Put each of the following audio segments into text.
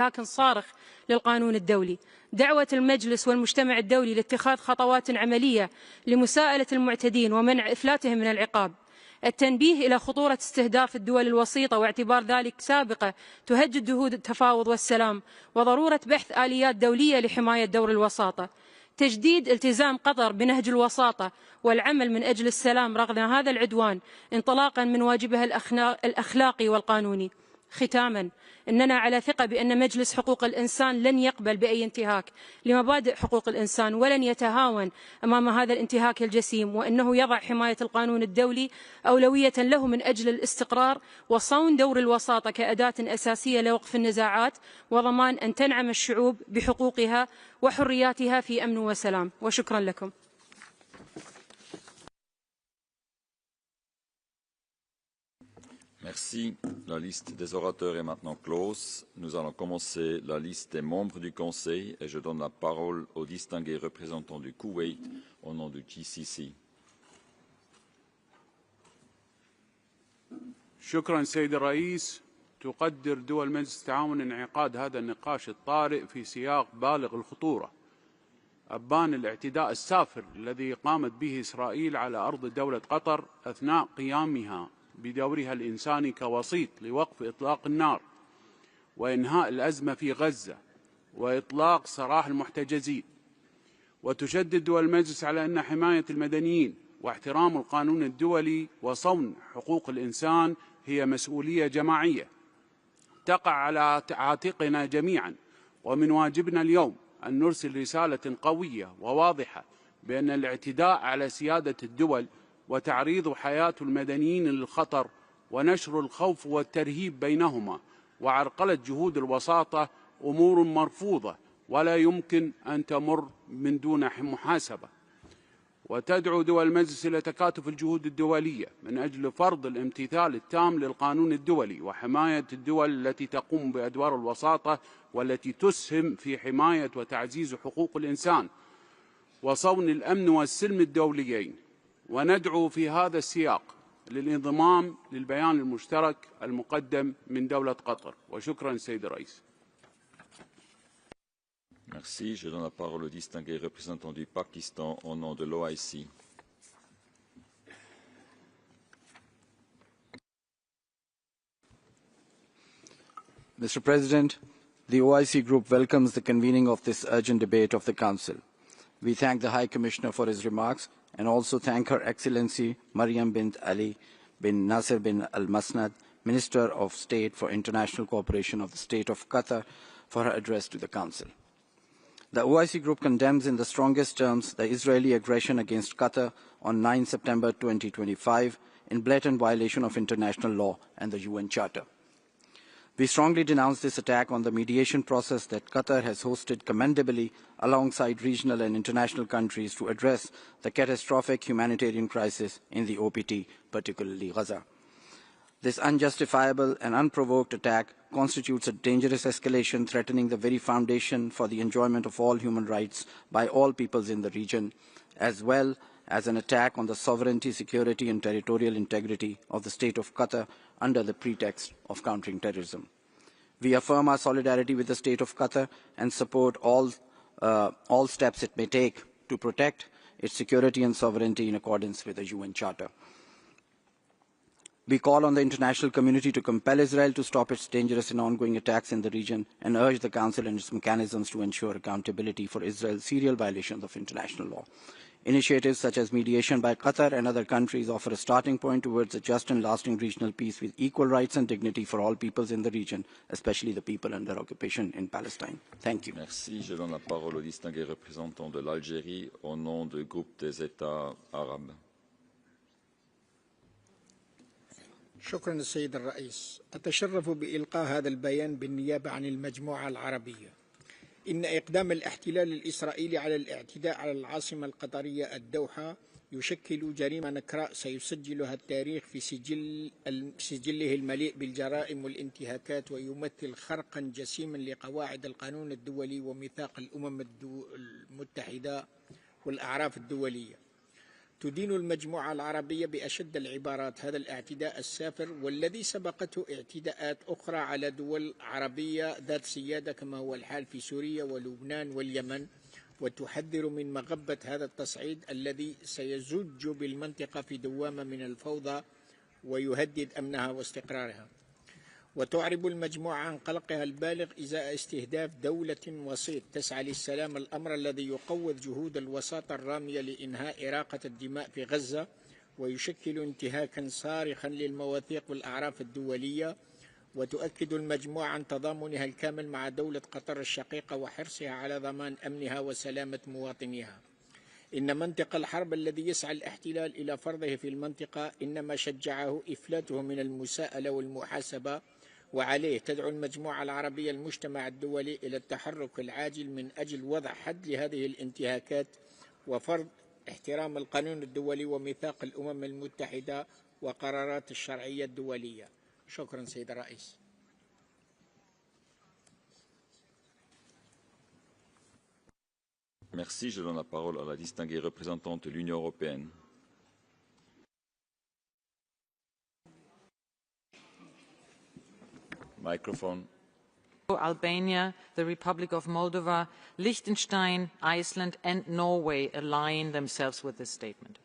انتهاك صارخ للقانون الدولي. دعوة المجلس والمجتمع الدولي لاتخاذ خطوات عملية لمساءلة المعتدين ومنع إفلاتهم من العقاب. التنبيه إلى خطورة استهداف الدول الوسيطة واعتبار ذلك سابقة تهدد جهود التفاوض والسلام، وضرورة بحث آليات دولية لحماية دور الوساطة. تجديد التزام قطر بنهج الوساطة والعمل من أجل السلام رغم هذا العدوان انطلاقا من واجبها الأخلاقي والقانوني. ختاما، إننا على ثقة بأن مجلس حقوق الإنسان لن يقبل بأي انتهاك لمبادئ حقوق الإنسان ولن يتهاون أمام هذا الانتهاك الجسيم، وأنه يضع حماية القانون الدولي أولوية له من أجل الاستقرار وصون دور الوساطة كأداة أساسية لوقف النزاعات وضمان أن تنعم الشعوب بحقوقها وحرياتها في أمن وسلام. وشكرا لكم. Merci. La liste des orateurs est maintenant close. Nous allons commencer la liste des membres du Conseil et je donne la parole au distingué représentant du Koweït au nom du GCC. شكرا سيد الرئيس. تقدر دول مجلس التعاون انعقاد هذا النقاش الطارئ في سياق بالغ الخطورة أبان الاعتداء السافر الذي قامت به إسرائيل على أرض دولة قطر أثناء قيامها بدورها الإنساني كوسيط لوقف إطلاق النار وإنهاء الأزمة في غزة وإطلاق سراح المحتجزين. وتشدد دول المجلس على أن حماية المدنيين واحترام القانون الدولي وصون حقوق الإنسان هي مسؤولية جماعية تقع على عاتقنا جميعا، ومن واجبنا اليوم أن نرسل رسالة قوية وواضحة بأن الاعتداء على سيادة الدول وتعريض حياة المدنيين للخطر ونشر الخوف والترهيب بينهما وعرقلة جهود الوساطة أمور مرفوضة ولا يمكن أن تمر من دون محاسبة. وتدعو دول المجلس إلى تكاتف الجهود الدولية من أجل فرض الامتثال التام للقانون الدولي وحماية الدول التي تقوم بأدوار الوساطة والتي تسهم في حماية وتعزيز حقوق الإنسان وصون الأمن والسلم الدوليين. وندعو في هذا السياق للانضمام للبيان المشترك المقدم من دولة قطر. وشكرا سيد الرئيس. Merci. Je donne la parole au distingué représentant du Pakistan au nom de l'OIC. Mr. President, the OIC Group welcomes the convening of this urgent debate of the Council. We thank the High Commissioner for his remarks and also thank Her Excellency Mariam bint Ali bin Nasser bin Al-Masnad, Minister of State for International Cooperation of the State of Qatar, for her address to the Council. The OIC Group condemns in the strongest terms the Israeli aggression against Qatar on 9 September 2025 in blatant violation of international law and the UN Charter. We strongly denounce this attack on the mediation process that Qatar has hosted commendably alongside regional and international countries to address the catastrophic humanitarian crisis in the OPT, particularly Gaza. This unjustifiable and unprovoked attack constitutes a dangerous escalation threatening the very foundation for the enjoyment of all human rights by all peoples in the region, as well as an attack on the sovereignty, security and territorial integrity of the State of Qatar under the pretext of countering terrorism. We affirm our solidarity with the State of Qatar and support all steps it may take to protect its security and sovereignty in accordance with the UN Charter. We call on the international community to compel Israel to stop its dangerous and ongoing attacks in the region and urge the Council and its mechanisms to ensure accountability for Israel's serial violations of international law. Initiatives such as mediation by Qatar and other countries offer a starting point towards a just and lasting regional peace with equal rights and dignity for all peoples in the region, especially the people under occupation in Palestine. Thank you. Merci. Je donne la parole au distingué représentant de l'Algérie au nom du groupe des États arabes. شكرا السيد الرئيس. أتشرف بإلقاء هذا البيان بالنيابة عن المجموعة العربية. إن إقدام الاحتلال الإسرائيلي على الاعتداء على العاصمة القطرية الدوحة يشكل جريمة نكراء سيسجلها التاريخ في سجله المليء بالجرائم والانتهاكات ويمثل خرقا جسيما لقواعد القانون الدولي وميثاق الأمم المتحدة والأعراف الدولية. تدين المجموعة العربية بأشد العبارات هذا الاعتداء السافر والذي سبقته اعتداءات أخرى على دول عربية ذات سيادة كما هو الحال في سوريا ولبنان واليمن، وتحذر من مغبة هذا التصعيد الذي سيزج بالمنطقة في دوامة من الفوضى ويهدد أمنها واستقرارها. وتعرب المجموعة عن قلقها البالغ إزاء استهداف دولة وسيط تسعى للسلام، الأمر الذي يقوض جهود الوساطة الرامية لإنهاء إراقة الدماء في غزة ويشكل انتهاكا صارخا للمواثيق والأعراف الدولية. وتؤكد المجموعة عن تضامنها الكامل مع دولة قطر الشقيقة وحرصها على ضمان أمنها وسلامة مواطنيها. إن منطق الحرب الذي يسعى الاحتلال إلى فرضه في المنطقة إنما شجعه إفلاته من المساءلة والمحاسبة، وعليه تدعو المجموعة العربية المجتمع الدولي إلى التحرك العاجل من أجل وضع حد لهذه الانتهاكات وفرض احترام القانون الدولي وميثاق الأمم المتحدة وقرارات الشرعية الدولية. شكرا سيد الرئيس. Merci. Je donne la parole à la distinguée représentante de l'Union européenne. Microphone. Albania, the Republic of Moldova, Liechtenstein, Iceland and Norway align themselves with this statement.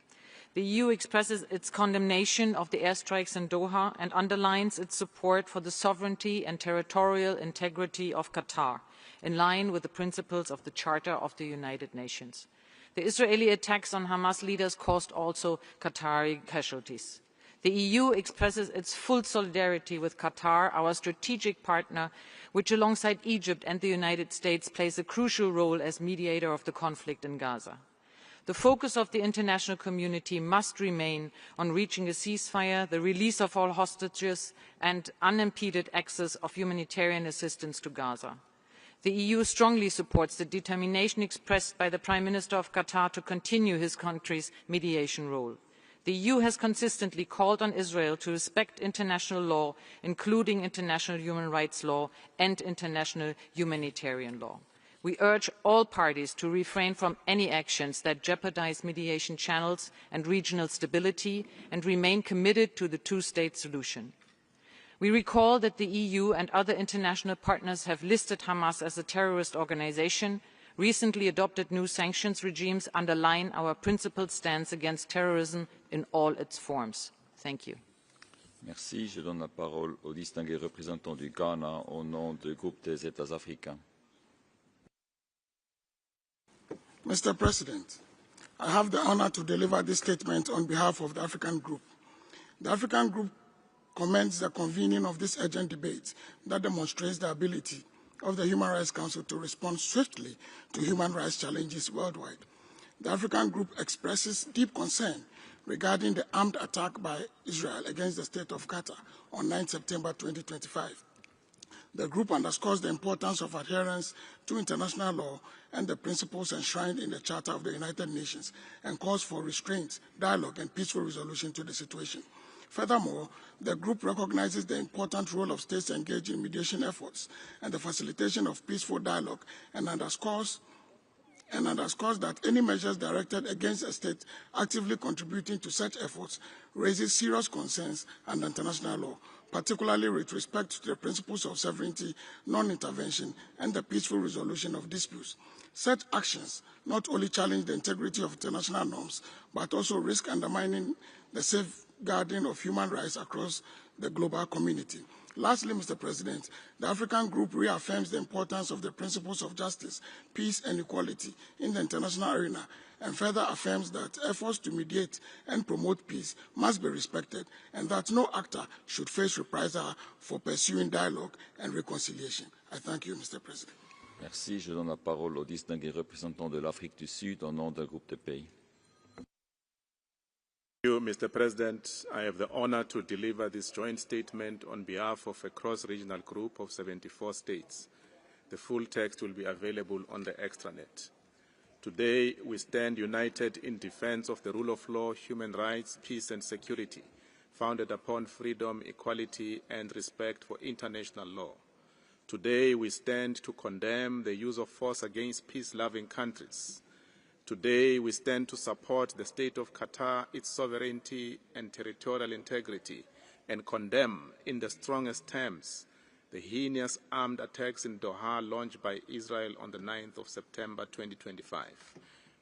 The EU expresses its condemnation of the airstrikes in Doha and underlines its support for the sovereignty and territorial integrity of Qatar, in line with the principles of the Charter of the United Nations. The Israeli attacks on Hamas leaders caused also Qatari casualties. The EU expresses its full solidarity with Qatar, our strategic partner, which alongside Egypt and the United States plays a crucial role as mediator of the conflict in Gaza. The focus of the international community must remain on reaching a ceasefire, the release of all hostages and unimpeded access of humanitarian assistance to Gaza. The EU strongly supports the determination expressed by the Prime Minister of Qatar to continue his country's mediation role. The EU has consistently called on Israel to respect international law, including international human rights law and international humanitarian law. We urge all parties to refrain from any actions that jeopardize mediation channels and regional stability and remain committed to the two-state solution. We recall that the EU and other international partners have listed Hamas as a terrorist organization. Recently adopted new sanctions regimes underline our principled stance against terrorism in all its forms. Thank you. Merci. Je donne la parole au distingué représentant du Ghana au nom du groupe des États africains. Mr. President, I have the honor to deliver this statement on behalf of the African Group. The African Group commends the convening of this urgent debate that demonstrates the ability of the Human Rights Council to respond swiftly to human rights challenges worldwide. The African Group expresses deep concern regarding the armed attack by Israel against the state of Qatar on 9 September 2025. The group underscores the importance of adherence to international law and the principles enshrined in the Charter of the United Nations and calls for restraint, dialogue, and peaceful resolution to the situation. Furthermore, the group recognizes the important role of states engaged in mediation efforts and the facilitation of peaceful dialogue and underscores that any measures directed against a state actively contributing to such efforts raises serious concerns under international law, particularly with respect to the principles of sovereignty, non-intervention, and the peaceful resolution of disputes. Such actions not only challenge the integrity of international norms, but also risk undermining the safeguarding of human rights across the global community. Lastly, Mr. President, the African Group reaffirms the importance of the principles of justice, peace, and equality in the international arena, and further affirms that efforts to mediate and promote peace must be respected, and that no actor should face reprisal for pursuing dialogue and reconciliation. I thank you, Mr. President. Merci. Je donne la parole au distingué représentant de l'Afrique du Sud au nom d'un groupe de pays. Mr. President, I have the honor to deliver this joint statement on behalf of a cross-regional group of 74 states. The full text will be available on the extranet. Today, we stand united in defense of the rule of law, human rights, peace and security, founded upon freedom, equality and respect for international law. Today, we stand to condemn the use of force against peace-loving countries. Today, we stand to support the state of Qatar, its sovereignty and territorial integrity, and condemn in the strongest terms the heinous armed attacks in Doha launched by Israel on the 9th of September 2025.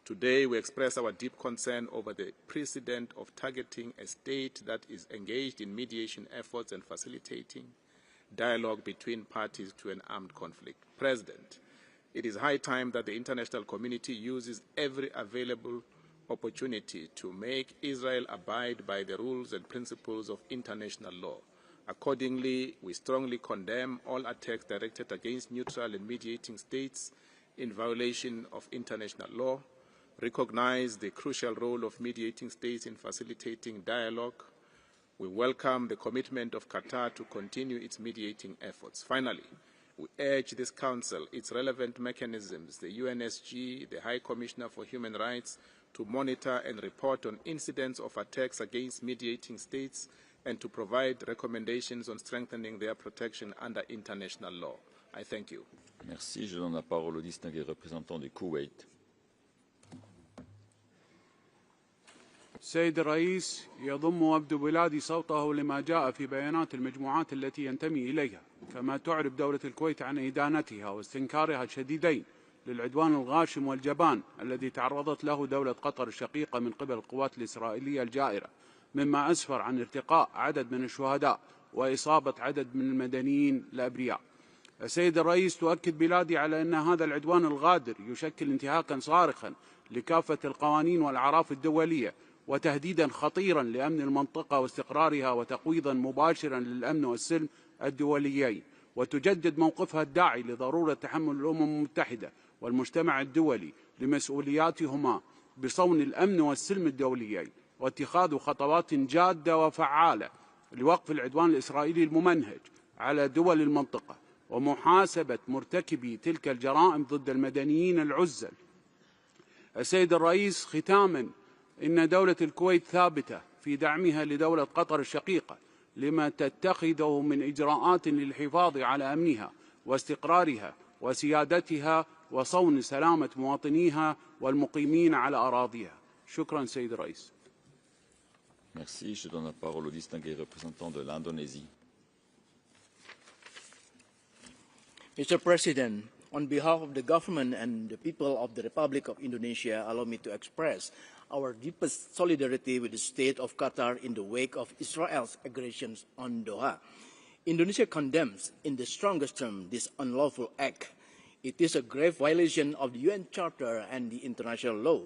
Today, we express our deep concern over the precedent of targeting a state that is engaged in mediation efforts and facilitating dialogue between parties to an armed conflict. President, it is high time that the international community uses every available opportunity to make Israel abide by the rules and principles of international law. Accordingly, we strongly condemn all attacks directed against neutral and mediating states in violation of international law, recognize the crucial role of mediating states in facilitating dialogue. We welcome the commitment of Qatar to continue its mediating efforts. Finally, we urge this Council, its relevant mechanisms, the UNHRC, the High Commissioner for Human Rights, to monitor and report on incidents of attacks against mediating states and to provide recommendations on strengthening their protection under international law. I thank you. Merci. Je donne la parole au distingué représentant du Koweït. سيد الرئيس، يضم وفد بلادي صوته لما جاء في بيانات المجموعات التي ينتمي إليها، كما تعرب دولة الكويت عن إدانتها واستنكارها الشديدين للعدوان الغاشم والجبان الذي تعرضت له دولة قطر الشقيقة من قبل القوات الإسرائيلية الجائرة، مما أسفر عن ارتقاء عدد من الشهداء وإصابة عدد من المدنيين الأبرياء. السيد الرئيس، تؤكد بلادي على أن هذا العدوان الغادر يشكل انتهاكا صارخا لكافة القوانين والأعراف الدولية وتهديدا خطيرا لأمن المنطقة واستقرارها وتقويضا مباشرا للأمن والسلم الدوليين، وتجدد موقفها الداعي لضرورة تحمل الأمم المتحدة والمجتمع الدولي لمسؤولياتهما بصون الأمن والسلم الدوليين واتخاذ خطوات جادة وفعالة لوقف العدوان الإسرائيلي الممنهج على دول المنطقة ومحاسبة مرتكبي تلك الجرائم ضد المدنيين العزل. السيد الرئيس، ختاما، إن دولة الكويت ثابتة في دعمها لدولة قطر الشقيقة لما تتخذه من إجراءات للحفاظ على أمنها واستقرارها وسيادتها وصون سلامة مواطنيها والمقيمين على أراضيها. شكرا سيد الرئيس. Merci. Je donne la parole au distingué représentant de l'Indonésie. Mr. President, on behalf of the government and the people of the Republic of Indonesia, allow me to express our deepest solidarity with the state of Qatar in the wake of Israel's aggressions on Doha. Indonesia condemns in the strongest terms this unlawful act. It is a grave violation of the UN Charter and the international law.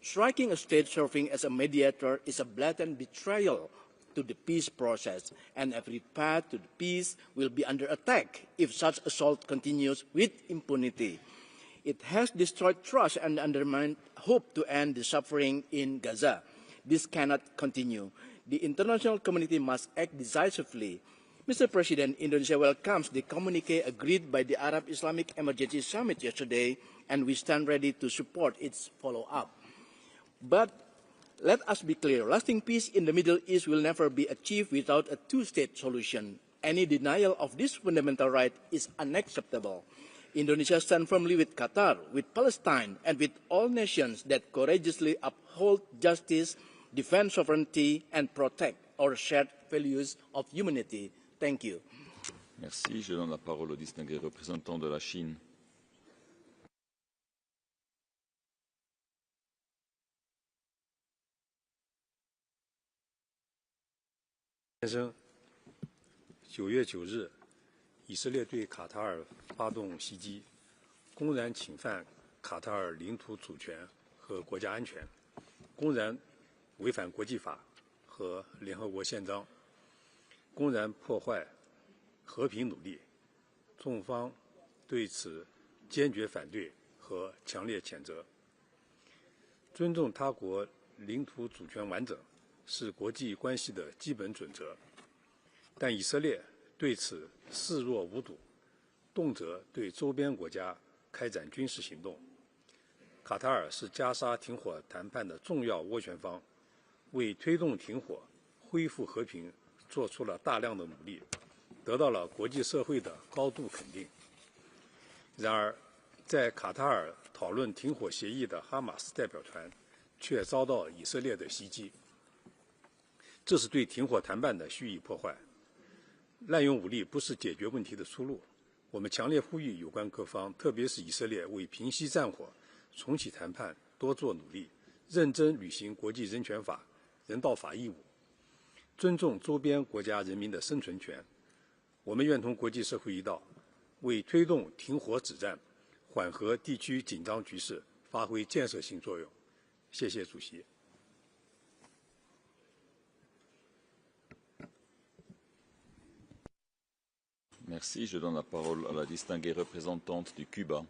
Striking a state serving as a mediator is a blatant betrayal to the peace process, and every path to the peace will be under attack if such assault continues with impunity. It has destroyed trust and undermined hope to end the suffering in Gaza. This cannot continue. The international community must act decisively. Mr. President, Indonesia welcomes the communique agreed by the Arab Islamic Emergency Summit yesterday, and we stand ready to support its follow-up. But let us be clear, lasting peace in the Middle East will never be achieved without a two-state solution. Any denial of this fundamental right is unacceptable. Indonesia stands firmly with Qatar, with Palestine, and with all nations that courageously uphold justice, defend sovereignty, and protect our shared values of humanity. Thank you. Merci. Je donne la parole au distingué représentant de la Chine.9月9日，以色列对卡塔尔发动袭击，公然侵犯卡塔尔领土主权和国家安全，公然违反国际法和联合国宪章，公然破坏和平努力。中方对此坚决反对和强烈谴责。尊重他国领土主权完整是国际关系的基本准则，但以色列对此视若无睹，动辄对周边国家开展军事行动。卡塔尔是加沙停火谈判的重要斡旋方，为推动停火、恢复和平做出了大量的努力，得到了国际社会的高度肯定。然而，在卡塔尔讨论停火协议的哈马斯代表团却遭到以色列的袭击，这是对停火谈判的蓄意破坏。滥用武力不是解决问题的出路。我们强烈呼吁有关各方，特别是以色列，为平息战火、重启谈判多做努力，认真履行国际人权法、人道法义务，尊重周边国家人民的生存权。我们愿同国际社会一道，为推动停火止战、缓和地区紧张局势发挥建设性作用。谢谢主席。Merci. Je donne la parole à la distinguée représentante du Cuba.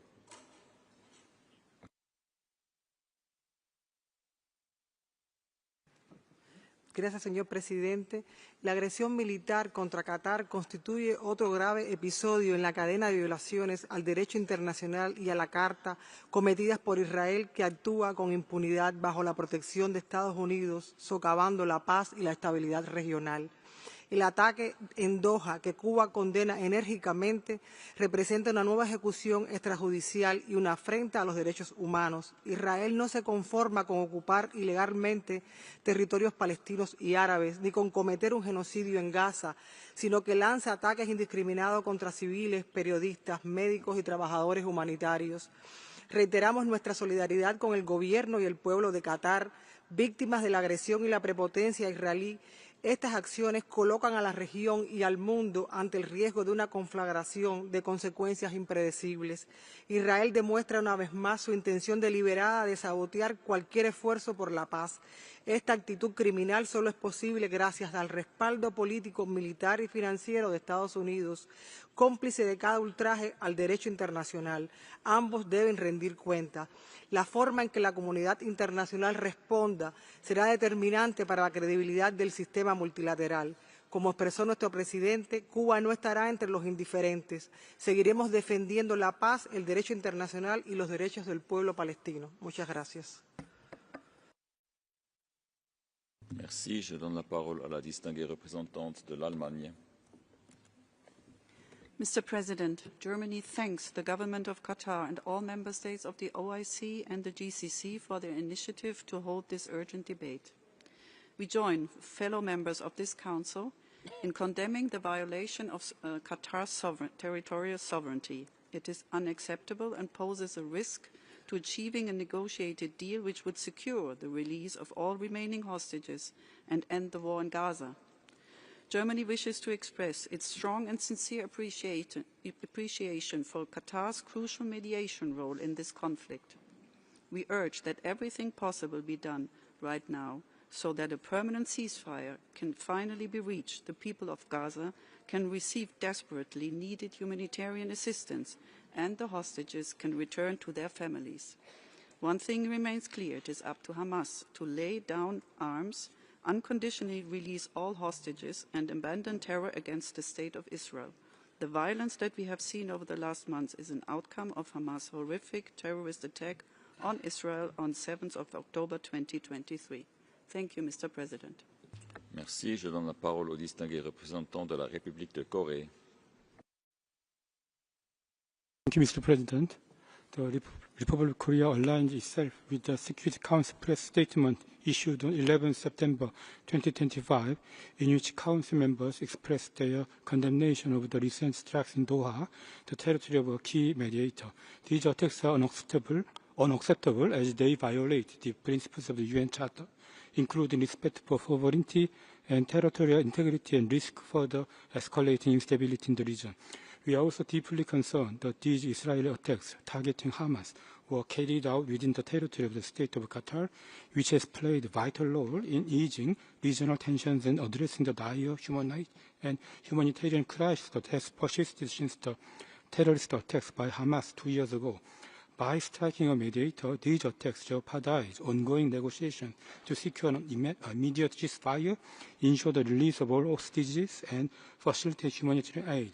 Gracias, señor presidente. La agresión militar contra Qatar constituye otro grave episodio en la cadena de violaciones al derecho internacional y a la Carta cometidas por Israel, que actúa con impunidad bajo la protección de Estados Unidos, socavando la paz y la estabilidad regional. El ataque en Doha, que Cuba condena enérgicamente, representa una nueva ejecución extrajudicial y una afrenta a los derechos humanos. Israel no se conforma con ocupar ilegalmente territorios palestinos y árabes, ni con cometer un genocidio en Gaza, sino que lanza ataques indiscriminados contra civiles, periodistas, médicos y trabajadores humanitarios. Reiteramos nuestra solidaridad con el gobierno y el pueblo de Qatar, víctimas de la agresión y la prepotencia israelí. Estas acciones colocan a la región y al mundo ante el riesgo de una conflagración de consecuencias impredecibles. Israel demuestra una vez más su intención deliberada de sabotear cualquier esfuerzo por la paz. Esta actitud criminal solo es posible gracias al respaldo político, militar y financiero de Estados Unidos, cómplice de cada ultraje al derecho internacional. Ambos deben rendir cuenta. La forma en que la comunidad internacional responda será determinante para la credibilidad del sistema multilateral. Como expresó nuestro presidente, Cuba no estará entre los indiferentes. Seguiremos defendiendo la paz, el derecho internacional y los derechos del pueblo palestino. Muchas gracias. Merci. Je donne la parole à la distinguée représentante de l'Allemagne. Mr. President, Germany thanks the government of Qatar and all member states of the OIC and the GCC for their initiative to hold this urgent debate. We join fellow members of this Council in condemning the violation of Qatar's territorial sovereignty. It is unacceptable and poses a risk to achieving a negotiated deal which would secure the release of all remaining hostages and end the war in Gaza. Germany wishes to express its strong and sincere appreciation for Qatar's crucial mediation role in this conflict. We urge that everything possible be done right now so that a permanent ceasefire can finally be reached. The people of Gaza can receive desperately needed humanitarian assistance and the hostages can return to their families. One thing remains clear: it is up to Hamas to lay down arms, unconditionally release all hostages and abandon terror against the State of Israel. The violence that we have seen over the last months is an outcome of Hamas' horrific terrorist attack on Israel on 7th of October 2023. Thank you, Mr. President. Merci. Je donne la parole au distingué représentant de la République de Corée. Thank you, Mr. President. The Republic of Korea aligns itself with the Security Council press statement issued on 11 September 2025, in which Council members expressed their condemnation of the recent strikes in Doha, the territory of a key mediator. These attacks are unacceptable as they violate the principles of the UN Charter, including respect for sovereignty and territorial integrity, and risk further escalating instability in the region. We are also deeply concerned that these Israeli attacks targeting Hamas were carried out within the territory of the State of Qatar, which has played a vital role in easing regional tensions and addressing the dire human rights and humanitarian crisis that has persisted since the terrorist attacks by Hamas 2 years ago. By striking a mediator, these attacks jeopardize ongoing negotiations to secure an immediate ceasefire, ensure the release of all hostages, and facilitate humanitarian aid.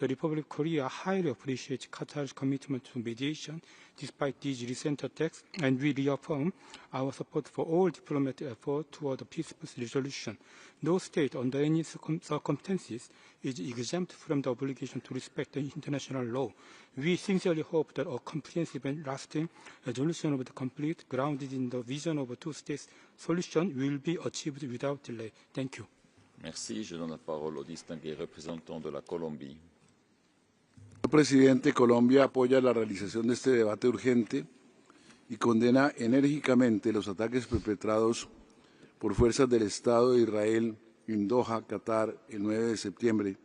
The Republic of Korea highly appreciates Qatar's commitment to mediation despite these recent attacks, and we reaffirm our support for all diplomatic efforts toward a peaceful resolution. No state, under any circumstances, is exempt from the obligation to respect the international law. We sincerely hope that a comprehensive and lasting resolution of the conflict, grounded in the vision of a two-state solution, will be achieved without delay. Thank you. Merci. Je donne la parole au distingué représentant de la Colombie. Señor presidente, Colombia apoya la realización de este debate urgente y condena enérgicamente los ataques perpetrados por fuerzas del Estado de Israel en Doha, Qatar, el 9 de septiembre,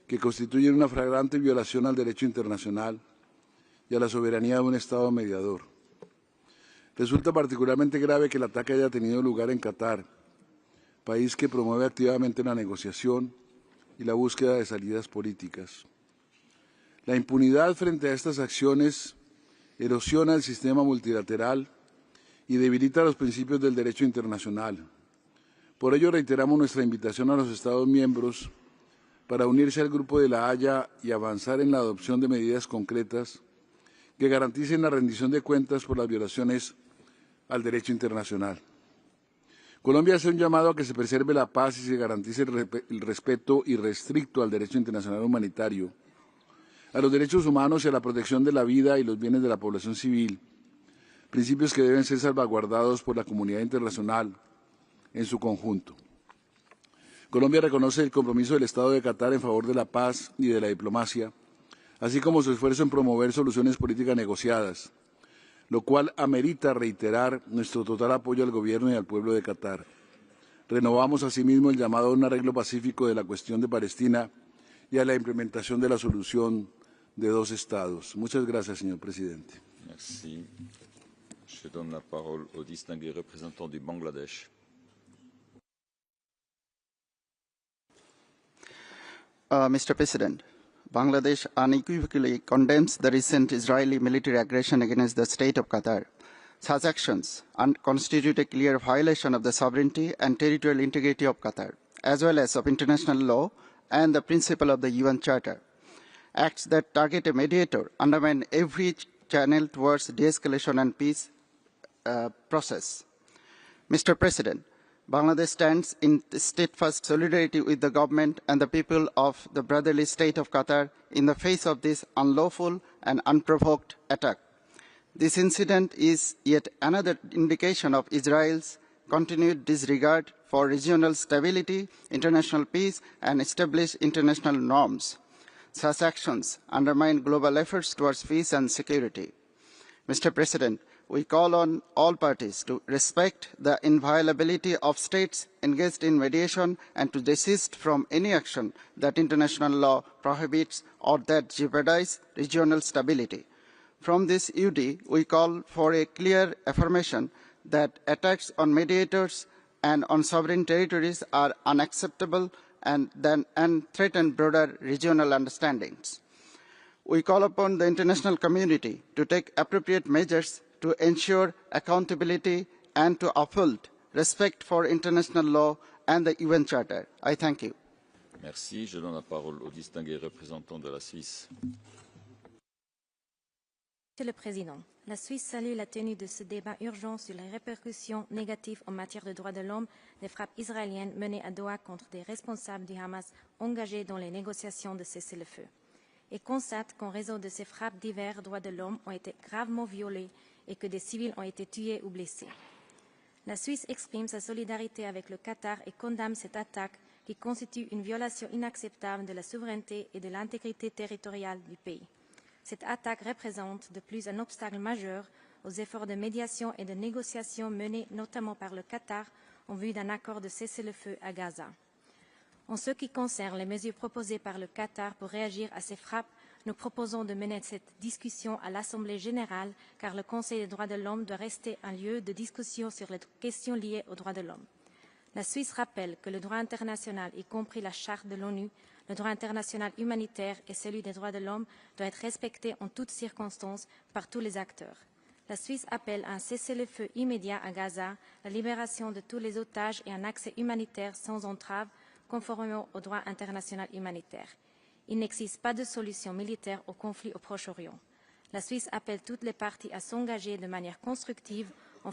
que constituyen una flagrante violación al derecho internacional y a la soberanía de un Estado mediador. Resulta particularmente grave que el ataque haya tenido lugar en Qatar, país que promueve activamente la negociación y la búsqueda de salidas políticas. La impunidad frente a estas acciones erosiona el sistema multilateral y debilita los principios del derecho internacional. Por ello, reiteramos nuestra invitación a los Estados miembros para unirse al Grupo de La Haya y avanzar en la adopción de medidas concretas que garanticen la rendición de cuentas por las violaciones al derecho internacional. Colombia hace un llamado a que se preserve la paz y se garantice el respeto irrestricto al derecho internacional humanitario, a los derechos humanos y a la protección de la vida y los bienes de la población civil, principios que deben ser salvaguardados por la comunidad internacional en su conjunto. Colombia reconoce el compromiso del Estado de Qatar en favor de la paz y de la diplomacia, así como su esfuerzo en promover soluciones políticas negociadas, lo cual amerita reiterar nuestro total apoyo al gobierno y al pueblo de Qatar. Renovamos asimismo el llamado a un arreglo pacífico de la cuestión de Palestina y a la implementación de la solución de dos Estados. Muchas gracias, señor presidente. Merci. Je donne la parole au distingué représentant du Bangladesh. Mr. President, Bangladesh unequivocally condemns the recent Israeli military aggression against the state of Qatar. Such actions constitute a clear violation of the sovereignty and territorial integrity of Qatar, as well as of international law and the principle of the UN Charter. Acts that target a mediator undermine every channel towards de-escalation and peace process. Mr. President, Bangladesh stands in steadfast solidarity with the government and the people of the brotherly state of Qatar in the face of this unlawful and unprovoked attack. This incident is yet another indication of Israel's continued disregard for regional stability, international peace, and established international norms. Such actions undermine global efforts towards peace and security. Mr. President, we call on all parties to respect the inviolability of states engaged in mediation and to desist from any action that international law prohibits or that jeopardize regional stability. From this UD, we call for a clear affirmation that attacks on mediators and on sovereign territories are unacceptable and threaten broader regional understandings. We call upon the international community to take appropriate measures to ensure accountability and to uphold respect for international law and the UN Charter. I thank you. Merci. Je donne la parole au distingué représentant de la Suisse. Monsieur le Président, la Suisse salue la tenue de ce débat urgent sur les répercussions négatives en matière de droits de l'homme des frappes israéliennes menées à Doha contre des responsables du Hamas engagés dans les négociations de cessez-le-feu et constate qu'en raison de ces frappes, divers droits de l'homme ont été gravement violés et que des civils ont été tués ou blessés. La Suisse exprime sa solidarité avec le Qatar et condamne cette attaque qui constitue une violation inacceptable de la souveraineté et de l'intégrité territoriale du pays. Cette attaque représente de plus un obstacle majeur aux efforts de médiation et de négociation menés notamment par le Qatar en vue d'un accord de cessez-le-feu à Gaza. En ce qui concerne les mesures proposées par le Qatar pour réagir à ces frappes, nous proposons de mener cette discussion à l'Assemblée générale car le Conseil des droits de l'homme doit rester un lieu de discussion sur les questions liées aux droits de l'homme. La Suisse rappelle que le droit international, y compris la Charte de l'ONU, le droit international humanitaire et celui des droits de l'homme doit être respecté en toutes circonstances par tous les acteurs. La Suisse appelle à un cessez-le-feu immédiat à Gaza, la libération de tous les otages et un accès humanitaire sans entrave conformément au droit international humanitaire. Il n'existe pas de solution militaire au conflit au Proche-Orient. La Suisse appelle toutes les parties à s'engager de manière constructive en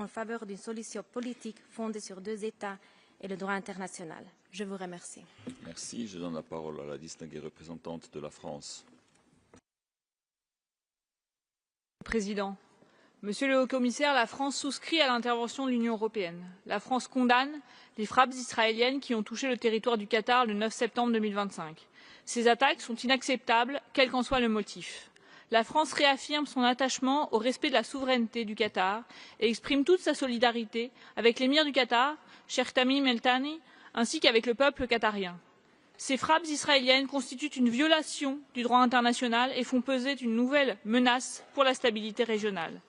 faveur d'une solution politique fondée sur 2 États et le droit international. Je vous remercie. Merci. Je donne la parole à la distinguée représentante de la France. Président, Monsieur le Haut-Commissaire, la France souscrit à l'intervention de l'Union européenne. La France condamne les frappes israéliennes qui ont touché le territoire du Qatar le 9 septembre 2025. Ces attaques sont inacceptables, quel qu'en soit le motif. La France réaffirme son attachement au respect de la souveraineté du Qatar et exprime toute sa solidarité avec l'émir du Qatar, Cheikh Tamim El Thani, ainsi qu'avec le peuple qatarien. Ces frappes israéliennes constituent une violation du droit international et font peser une nouvelle menace pour la stabilité régionale.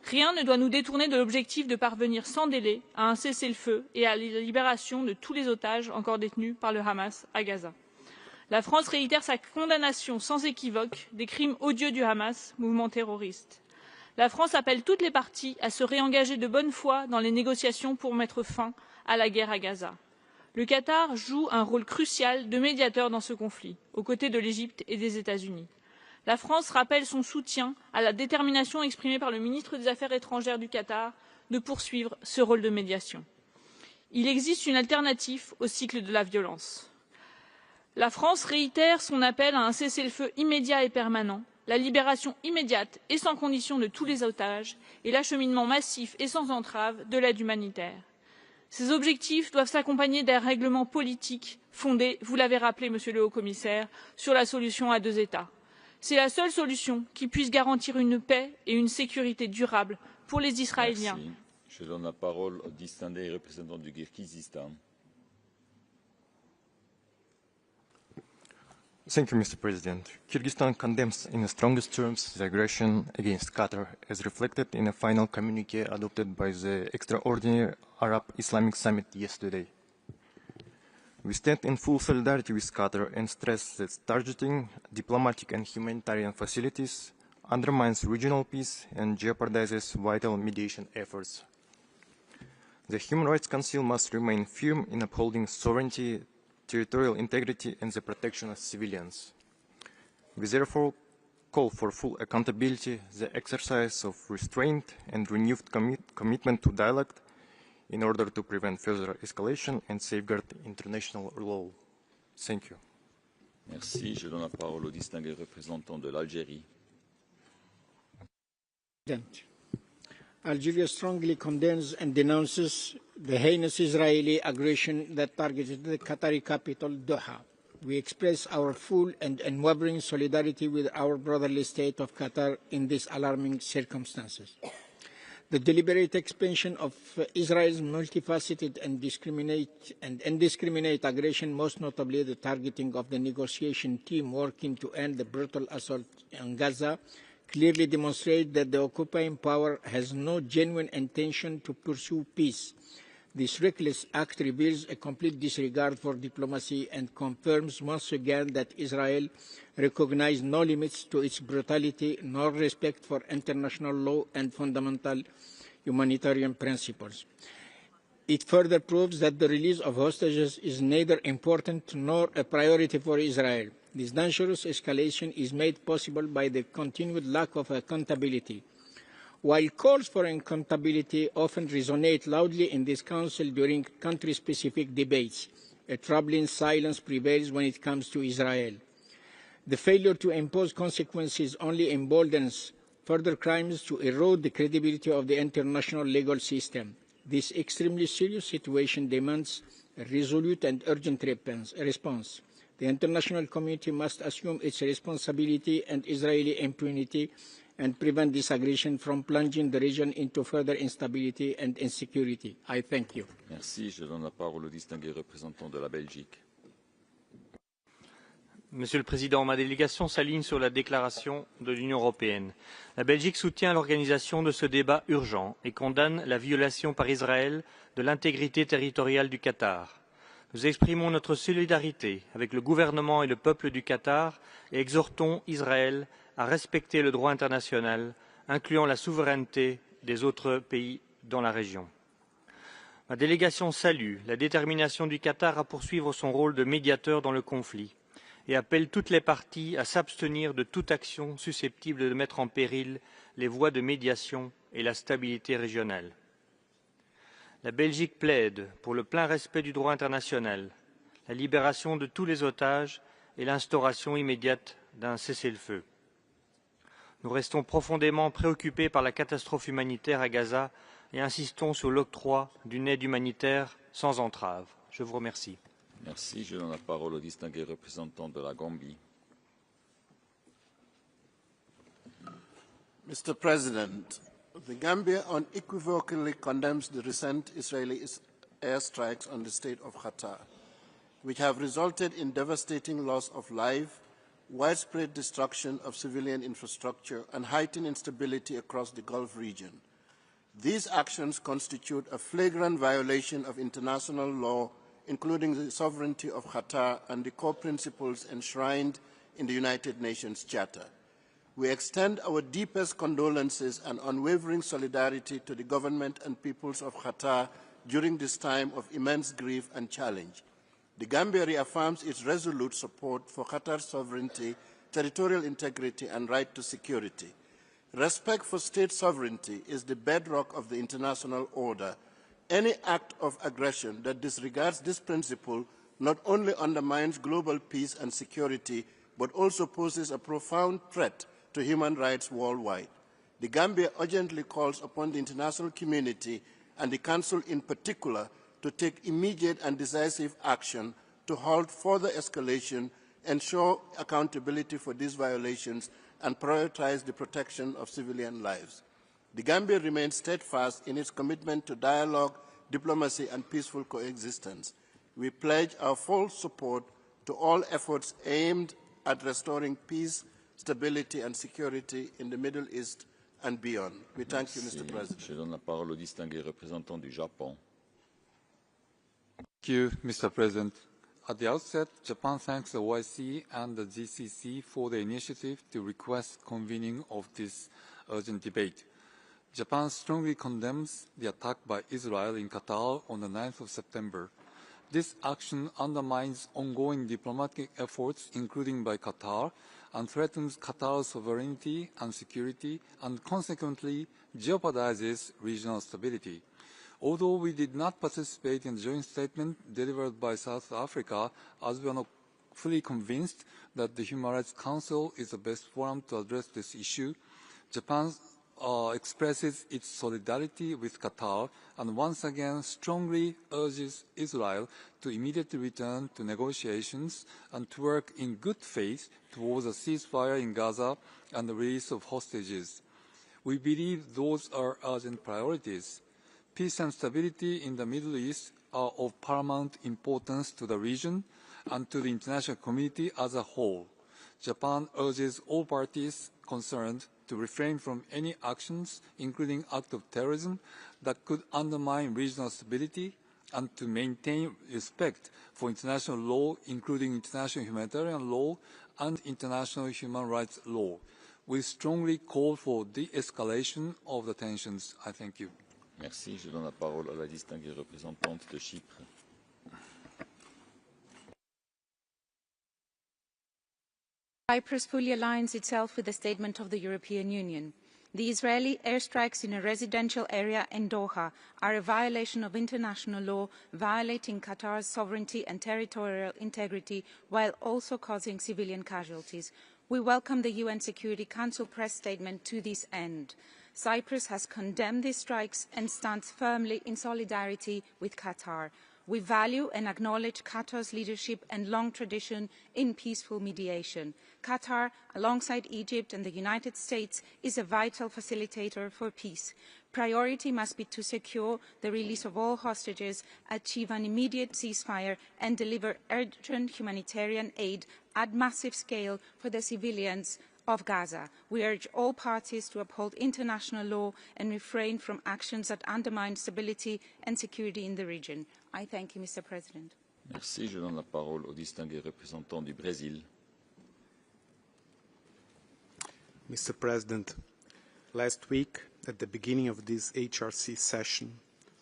Rien ne doit nous détourner de l'objectif de parvenir sans délai à un cessez-le-feu et à la libération de tous les otages encore détenus par le Hamas à Gaza. La France réitère sa condamnation sans équivoque des crimes odieux du Hamas, mouvement terroriste. La France appelle toutes les parties à se réengager de bonne foi dans les négociations pour mettre fin à la guerre à Gaza. Le Qatar joue un rôle crucial de médiateur dans ce conflit, aux côtés de l'Égypte et des États-Unis. La France rappelle son soutien à la détermination exprimée par le ministre des Affaires étrangères du Qatar de poursuivre ce rôle de médiation. Il existe une alternative au cycle de la violence. La France réitère son appel à un cessez-le-feu immédiat et permanent, la libération immédiate et sans condition de tous les otages et l'acheminement massif et sans entrave de l'aide humanitaire. Ces objectifs doivent s'accompagner d'un règlement politique fondé, vous l'avez rappelé, Monsieur le Haut-Commissaire, sur la solution à 2 États. C'est la seule solution qui puisse garantir une paix et une sécurité durable pour les Israéliens. Merci. Je donne la parole au distingué représentant du Kirghizistan. Thank you, Mr. President. Kyrgyzstan condemns in the strongest terms the aggression against Qatar, as reflected in a final communique adopted by the Extraordinary Arab Islamic Summit yesterday. We stand in full solidarity with Qatar and stress that targeting diplomatic and humanitarian facilities undermines regional peace and jeopardizes vital mediation efforts. The Human Rights Council must remain firm in upholding sovereignty, territorial integrity and the protection of civilians. We therefore call for full accountability, the exercise of restraint and renewed commitment to dialogue in order to prevent further escalation and safeguard international law. Thank you. Merci. Je donne la parole au distingué représentant de l'Algérie. Algeria strongly condemns and denounces the heinous Israeli aggression that targeted the Qatari capital, Doha. We express our full and unwavering solidarity with our brotherly state of Qatar in these alarming circumstances. The deliberate expansion of Israel's multifaceted and indiscriminate aggression, most notably the targeting of the negotiation team working to end the brutal assault on Gaza, clearly demonstrate that the occupying power has no genuine intention to pursue peace. This reckless act reveals a complete disregard for diplomacy and confirms once again that Israel recognizes no limits to its brutality nor respect for international law and fundamental humanitarian principles. It further proves that the release of hostages is neither important nor a priority for Israel. This dangerous escalation is made possible by the continued lack of accountability. While calls for accountability often resonate loudly in this Council during country-specific debates, a troubling silence prevails when it comes to Israel. The failure to impose consequences only emboldens further crimes to erode the credibility of the international legal system. This extremely serious situation demands a resolute and urgent response. The international community must assume its responsibility and Israeli impunity and prevent this aggression from plunging the region into further instability and insecurity. I thank you. Merci. Je donne la parole au distingué représentant de la Belgique. Monsieur le Président, ma délégation s'aligne sur la déclaration de l'Union européenne. La Belgique soutient l'organisation de ce débat urgent et condamne la violation par Israël de l'intégrité territoriale du Qatar. Nous exprimons notre solidarité avec le gouvernement et le peuple du Qatar et exhortons Israël à respecter le droit international, incluant la souveraineté des autres pays dans la région. Ma délégation salue la détermination du Qatar à poursuivre son rôle de médiateur dans le conflit et appelle toutes les parties à s'abstenir de toute action susceptible de mettre en péril les voies de médiation et la stabilité régionale. La Belgique plaide pour le plein respect du droit international, la libération de tous les otages et l'instauration immédiate d'un cessez-le-feu. Nous restons profondément préoccupés par la catastrophe humanitaire à Gaza et insistons sur l'octroi d'une aide humanitaire sans entrave. Je vous remercie. Merci. Je donne la parole au distingué représentant de la Gambie. Mr. President, the Gambia unequivocally condemns the recent Israeli airstrikes on the state of Qatar, which have resulted in devastating loss of life, widespread destruction of civilian infrastructure, and heightened instability across the Gulf region. These actions constitute a flagrant violation of international law, including the sovereignty of Qatar and the core principles enshrined in the United Nations Charter. We extend our deepest condolences and unwavering solidarity to the government and peoples of Qatar during this time of immense grief and challenge. The Gambia reaffirms its resolute support for Qatar's sovereignty, territorial integrity, and right to security. Respect for state sovereignty is the bedrock of the international order. Any act of aggression that disregards this principle not only undermines global peace and security, but also poses a profound threat to human rights worldwide. The Gambia urgently calls upon the international community and the Council in particular to take immediate and decisive action to halt further escalation, ensure accountability for these violations, and prioritize the protection of civilian lives. The Gambia remains steadfast in its commitment to dialogue, diplomacy, and peaceful coexistence. We pledge our full support to all efforts aimed at restoring peace, stability, and security in the Middle East and beyond. We thank you, Mr. President. Je donne la parole au distingué représentant du Japon. Thank you, Mr. President. At the outset, Japan thanks the OIC and the GCC for the initiative to request convening of this urgent debate. Japan strongly condemns the attack by Israel in Qatar on the 9th of September. This action undermines ongoing diplomatic efforts, including by Qatar, and threatens Qatar's sovereignty and security, and consequently jeopardizes regional stability. Although we did not participate in the joint statement delivered by South Africa, as we are not fully convinced that the Human Rights Council is the best forum to address this issue, Japan expresses its solidarity with Qatar and once again strongly urges Israel to immediately return to negotiations and to work in good faith towards a ceasefire in Gaza and the release of hostages. We believe those are urgent priorities. Peace and stability in the Middle East are of paramount importance to the region and to the international community as a whole. Japan urges all parties concerned to refrain from any actions, including acts of terrorism, that could undermine regional stability, and to maintain respect for international law, including international humanitarian law and international human rights law. We strongly call for de-escalation of the tensions. I thank you. Merci. Je donne la parole à la distinguée représentante de Chypre. Cyprus fully aligns itself with the statement of the European Union. The Israeli airstrikes in a residential area in Doha are a violation of international law, violating Qatar's sovereignty and territorial integrity, while also causing civilian casualties. We welcome the UN Security Council press statement to this end. Cyprus has condemned these strikes and stands firmly in solidarity with Qatar. We value and acknowledge Qatar's leadership and long tradition in peaceful mediation. Qatar, alongside Egypt and the United States, is a vital facilitator for peace. Priority must be to secure the release of all hostages, achieve an immediate ceasefire, and deliver urgent humanitarian aid at massive scale for the civilians of Gaza. We urge all parties to uphold international law and refrain from actions that undermine stability and security in the region. I thank you, Mr. President. Merci. Je donne la parole au distingué représentant du Brésil. Mr. President, last week, at the beginning of this HRC session,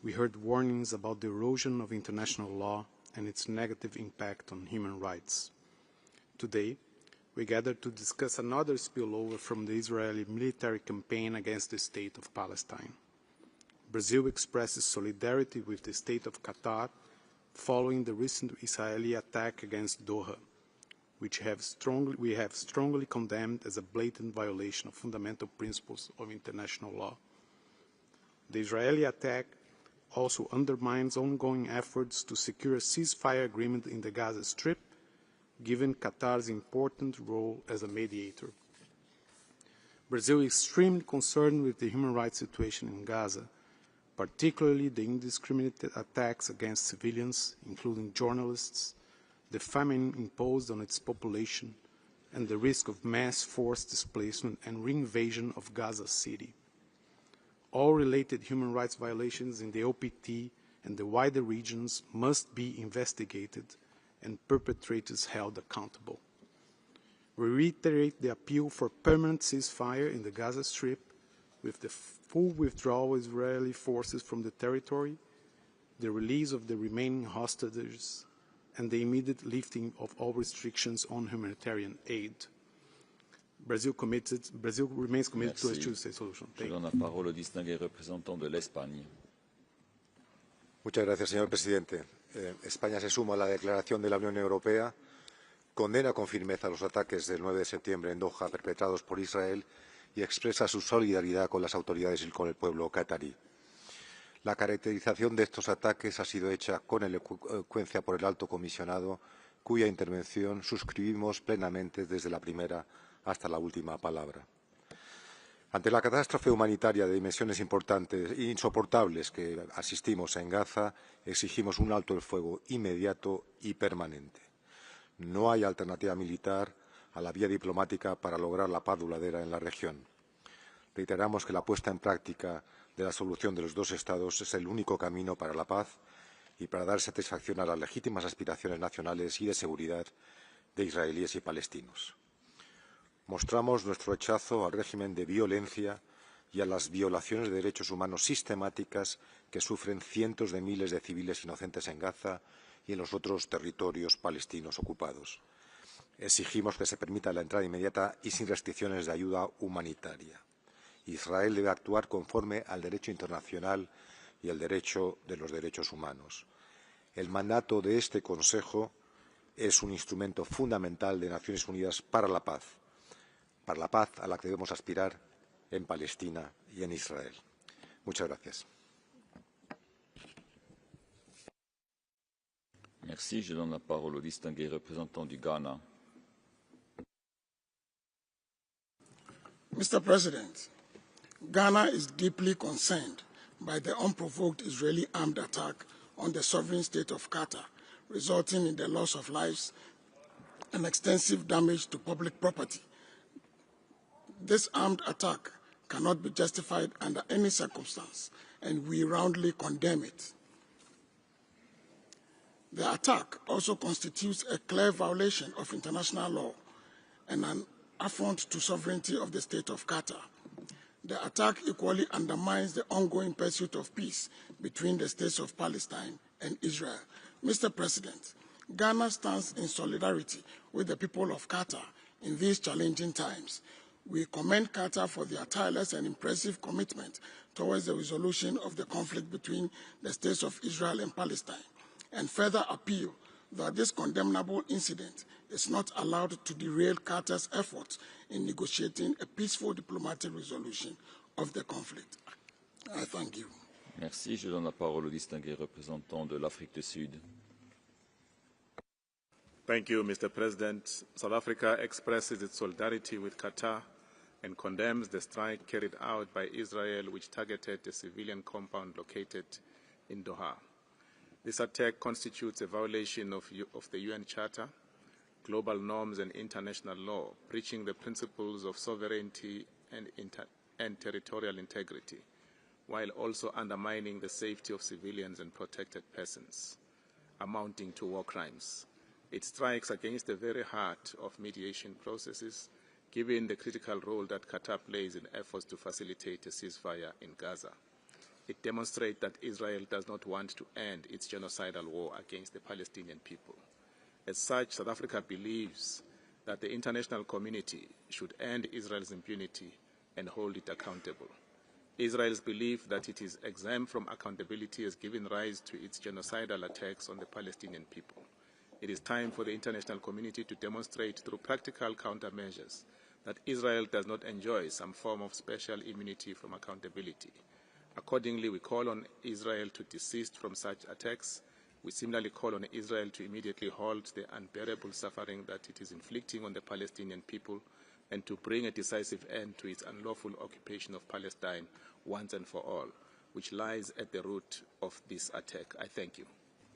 we heard warnings about the erosion of international law and its negative impact on human rights. Today, we gather to discuss another spillover from the Israeli military campaign against the state of Palestine. Brazil expresses solidarity with the state of Qatar following the recent Israeli attack against Doha, which we have strongly condemned as a blatant violation of fundamental principles of international law. The Israeli attack also undermines ongoing efforts to secure a ceasefire agreement in the Gaza Strip, given Qatar's important role as a mediator. Brazil is extremely concerned with the human rights situation in Gaza, particularly the indiscriminate attacks against civilians, including journalists, the famine imposed on its population, and the risk of mass forced displacement and reinvasion of Gaza City. All related human rights violations in the OPT and the wider regions must be investigated and perpetrators held accountable. We reiterate the appeal for permanent ceasefire in the Gaza Strip with the full withdrawal of Israeli forces from the territory, the release of the remaining hostages, and the immediate lifting of all restrictions on humanitarian aid. Brazil remains committed to a two-state solution. Je donne la parole au distingué représentant de l'Espagne. Muchas gracias, señor presidente. España se suma a la declaración de la Unión Europea, condena con firmeza los ataques del 9 de septiembre en Doha perpetrados por Israel y expresa su solidaridad con las autoridades y con el pueblo catarí. La caracterización de estos ataques ha sido hecha con elocuencia por el alto comisionado, cuya intervención suscribimos plenamente desde la primera hasta la última palabra. Ante la catástrofe humanitaria de dimensiones importantes e insoportables que asistimos en Gaza, exigimos un alto el fuego inmediato y permanente. No hay alternativa militar a la vía diplomática para lograr la paz duradera en la región. Reiteramos que la puesta en práctica de la solución de los dos Estados es el único camino para la paz y para dar satisfacción a las legítimas aspiraciones nacionales y de seguridad de israelíes y palestinos. Mostramos nuestro rechazo al régimen de violencia y a las violaciones de derechos humanos sistemáticas que sufren cientos de miles de civiles inocentes en Gaza y en los otros territorios palestinos ocupados. Exigimos que se permita la entrada inmediata y sin restricciones de ayuda humanitaria. Israel debe actuar conforme al derecho internacional y al derecho de los derechos humanos. El mandato de este Consejo es un instrumento fundamental de Naciones Unidas para la paz a la que debemos aspirar en Palestina y en Israel. Muchas gracias. Merci. Je donne la parole au distingué représentant du Ghana. Mr. President, Ghana is deeply concerned by the unprovoked Israeli armed attack on the sovereign state of Qatar, resulting in the loss of lives and extensive damage to public property. This armed attack cannot be justified under any circumstance, and we roundly condemn it. The attack also constitutes a clear violation of international law and an affront to sovereignty of the state of Qatar. The attack equally undermines the ongoing pursuit of peace between the states of Palestine and Israel. Mr. President, Ghana stands in solidarity with the people of Qatar in these challenging times. We commend Qatar for their tireless and impressive commitment towards the resolution of the conflict between the states of Israel and Palestine, and further appeal that this condemnable incident is not allowed to derail Qatar's efforts in negotiating a peaceful diplomatic resolution of the conflict. I thank you. Merci. Je donne la parole au distingué représentant de l'Afrique du Sud. Thank you, Mr. President. South Africa expresses its solidarity with Qatar and condemns the strike carried out by Israel, which targeted a civilian compound located in Doha. This attack constitutes a violation of the UN Charter, global norms and international law, breaching the principles of sovereignty and territorial integrity, while also undermining the safety of civilians and protected persons, amounting to war crimes. It strikes against the very heart of mediation processes, given the critical role that Qatar plays in efforts to facilitate a ceasefire in Gaza. It demonstrates that Israel does not want to end its genocidal war against the Palestinian people. As such, South Africa believes that the international community should end Israel's impunity and hold it accountable. Israel's belief that it is exempt from accountability has given rise to its genocidal attacks on the Palestinian people. It is time for the international community to demonstrate through practical countermeasures that Israel does not enjoy some form of special immunity from accountability. Accordingly, we call on Israel to desist from such attacks. We similarly call on Israel to immediately halt the unbearable suffering that it is inflicting on the Palestinian people and to bring a decisive end to its unlawful occupation of Palestine once and for all, which lies at the root of this attack. I thank you.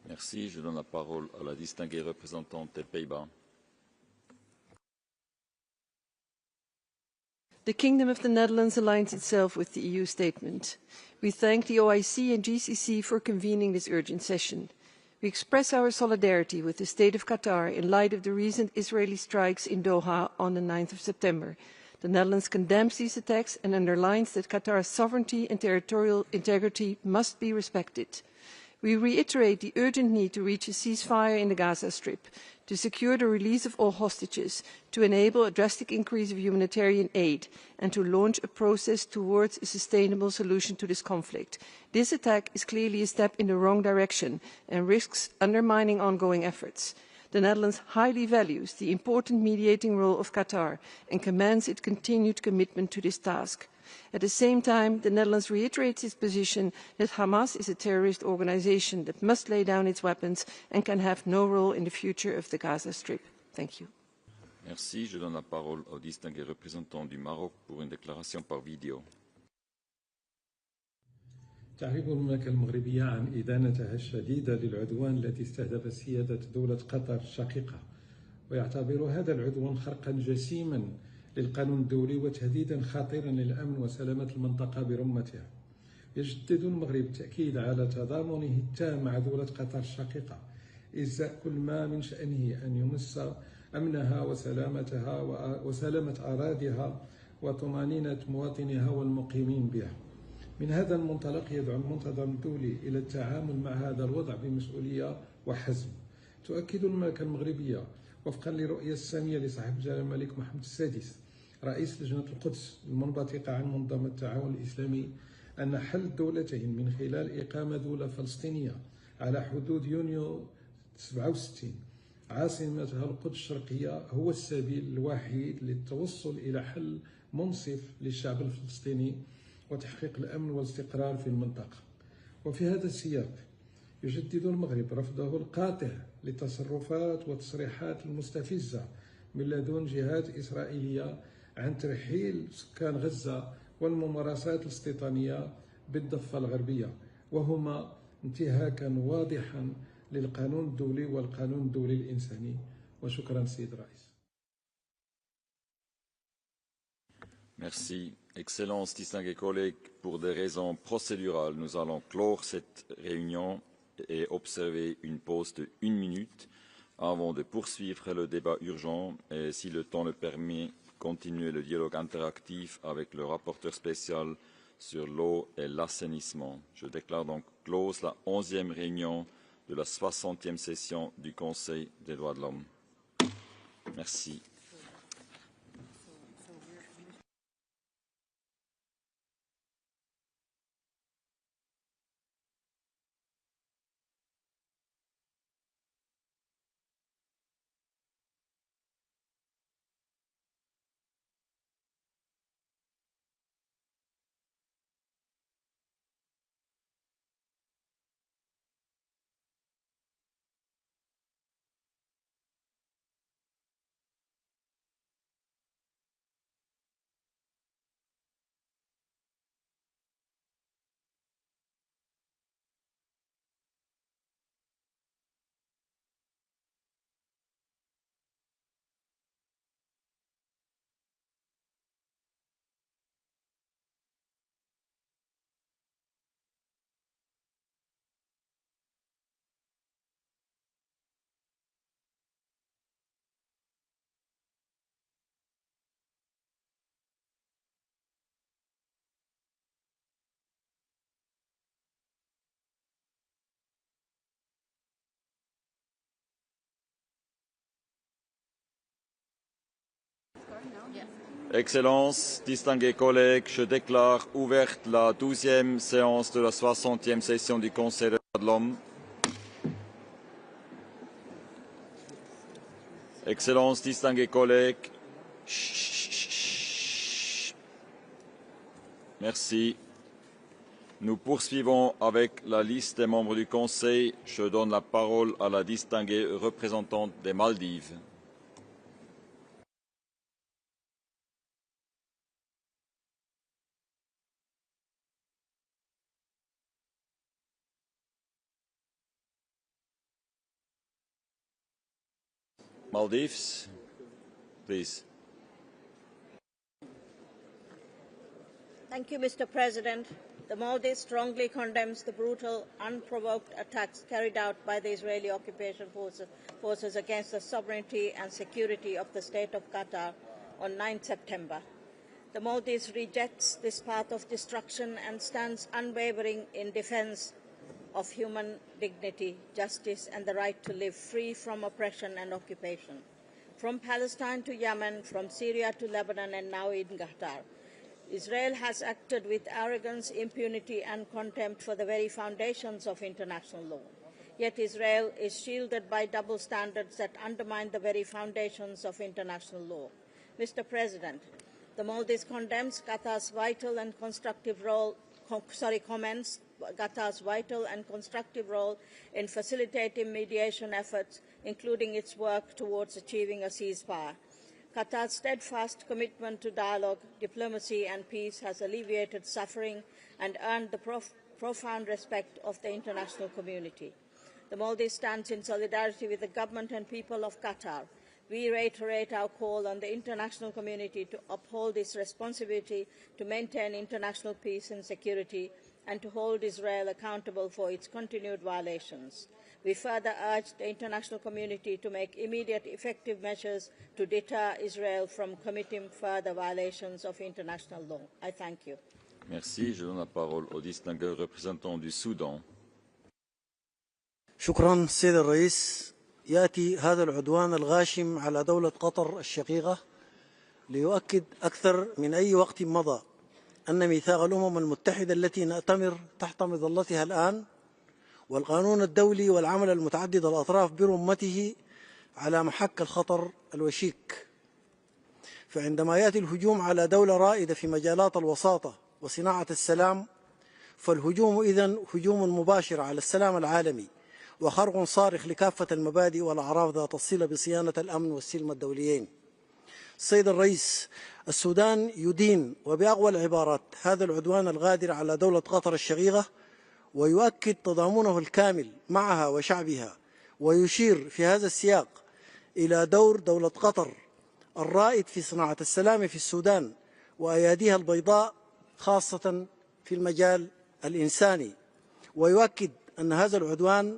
Merci. Je donne la parole à la distinguée représentante des Pays-Bas. The Kingdom of the Netherlands aligns itself with the EU statement. We thank the OIC and GCC for convening this urgent session. We express our solidarity with the State of Qatar in light of the recent Israeli strikes in Doha on the 9th of September. The Netherlands condemns these attacks and underlines that Qatar's sovereignty and territorial integrity must be respected. We reiterate the urgent need to reach a ceasefire in the Gaza Strip, to secure the release of all hostages, to enable a drastic increase of humanitarian aid, and to launch a process towards a sustainable solution to this conflict. This attack is clearly a step in the wrong direction and risks undermining ongoing efforts. The Netherlands highly values the important mediating role of Qatar and commends its continued commitment to this task. At the same time, the Netherlands reiterates its position that Hamas is a terrorist organisation that must lay down its weapons and can have no role in the future of the Gaza Strip. Thank you. Merci. Je donne la parole au distingué représentant du Maroc pour une déclaration par vidéo. تعرف المملكة المغربية عن إدانتها الشديدة للعدوان التي استهدف سيادة دولة قطر الشقيقة، ويعتبر هذا العدوان خرقا جسيما للقانون الدولي وتهديدا خطيرا للأمن وسلامة المنطقة برمتها. يجدد المغرب التأكيد على تضامنه التام مع دولة قطر الشقيقة إزاء كل ما من شأنه أن يمس أمنها وسلامتها وسلامة أراضيها وطمأنينة مواطنيها والمقيمين بها. من هذا المنطلق يدعو المنتظم الدولي إلى التعامل مع هذا الوضع بمسؤولية وحزم. تؤكد المملكة المغربية وفقا لرؤية السامية لصاحب الجلالة الملك محمد السادس رئيس لجنة القدس المنبثقة عن منظمة التعاون الإسلامي أن حل الدولتين من خلال إقامة دولة فلسطينية على حدود يونيو 67 عاصمتها القدس الشرقية هو السبيل الوحيد للتوصل إلى حل منصف للشعب الفلسطيني وتحقيق الأمن والاستقرار في المنطقة. وفي هذا السياق يجدد المغرب رفضه القاطع لتصرفات وتصريحات المستفزة من لدن جهات إسرائيلية عن ترحيل سكان غزة والممارسات الاستيطانية بالضفة الغربية، وهما انتهاكا واضحا للقانون الدولي والقانون الدولي الإنساني. وشكرا سيد الرئيس. Merci. Excellences, distingués collègues, pour des raisons procédurales, nous allons clore cette réunion et observer une pause de 1 minute avant de poursuivre le débat urgent et, si le temps le permet, continuer le dialogue interactif avec le rapporteur spécial sur l'eau et l'assainissement. Je déclare donc close la 11e réunion de la 60e session du Conseil des droits de l'homme. Merci. Excellences, distingués collègues, je déclare ouverte la 12e séance de la 60e session du Conseil des droits de l'homme. Excellences, distingués collègues, merci. Nous poursuivons avec la liste des membres du Conseil. Je donne la parole à la distinguée représentante des Maldives. Maldives, please. Thank you, Mr. President. The Maldives strongly condemns the brutal, unprovoked attacks carried out by the Israeli occupation forces against the sovereignty and security of the state of Qatar on 9 September. The Maldives rejects this path of destruction and stands unwavering in defense of human dignity, justice, and the right to live free from oppression and occupation. From Palestine to Yemen, from Syria to Lebanon, and now in Qatar, Israel has acted with arrogance, impunity, and contempt for the very foundations of international law. Yet Israel is shielded by double standards that undermine the very foundations of international law. Mr. President, the Maldives condemns Qatar's vital and constructive role, commends Qatar's vital and constructive role in facilitating mediation efforts, including its work towards achieving a ceasefire. Qatar's steadfast commitment to dialogue, diplomacy and peace has alleviated suffering and earned the profound respect of the international community. The Maldives stands in solidarity with the government and people of Qatar. We reiterate our call on the international community to uphold its responsibility to maintain international peace and security and to hold Israel accountable for its continued violations. We further urge the international community to make immediate effective measures to deter Israel from committing further violations of international law. I thank you. Merci. Je donne la parole au distingué représentant du Soudan. شكرا سيد الرئيس. يأتي هذا العدوان الغاشم على دولة قطر الشقيقة ليؤكد أكثر من أي وقت مضى أن ميثاق الأمم المتحدة التي نأتمر تحت مظلتها الآن والقانون الدولي والعمل المتعدد الأطراف برمته على محك الخطر الوشيك. فعندما يأتي الهجوم على دولة رائدة في مجالات الوساطة وصناعة السلام فالهجوم إذن هجوم مباشر على السلام العالمي وخرق صارخ لكافة المبادئ والأعراف ذات الصلة بصيانة الأمن والسلم الدوليين. السيد الرئيس، السودان يدين وبأقوى العبارات هذا العدوان الغادر على دولة قطر الشقيقة ويؤكد تضامنه الكامل معها وشعبها ويشير في هذا السياق إلى دور دولة قطر الرائد في صناعة السلام في السودان وأياديها البيضاء خاصة في المجال الإنساني، ويؤكد أن هذا العدوان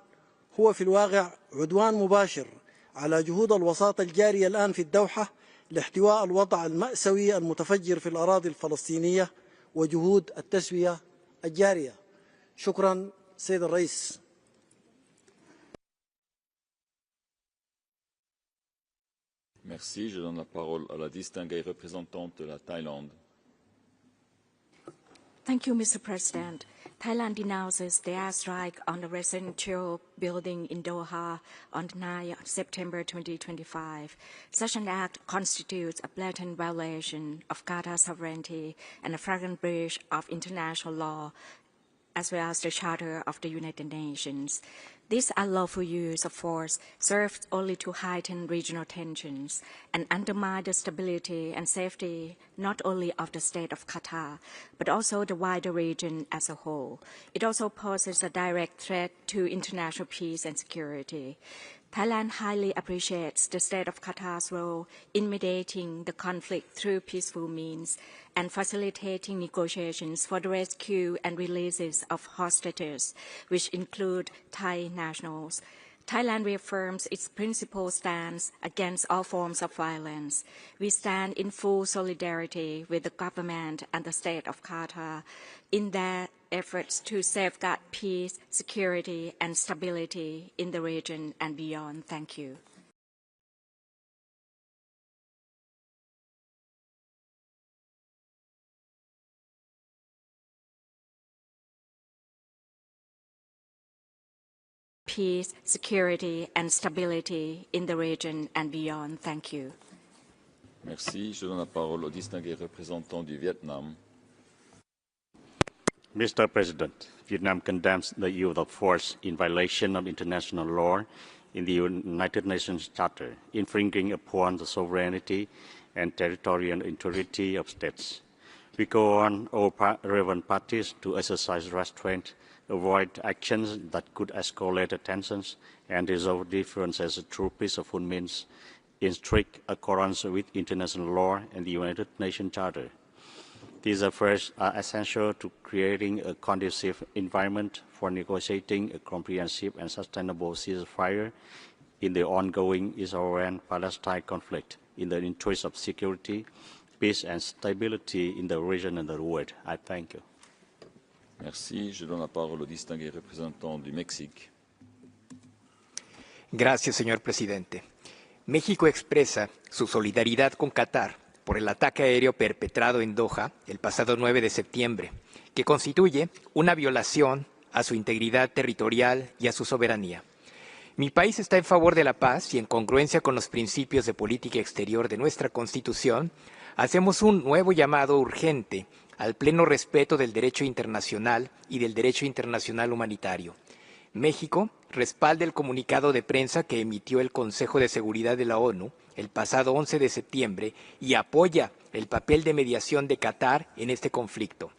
هو في الواقع عدوان مباشر على جهود الوساطة الجارية الآن في الدوحة لاحتواء الوضع المأساوي المتفجر في الأراضي الفلسطينية وجهود التسوية الجارية. شكرا سيد الرئيس. Merci. Je donne la parole à la distinguée représentante de la Thaïlande. Thank you, Mr. President. Thailand denounces the airstrike on the residential building in Doha on 9 September 2025. Such an act constitutes a blatant violation of Qatar's sovereignty and a flagrant breach of international law, as well as the Charter of the United Nations. This unlawful use of force serves only to heighten regional tensions and undermine the stability and safety not only of the state of Qatar, but also the wider region as a whole. It also poses a direct threat to international peace and security. Thailand highly appreciates the state of Qatar's role in mediating the conflict through peaceful means and facilitating negotiations for the rescue and releases of hostages, which include Thai nationals. Thailand reaffirms its principled stance against all forms of violence. We stand in full solidarity with the government and the state of Qatar in their efforts to safeguard peace, security, and stability in the region and beyond. Thank you. peace, security, and stability in the region and beyond. Thank you. Merci. Je donne la parole au distingué représentant du Vietnam. Mr. President, Vietnam condemns the use of force in violation of international law in the United Nations Charter, infringing upon the sovereignty and territorial integrity of states. We call on all relevant parties to exercise restraint, avoid actions that could escalate tensions, and resolve differences through peaceful means in strict accordance with international law and the United Nations Charter. These efforts are essential to creating a conducive environment for negotiating a comprehensive and sustainable ceasefire in the ongoing Israel-Palestine conflict in the interest of security, peace and stability in the region and the world. I thank you. Merci. Je donne la parole au distingué représentant du Mexique. Gracias, señor presidente. México expresa su solidaridad con Qatar por el ataque aéreo perpetrado en Doha el pasado 9 de septiembre, que constituye una violación a su integridad territorial y a su soberanía. Mi país está en favor de la paz y en congruencia con los principios de política exterior de nuestra Constitución, hacemos un nuevo llamado urgente al pleno respeto del derecho internacional y del derecho internacional humanitario. México respalda el comunicado de prensa que emitió el Consejo de Seguridad de la ONU el pasado 11 de septiembre y apoya el papel de mediación de Qatar en este conflicto.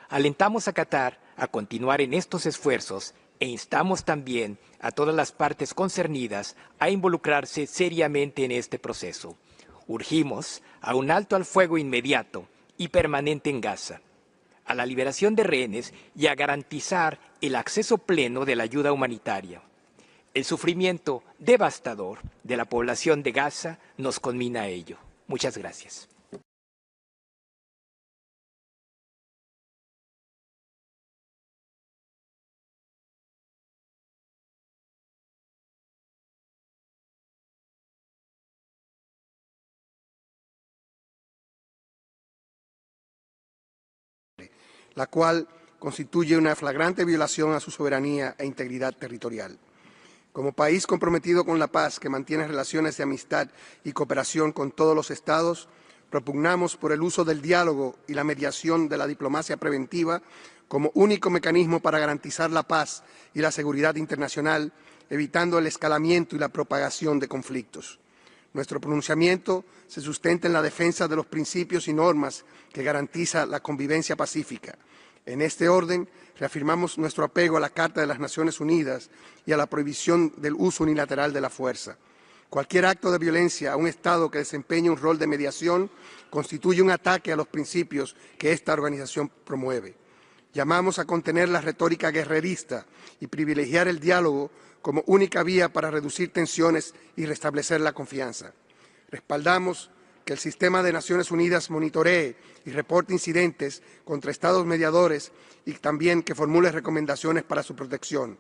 Alentamos a Qatar a continuar en estos esfuerzos e instamos también a todas las partes concernidas a involucrarse seriamente en este proceso. Urgimos a un alto al fuego inmediato y permanente en Gaza, a la liberación de rehenes y a garantizar el acceso pleno de la ayuda humanitaria. El sufrimiento devastador de la población de Gaza nos conmina a ello. Muchas gracias. La cual constituye una flagrante violación a su soberanía e integridad territorial. Como país comprometido con la paz, que mantiene relaciones de amistad y cooperación con todos los Estados, propugnamos por el uso del diálogo y la mediación de la diplomacia preventiva como único mecanismo para garantizar la paz y la seguridad internacional, evitando el escalamiento y la propagación de conflictos. Nuestro pronunciamiento se sustenta en la defensa de los principios y normas que garantiza la convivencia pacífica. En este orden, reafirmamos nuestro apego a la Carta de las Naciones Unidas y a la prohibición del uso unilateral de la fuerza. Cualquier acto de violencia a un Estado que desempeñe un rol de mediación constituye un ataque a los principios que esta organización promueve. Llamamos a contener la retórica guerrerista y privilegiar el diálogo como única vía para reducir tensiones y restablecer la confianza. Respaldamos que el sistema de Naciones Unidas monitoree y reporte incidentes contra Estados mediadores y también que formule recomendaciones para su protección.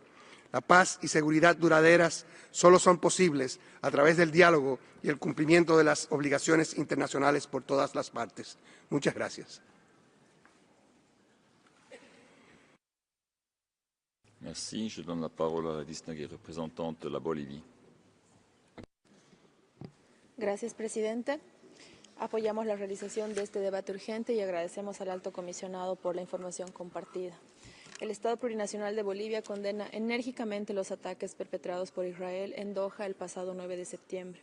La paz y seguridad duraderas solo son posibles a través del diálogo y el cumplimiento de las obligaciones internacionales por todas las partes. Muchas gracias. Merci. Je donne la parole à la distinguée représentante de la Bolivie. Gracias, presidente. Apoyamos la realización de este debate urgente y agradecemos al Alto Comisionado por la información compartida. El Estado Plurinacional de Bolivia condena enérgicamente los ataques perpetrados por Israel en Doha el pasado 9 de septiembre.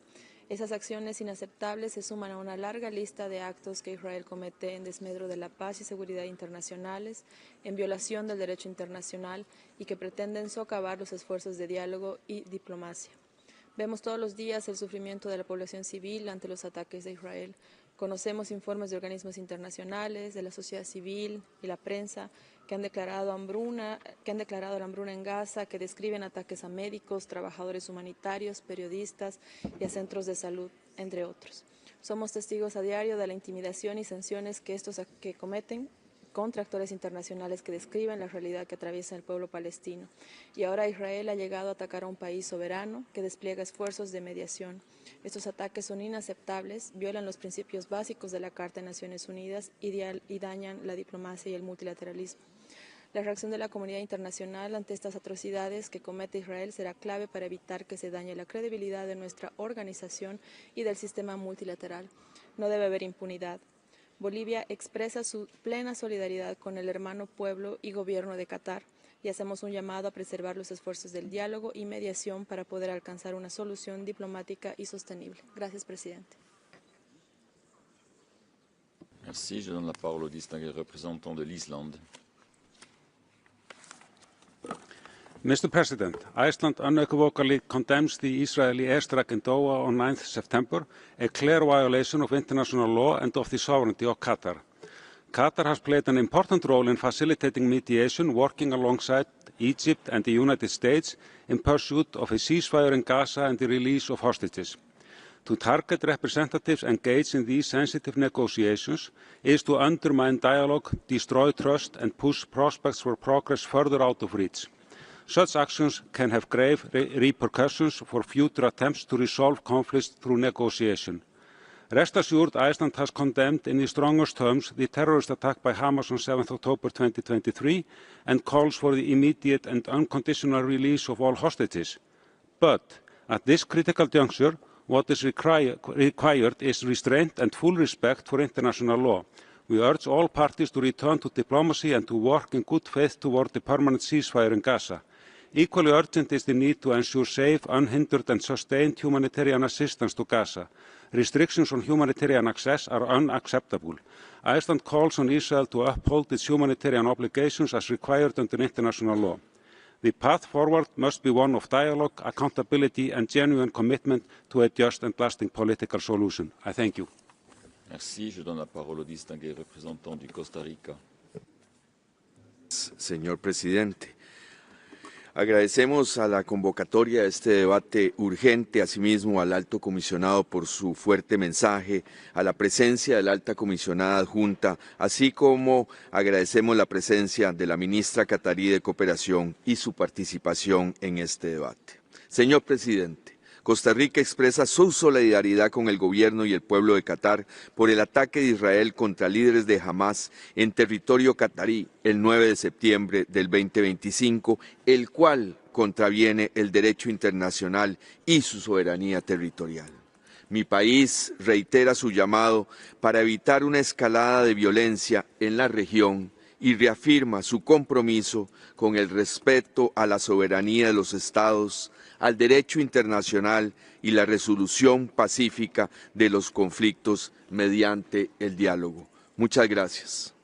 Esas acciones inaceptables se suman a una larga lista de actos que Israel comete en desmedro de la paz y seguridad internacionales, en violación del derecho internacional y que pretenden socavar los esfuerzos de diálogo y diplomacia. Vemos todos los días el sufrimiento de la población civil ante los ataques de Israel. Conocemos informes de organismos internacionales, de la sociedad civil y la prensa que han declarado la hambruna en Gaza, que describen ataques a médicos, trabajadores humanitarios, periodistas y a centros de salud, entre otros. Somos testigos a diario de la intimidación y sanciones que cometen contra actores internacionales que describen la realidad que atraviesa el pueblo palestino. Y ahora Israel ha llegado a atacar a un país soberano que despliega esfuerzos de mediación. Estos ataques son inaceptables, violan los principios básicos de la Carta de Naciones Unidas y dañan la diplomacia y el multilateralismo. La reacción de la comunidad internacional ante estas atrocidades que comete Israel será clave para evitar que se dañe la credibilidad de nuestra organización y del sistema multilateral. No debe haber impunidad. Bolivia expresa su plena solidaridad con el hermano pueblo y gobierno de Qatar y hacemos un llamado a preservar los esfuerzos del diálogo y mediación para poder alcanzar una solución diplomática y sostenible. Gracias, presidente. Merci. Je donne la parole au distingué représentant de l'Islande. Mr. President, Iceland unequivocally condemns the Israeli airstrike in Doha on 9 September, a clear violation of international law and of the sovereignty of Qatar. Qatar has played an important role in facilitating mediation, working alongside Egypt and the United States in pursuit of a ceasefire in Gaza and the release of hostages. To target representatives engaged in these sensitive negotiations is to undermine dialogue, destroy trust and push prospects for progress further out of reach. Such actions can have grave repercussions for future attempts to resolve conflicts through negotiation. Rest assured, Iceland has condemned in the strongest terms the terrorist attack by Hamas on 7 October 2023 and calls for the immediate and unconditional release of all hostages. But at this critical juncture, what is required is restraint and full respect for international law. We urge all parties to return to diplomacy and to work in good faith toward a permanent ceasefire in Gaza. Equally urgent is the need to ensure safe, unhindered and sustained humanitarian assistance to Gaza. Restrictions on humanitarian access are unacceptable. Iceland calls on Israel to uphold its humanitarian obligations as required under international law. The path forward must be one of dialogue, accountability and genuine commitment to a just and lasting political solution. I thank you. Merci. Je donne la parole au distingué représentant du Costa Rica. Señor presidente, agradecemos a la convocatoria de este debate urgente, asimismo al alto comisionado por su fuerte mensaje, a la presencia de la alta comisionada adjunta, así como agradecemos la presencia de la ministra catarí de Cooperación y su participación en este debate. Señor presidente, Costa Rica expresa su solidaridad con el gobierno y el pueblo de Qatar por el ataque de Israel contra líderes de Hamas en territorio catarí el 9 de septiembre del 2025, el cual contraviene el derecho internacional y su soberanía territorial. Mi país reitera su llamado para evitar una escalada de violencia en la región y reafirma su compromiso con el respeto a la soberanía de los Estados, al derecho internacional y la resolución pacífica de los conflictos mediante el diálogo. Muchas gracias.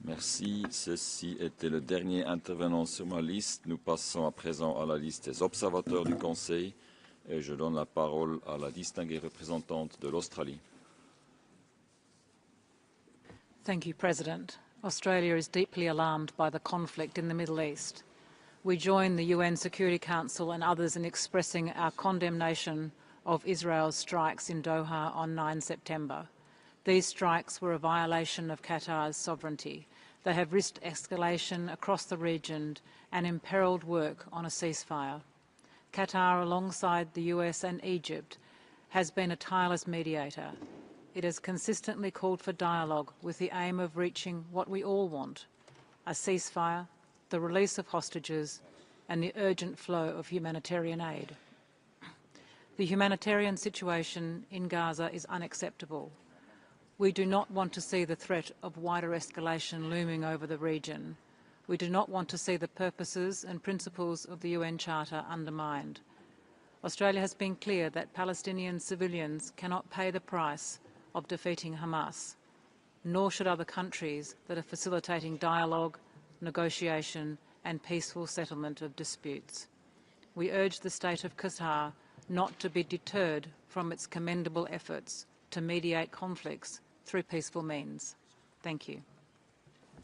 Merci. Ceci était le dernier intervenant sur ma liste. Nous passons à présent à la liste des observateurs du Conseil et je donne la parole à la distinguée représentante de l'Australie. Thank you, President. Australia is deeply alarmed by the conflict in the Middle East. We join the UN Security Council and others in expressing our condemnation of Israel's strikes in Doha on 9 September. These strikes were a violation of Qatar's sovereignty. They have risked escalation across the region and imperilled work on a ceasefire. Qatar, alongside the US and Egypt, has been a tireless mediator. It has consistently called for dialogue with the aim of reaching what we all want, a ceasefire, the release of hostages and the urgent flow of humanitarian aid. The humanitarian situation in Gaza is unacceptable. We do not want to see the threat of wider escalation looming over the region. We do not want to see the purposes and principles of the UN Charter undermined. Australia has been clear that Palestinian civilians cannot pay the price of defeating Hamas, nor should other countries that are facilitating dialogue, negotiation and peaceful settlement of disputes. We urge the State of Qatar not to be deterred from its commendable efforts to mediate conflicts through peaceful means. Thank you.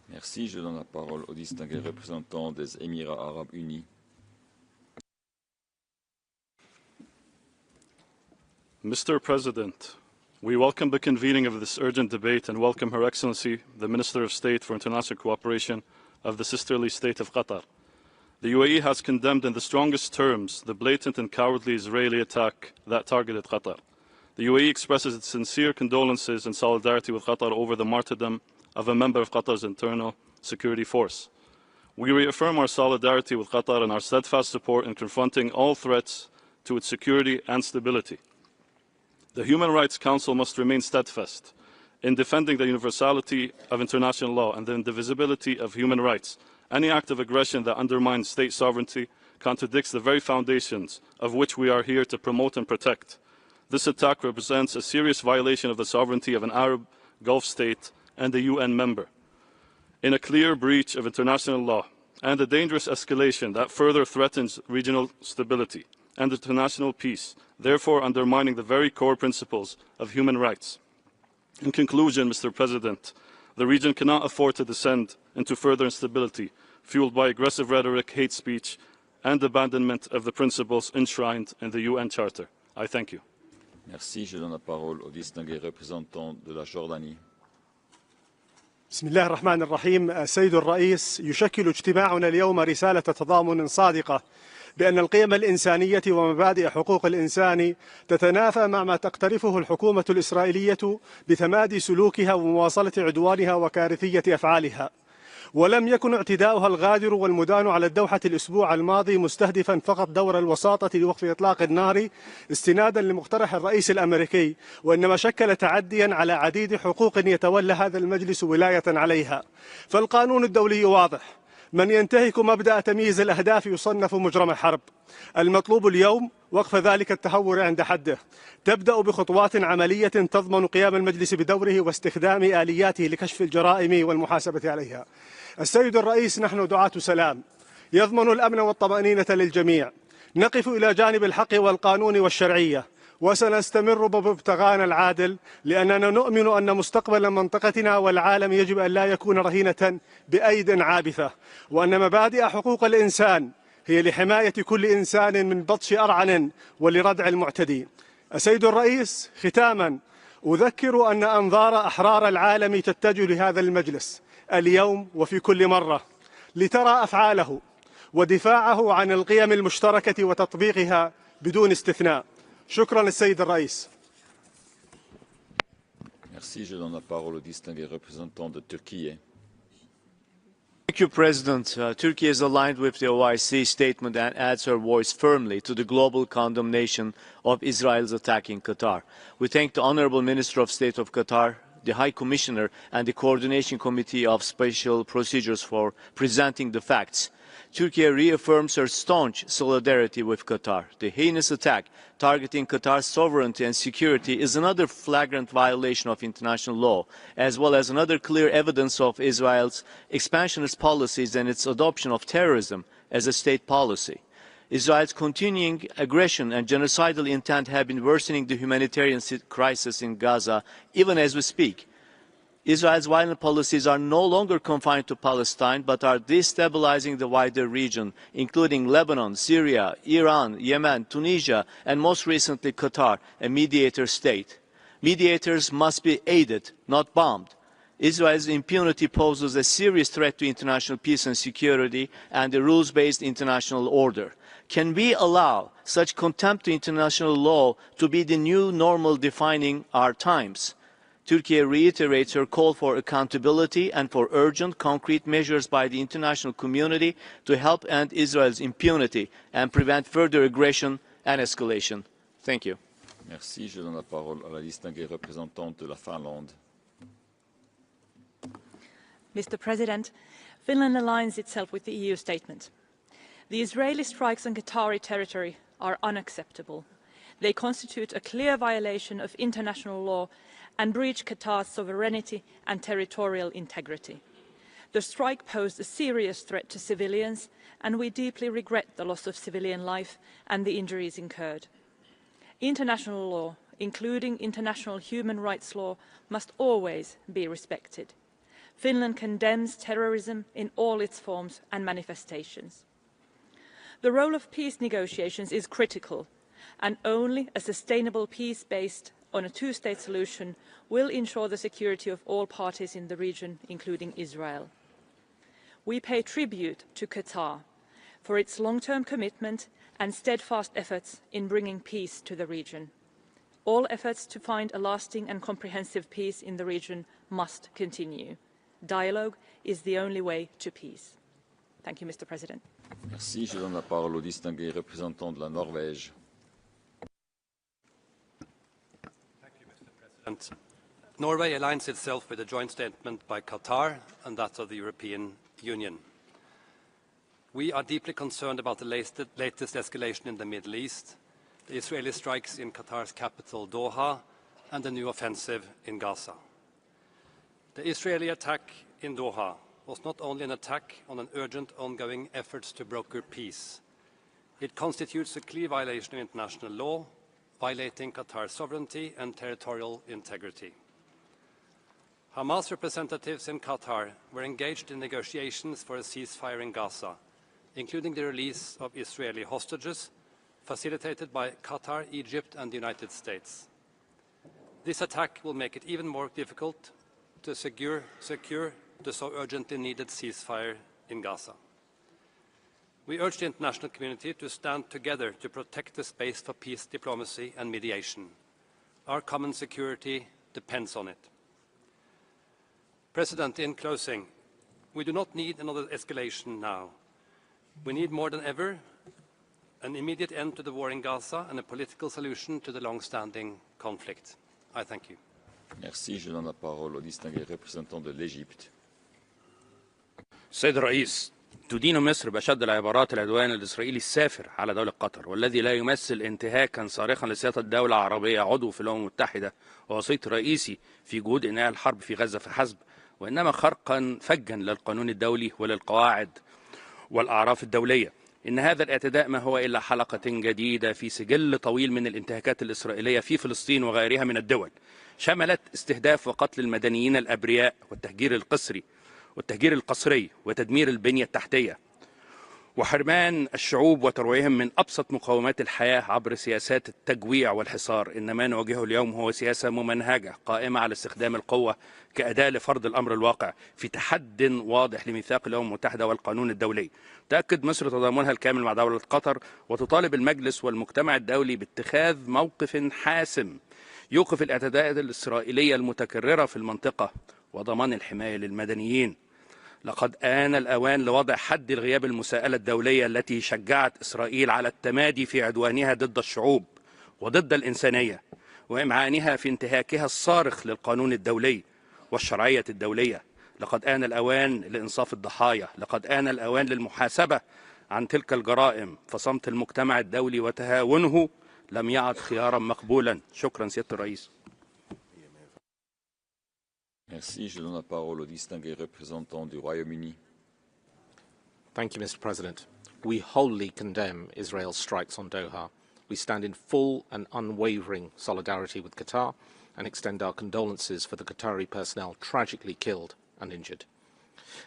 Merci. Je donne la parole au distingué représentant des Émirats arabes unis. Mr. President, we welcome the convening of this urgent debate and welcome Her Excellency, the Minister of State for International Cooperation of the sisterly state of Qatar. The UAE has condemned in the strongest terms the blatant and cowardly Israeli attack that targeted Qatar. The UAE expresses its sincere condolences and solidarity with Qatar over the martyrdom of a member of Qatar's internal security force. We reaffirm our solidarity with Qatar and our steadfast support in confronting all threats to its security and stability. The Human Rights Council must remain steadfast in defending the universality of international law and the indivisibility of human rights. Any act of aggression that undermines state sovereignty contradicts the very foundations of which we are here to promote and protect. This attack represents a serious violation of the sovereignty of an Arab Gulf state and a UN member, in a clear breach of international law, and a dangerous escalation that further threatens regional stability and international peace, therefore undermining the very core principles of human rights. In conclusion, Mr. President, the region cannot afford to descend into further instability, fueled by aggressive rhetoric, hate speech, and abandonment of the principles enshrined in the UN Charter. I thank you. Merci. Je donne la parole au distingué représentant de la Jordanie. بسم الله الرحمن الرحيم. سيد الرئيس، يشكل اجتماعنا اليوم رسالة تضامن صادقة بأن القيم الإنسانية ومبادئ حقوق الإنسان تتنافى مع ما تقترفه الحكومة الإسرائيلية بتمادي سلوكها ومواصلة عدوانها وكارثية أفعالها. ولم يكن اعتداؤها الغادر والمدان على الدوحة الأسبوع الماضي مستهدفا فقط دور الوساطة لوقف إطلاق النار استنادا لمقترح الرئيس الأمريكي، وإنما شكل تعديا على عديد حقوق يتولى هذا المجلس ولاية عليها. فالقانون الدولي واضح: من ينتهك مبدأ تمييز الأهداف يصنف مجرم حرب. المطلوب اليوم وقف ذلك التهور عند حده، تبدأ بخطوات عملية تضمن قيام المجلس بدوره واستخدام آلياته لكشف الجرائم والمحاسبة عليها. السيد الرئيس، نحن دعاة سلام يضمن الأمن والطمأنينة للجميع، نقف إلى جانب الحق والقانون والشرعية، وسنستمر بابتغاءنا العادل، لأننا نؤمن أن مستقبل منطقتنا والعالم يجب أن لا يكون رهينة بأيد عابثة، وأن مبادئ حقوق الإنسان هي لحماية كل إنسان من بطش أرعن ولردع المعتدي. السيد الرئيس، ختاما أذكر أن أنظار أحرار العالم تتجه لهذا المجلس اليوم وفي كل مرة لترى أفعاله ودفاعه عن القيم المشتركة وتطبيقها بدون استثناء. شكرا للسيد الرئيس. Merci. Je donne la parole au distingué représentant de Turquie. Thank you, President. Turkey is aligned with the OIC statement and adds her voice firmly to the global condemnation of Israel's attack in Qatar. We thank the Honorable Minister of State of Qatar, the High Commissioner, and the Coordination Committee of Special Procedures for presenting the facts. Turkey reaffirms her staunch solidarity with Qatar. The heinous attack targeting Qatar's sovereignty and security is another flagrant violation of international law, as well as another clear evidence of Israel's expansionist policies and its adoption of terrorism as a state policy. Israel's continuing aggression and genocidal intent have been worsening the humanitarian crisis in Gaza even as we speak. Israel's violent policies are no longer confined to Palestine, but are destabilizing the wider region, including Lebanon, Syria, Iran, Yemen, Tunisia, and most recently Qatar, a mediator state. Mediators must be aided, not bombed. Israel's impunity poses a serious threat to international peace and security and the rules-based international order. Can we allow such contempt to international law to be the new normal defining our times? Turkey reiterates her call for accountability and for urgent, concrete measures by the international community to help end Israel's impunity and prevent further aggression and escalation. Thank you. Merci. Je donne la parole à la distinguée représentante de la Finlande. Mr. President, Finland aligns itself with the EU statement. The Israeli strikes on Qatari territory are unacceptable. They constitute a clear violation of international law and breach Qatar's sovereignty and territorial integrity. The strike posed a serious threat to civilians, and we deeply regret the loss of civilian life and the injuries incurred. International law, including international human rights law, must always be respected. Finland condemns terrorism in all its forms and manifestations. The role of peace negotiations is critical, and only a sustainable peace based on a two-state solution will ensure the security of all parties in the region, including Israel. We pay tribute to Qatar for its long-term commitment and steadfast efforts in bringing peace to the region. All efforts to find a lasting and comprehensive peace in the region must continue. Dialogue is the only way to peace. Thank you, Mr. President. Merci. Je donne la parole au distingué représentant de la Norvège. Norway aligns itself with a joint statement by Qatar and that of the European Union. We are deeply concerned about the latest escalation in the Middle East, the Israeli strikes in Qatar's capital, Doha, and the new offensive in Gaza. The Israeli attack in Doha was not only an attack on an urgent ongoing efforts to broker peace. It constitutes a clear violation of international law, violating Qatar's sovereignty and territorial integrity. Hamas representatives in Qatar were engaged in negotiations for a ceasefire in Gaza, including the release of Israeli hostages, facilitated by Qatar, Egypt, and the United States. This attack will make it even more difficult to secure the so urgently needed ceasefire in Gaza. We urge the international community to stand together to protect the space for peace, diplomacy, and mediation. Our common security depends on it. President, in closing, we do not need another escalation now. We need more than ever an immediate end to the war in Gaza and a political solution to the long-standing conflict. I thank you. Merci. Je donne la parole au distingué représentant de l'Égypte. السيد الرئيس، تدين مصر بأشد العبارات العدوان الإسرائيلي السافر على دولة قطر، والذي لا يمثل انتهاكا صارخا لسيادة الدولة العربية عضو في الأمم المتحدة ووسيط رئيسي في جهود إنهاء الحرب في غزة فحسب، وإنما خرقا فجا للقانون الدولي وللقواعد والأعراف الدولية. إن هذا الاعتداء ما هو إلا حلقة جديدة في سجل طويل من الانتهاكات الإسرائيلية في فلسطين وغيرها من الدول، شملت استهداف وقتل المدنيين الأبرياء والتهجير القسري وتدمير البنية التحتية وحرمان الشعوب وترويعهم من أبسط مقومات الحياة عبر سياسات التجويع والحصار. إن ما نواجهه اليوم هو سياسة ممنهجة قائمة على استخدام القوة كأداة لفرض الأمر الواقع في تحد واضح لميثاق الأمم المتحدة والقانون الدولي. تأكد مصر تضامنها الكامل مع دولة قطر وتطالب المجلس والمجتمع الدولي باتخاذ موقف حاسم يوقف الاعتداءات الإسرائيلية المتكررة في المنطقة وضمان الحماية للمدنيين. لقد آن الأوان لوضع حد لغياب المساءلة الدولية التي شجعت إسرائيل على التمادي في عدوانها ضد الشعوب وضد الإنسانية وإمعانها في انتهاكها الصارخ للقانون الدولي والشرعية الدولية. لقد آن الأوان لإنصاف الضحايا، لقد آن الأوان للمحاسبة عن تلك الجرائم، فصمت المجتمع الدولي وتهاونه لم يعد خيارا مقبولا. شكرا سيادة الرئيس. Merci. Je donne la parole au distingué représentant du Royaume-Uni. Thank you, Mr. President. We wholly condemn Israel's strikes on Doha. We stand in full and unwavering solidarity with Qatar and extend our condolences for the Qatari personnel tragically killed and injured.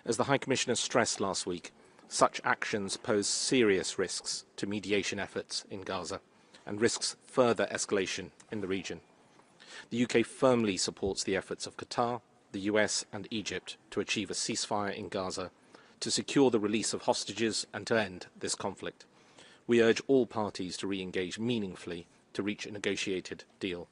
As the High Commissioner stressed last week, such actions pose serious risks to mediation efforts in Gaza and risks further escalation in the region. The UK firmly supports the efforts of Qatar, the US and Egypt to achieve a ceasefire in Gaza, to secure the release of hostages and to end this conflict. We urge all parties to re-engage meaningfully to reach a negotiated deal.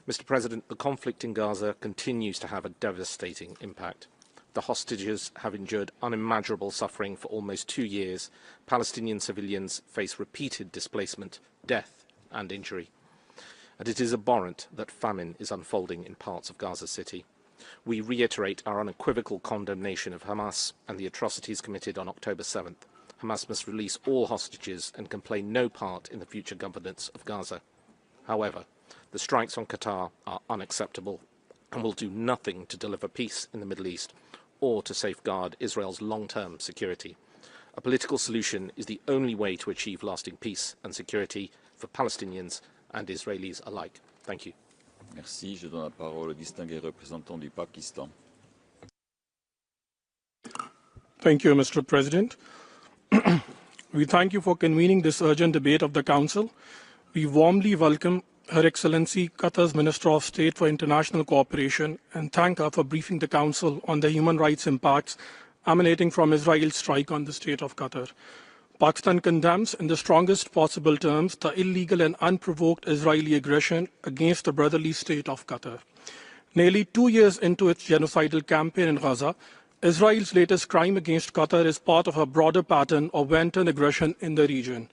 Mr. President, the conflict in Gaza continues to have a devastating impact. The hostages have endured unimaginable suffering for almost 2 years. Palestinian civilians face repeated displacement, death and injury. And it is abhorrent that famine is unfolding in parts of Gaza City. We reiterate our unequivocal condemnation of Hamas and the atrocities committed on October 7th. Hamas must release all hostages and can play no part in the future governance of Gaza. However, the strikes on Qatar are unacceptable and will do nothing to deliver peace in the Middle East or to safeguard Israel's long-term security. A political solution is the only way to achieve lasting peace and security for Palestinians and Israelis alike. Thank you. Merci. Je donne la parole au distingué représentant du Pakistan. Thank you, Mr. President. We thank you for convening this urgent debate of the Council. We warmly welcome Her Excellency Qatar's Minister of State for International Cooperation and thank her for briefing the Council on the human rights impacts emanating from Israel's strike on the state of Qatar. Pakistan condemns in the strongest possible terms the illegal and unprovoked Israeli aggression against the brotherly state of Qatar. Nearly 2 years into its genocidal campaign in Gaza, Israel's latest crime against Qatar is part of a broader pattern of wanton aggression in the region.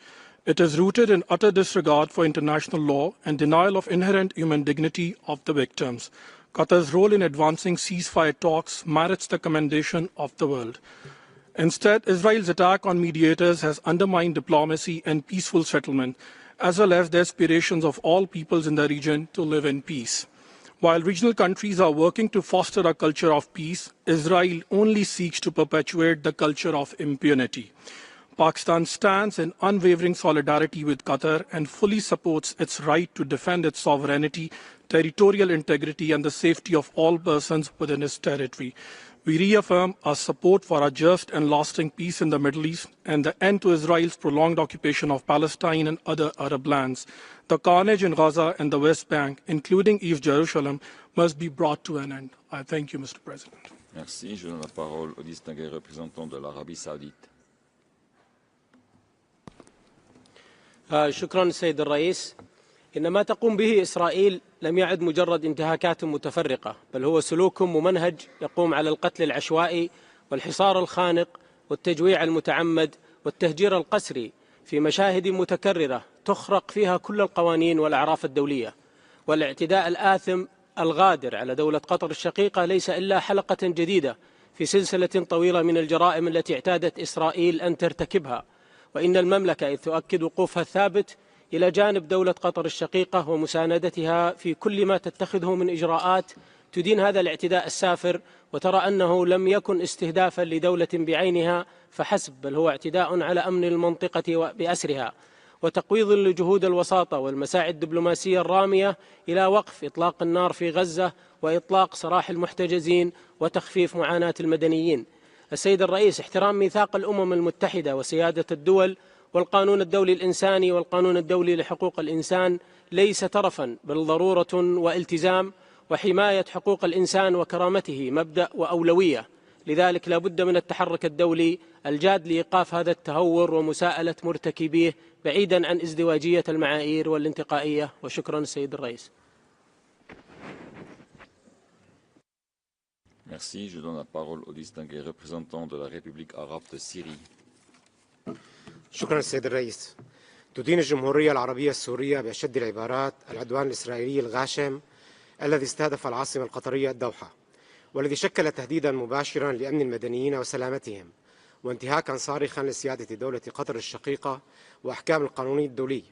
It is rooted in utter disregard for international law and denial of inherent human dignity of the victims. Qatar's role in advancing ceasefire talks merits the commendation of the world. Instead, Israel's attack on mediators has undermined diplomacy and peaceful settlement, as well as the aspirations of all peoples in the region to live in peace. While regional countries are working to foster a culture of peace, Israel only seeks to perpetuate the culture of impunity. Pakistan stands in unwavering solidarity with Qatar and fully supports its right to defend its sovereignty, territorial integrity, and the safety of all persons within its territory. We reaffirm our support for a just and lasting peace in the Middle East and the end to Israel's prolonged occupation of Palestine and other Arab lands. The carnage in Gaza and the West Bank, including East Jerusalem, must be brought to an end. I thank you, Mr. President. Merci. Je donne la parole au distingué représentant de l'Arabie Saoudite. شكرا سيد الرئيس. إن ما تقوم به إسرائيل لم يعد مجرد انتهاكات متفرقة، بل هو سلوك ممنهج يقوم على القتل العشوائي والحصار الخانق والتجويع المتعمد والتهجير القسري في مشاهد متكررة تخرق فيها كل القوانين والأعراف الدولية. والاعتداء الآثم الغادر على دولة قطر الشقيقة ليس إلا حلقة جديدة في سلسلة طويلة من الجرائم التي اعتادت إسرائيل أن ترتكبها. وإن المملكة إذ تؤكد وقوفها الثابت إلى جانب دولة قطر الشقيقة ومساندتها في كل ما تتخذه من إجراءات تدين هذا الاعتداء السافر، وترى أنه لم يكن استهدافا لدولة بعينها فحسب، بل هو اعتداء على أمن المنطقة بأسرها، وتقويض لجهود الوساطة والمساعي الدبلوماسية الرامية إلى وقف إطلاق النار في غزة وإطلاق سراح المحتجزين وتخفيف معاناة المدنيين. السيد الرئيس، احترام ميثاق الأمم المتحدة وسيادة الدول والقانون الدولي الإنساني والقانون الدولي لحقوق الإنسان ليس ترفا بل ضرورة والتزام، وحماية حقوق الإنسان وكرامته مبدأ وأولوية. لذلك لا بد من التحرك الدولي الجاد لإيقاف هذا التهور ومساءلة مرتكبيه بعيدا عن ازدواجية المعايير والانتقائية. وشكرا السيد الرئيس. Merci. Je donne la parole au distingué représentant de la République arabe de Syrie. شكرا السيد الرئيس. تدين الجمهورية العربية السورية بأشد العبارات العدوان الإسرائيلي الغاشم الذي استهدف العاصمة القطرية الدوحة، والذي شكل تهديدا مباشرا لأمن المدنيين وسلامتهم، وانتهاكا صارخا لسيادة دولة قطر الشقيقة وأحكام القانون الدولي.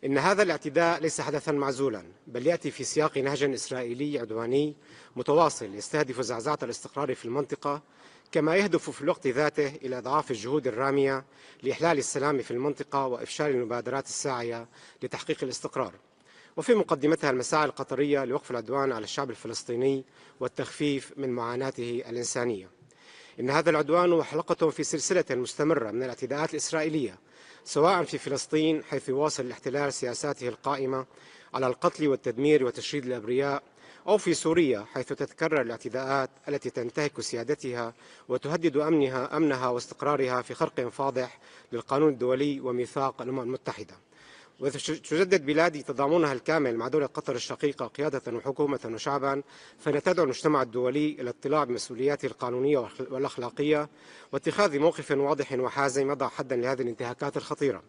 إن هذا الاعتداء ليس حدثا معزولا، بل يأتي في سياق نهج إسرائيلي عدواني متواصل يستهدف زعزعة الاستقرار في المنطقة، كما يهدف في الوقت ذاته إلى إضعاف الجهود الرامية لإحلال السلام في المنطقة وإفشال المبادرات الساعية لتحقيق الاستقرار، وفي مقدمتها المساعي القطرية لوقف العدوان على الشعب الفلسطيني والتخفيف من معاناته الإنسانية. إن هذا العدوان هو حلقة في سلسلة مستمرة من الاعتداءات الإسرائيلية، سواء في فلسطين حيث يواصل الاحتلال سياساته القائمة على القتل والتدمير وتشريد الأبرياء، أو في سوريا حيث تتكرر الاعتداءات التي تنتهك سيادتها وتهدد أمنها واستقرارها في خرق فاضح للقانون الدولي وميثاق الأمم المتحدة. وتجدد بلادي تضامنها الكامل مع دولة قطر الشقيقة قيادة وحكومة وشعبا، فإن تدعو المجتمع الدولي إلى الاطلاع بمسؤولياته القانونية والأخلاقية واتخاذ موقف واضح وحازم يضع حدا لهذه الانتهاكات الخطيرة،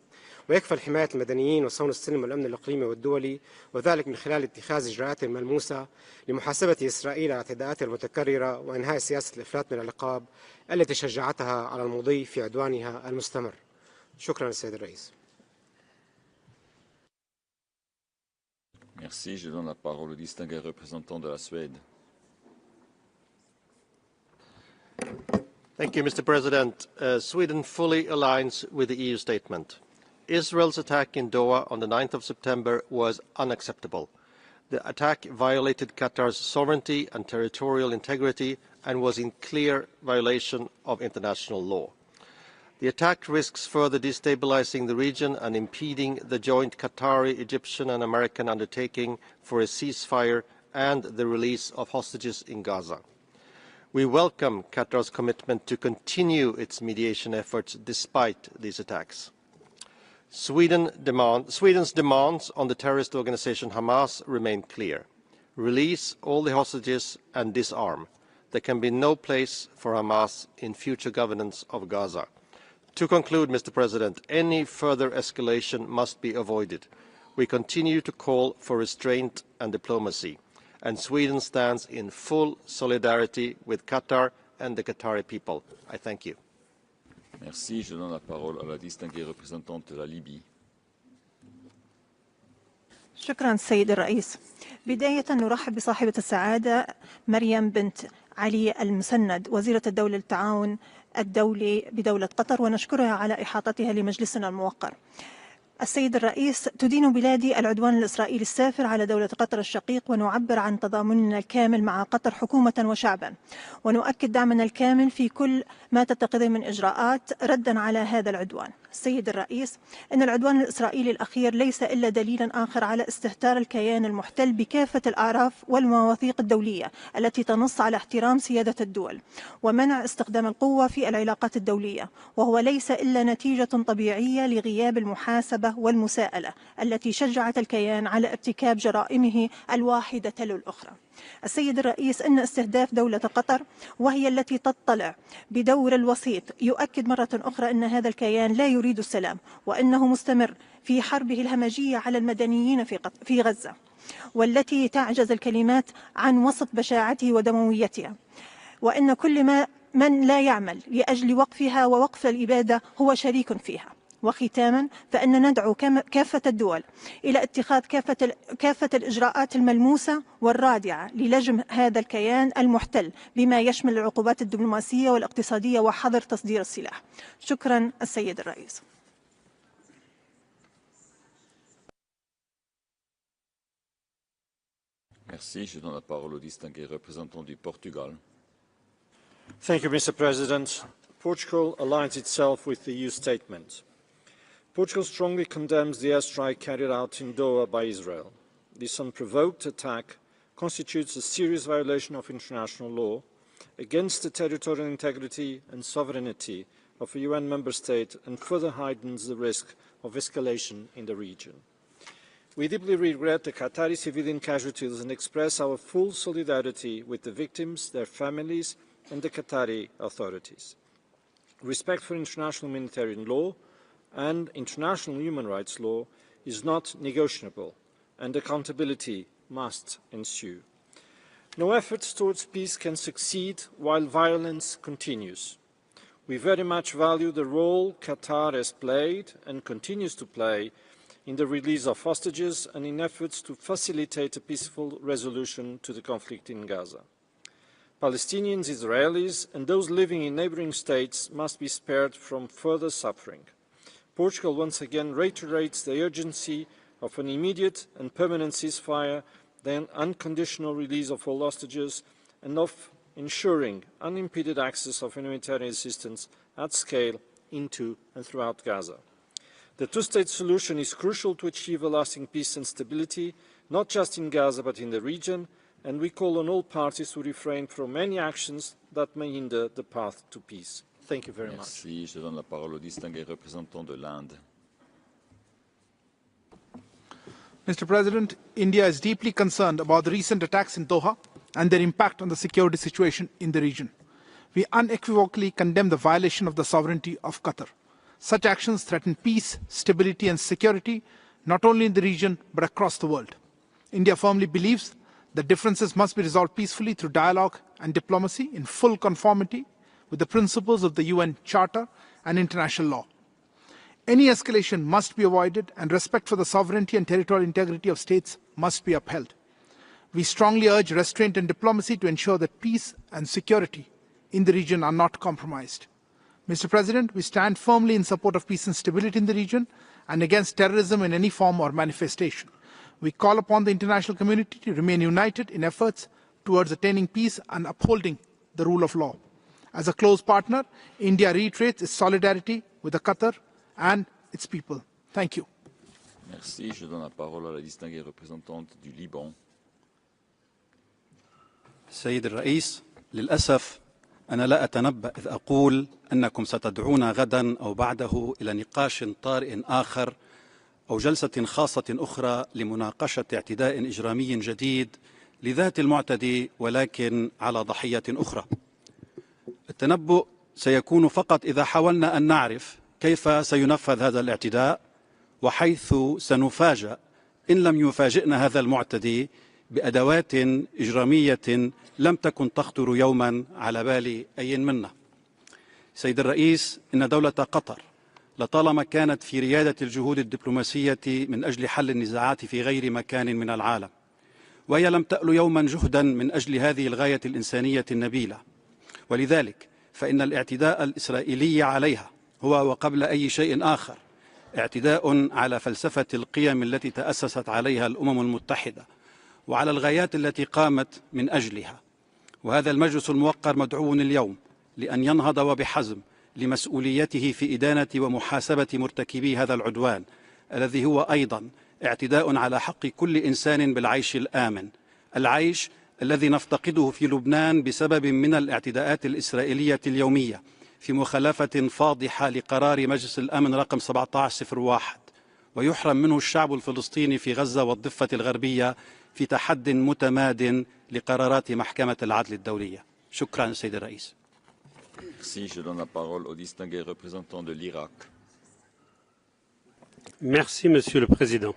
ويكفل حماية المدنيين وصون السلم والأمن الإقليمي والدولي، وذلك من خلال اتخاذ إجراءات ملموسة لمحاسبة إسرائيل على اعتداءاتها المتكررة وإنهاء سياسة الإفلات من العقاب التي شجعتها على المضي في عدوانها المستمر. شكرا السيد الرئيس. Merci. Je donne la parole au distingué représentant de la Suède. Thank you, Mr. President. Sweden fully aligns with the EU statement. Israel's attack in Doha on the 9th of September was unacceptable. The attack violated Qatar's sovereignty and territorial integrity and was in clear violation of international law. The attack risks further destabilizing the region and impeding the joint Qatari, Egyptian and American undertaking for a ceasefire and the release of hostages in Gaza. We welcome Qatar's commitment to continue its mediation efforts despite these attacks. Sweden's demands on the terrorist organization Hamas remain clear. Release all the hostages and disarm. There can be no place for Hamas in future governance of Gaza. To conclude, Mr. President, any further escalation must be avoided. We continue to call for restraint and diplomacy, and Sweden stands in full solidarity with Qatar and the Qatari people. I thank you. Merci. Je donne la parole à la distinguée représentante de la Libye. شكرا سيد الرئيس. بداية نرحب بصاحبة السعادة مريم بنت علي المسند وزيرة الدولة للتعاون الدولي بدولة قطر، ونشكرها على إحاطتها لمجلسنا الموقر. السيد الرئيس، تدين بلادي العدوان الإسرائيلي السافر على دولة قطر الشقيق، ونعبر عن تضامننا الكامل مع قطر حكومة وشعبا، ونؤكد دعمنا الكامل في كل ما تتخذه من إجراءات ردا على هذا العدوان. السيد الرئيس، إن العدوان الإسرائيلي الأخير ليس إلا دليلا آخر على استهتار الكيان المحتل بكافة الأعراف والمواثيق الدولية التي تنص على احترام سيادة الدول ومنع استخدام القوة في العلاقات الدولية، وهو ليس إلا نتيجة طبيعية لغياب المحاسبة والمساءلة التي شجعت الكيان على ارتكاب جرائمه الواحدة تلو الأخرى. السيد الرئيس، إن استهداف دولة قطر وهي التي تطلع بدور الوسيط يؤكد مرة أخرى أن هذا الكيان لا يريد السلام، وأنه مستمر في حربه الهمجية على المدنيين في غزة، والتي تعجز الكلمات عن وصف بشاعته ودمويتها، وأن كل من لا يعمل لأجل وقفها ووقف الإبادة هو شريك فيها. وختاما، فإن ندعو كافة الدول إلى اتخاذ كافة الإجراءات الملموسة والرادعة للجم هذا الكيان المحتل، بما يشمل العقوبات الدبلوماسية والاقتصادية وحظر تصدير السلاح. شكرا السيد الرئيس. Merci. Je donne la parole au distingué représentant du Portugal. Thank you, Mr. President. Portugal aligns itself with the EU statement. Portugal strongly condemns the airstrike carried out in Doha by Israel. This unprovoked attack constitutes a serious violation of international law against the territorial integrity and sovereignty of a UN member state and further heightens the risk of escalation in the region. We deeply regret the Qatari civilian casualties and express our full solidarity with the victims, their families, and the Qatari authorities. Respect for international humanitarian law and international human rights law is not negotiable, and accountability must ensue. No efforts towards peace can succeed while violence continues. We very much value the role Qatar has played and continues to play in the release of hostages and in efforts to facilitate a peaceful resolution to the conflict in Gaza. Palestinians, Israelis, and those living in neighbouring states must be spared from further suffering. Portugal once again reiterates the urgency of an immediate and permanent ceasefire, the unconditional release of all hostages, and of ensuring unimpeded access of humanitarian assistance at scale into and throughout Gaza. The two-state solution is crucial to achieve a lasting peace and stability, not just in Gaza but in the region, and we call on all parties to refrain from any actions that may hinder the path to peace. Thank you very much. Merci. Je donne la parole au distingué représentant de l'Inde. Mr. President, India is deeply concerned about the recent attacks in Doha and their impact on the security situation in the region. We unequivocally condemn the violation of the sovereignty of Qatar. Such actions threaten peace, stability and security, not only in the region but across the world. India firmly believes that differences must be resolved peacefully through dialogue and diplomacy in full conformity with the principles of the UN Charter and international law. Any escalation must be avoided and respect for the sovereignty and territorial integrity of states must be upheld. We strongly urge restraint and diplomacy to ensure that peace and security in the region are not compromised. Mr. President, we stand firmly in support of peace and stability in the region and against terrorism in any form or manifestation. We call upon the international community to remain united in efforts towards attaining peace and upholding the rule of law. As a close partner, India reiterates its solidarity with the Qatar and its people. Thank you. Merci. Je donne la parole à la distinguée représentante du Liban. سيد الرئيس، للأسف أنا لا أتنبأ إذ أقول أنكم ستدعونا غدا أو بعده إلى نقاش طارئ آخر أو جلسة خاصة أخرى لمناقشة اعتداء إجرامي جديد لذات المعتدي ولكن على ضحية أخرى. التنبؤ سيكون فقط إذا حاولنا أن نعرف كيف سينفذ هذا الاعتداء، وحيث سنفاجأ إن لم يفاجئنا هذا المعتدي بأدوات إجرامية لم تكن تخطر يوما على بال أي منا. سيد الرئيس، إن دولة قطر لطالما كانت في ريادة الجهود الدبلوماسية من أجل حل النزاعات في غير مكان من العالم، وهي لم تأل يوما جهدا من أجل هذه الغاية الإنسانية النبيلة. ولذلك فإن الاعتداء الإسرائيلي عليها هو وقبل أي شيء آخر اعتداء على فلسفة القيم التي تأسست عليها الأمم المتحدة وعلى الغايات التي قامت من أجلها. وهذا المجلس الموقر مدعو اليوم لأن ينهض وبحزم لمسؤوليته في إدانة ومحاسبة مرتكبي هذا العدوان الذي هو أيضا اعتداء على حق كل إنسان بالعيش الآمن، العيش الذي نفتقده في لبنان بسبب من الاعتداءات الإسرائيلية اليومية في مخالفة فاضحة لقرار مجلس الأمن رقم 1701، ويحرم منه الشعب الفلسطيني في غزة والضفة الغربية في تحد متماد لقرارات محكمة العدل الدولية. شكرا سيد الرئيس. Merci. Je donne la parole au distingué représentant de l'Irak. Merci, Monsieur le Président.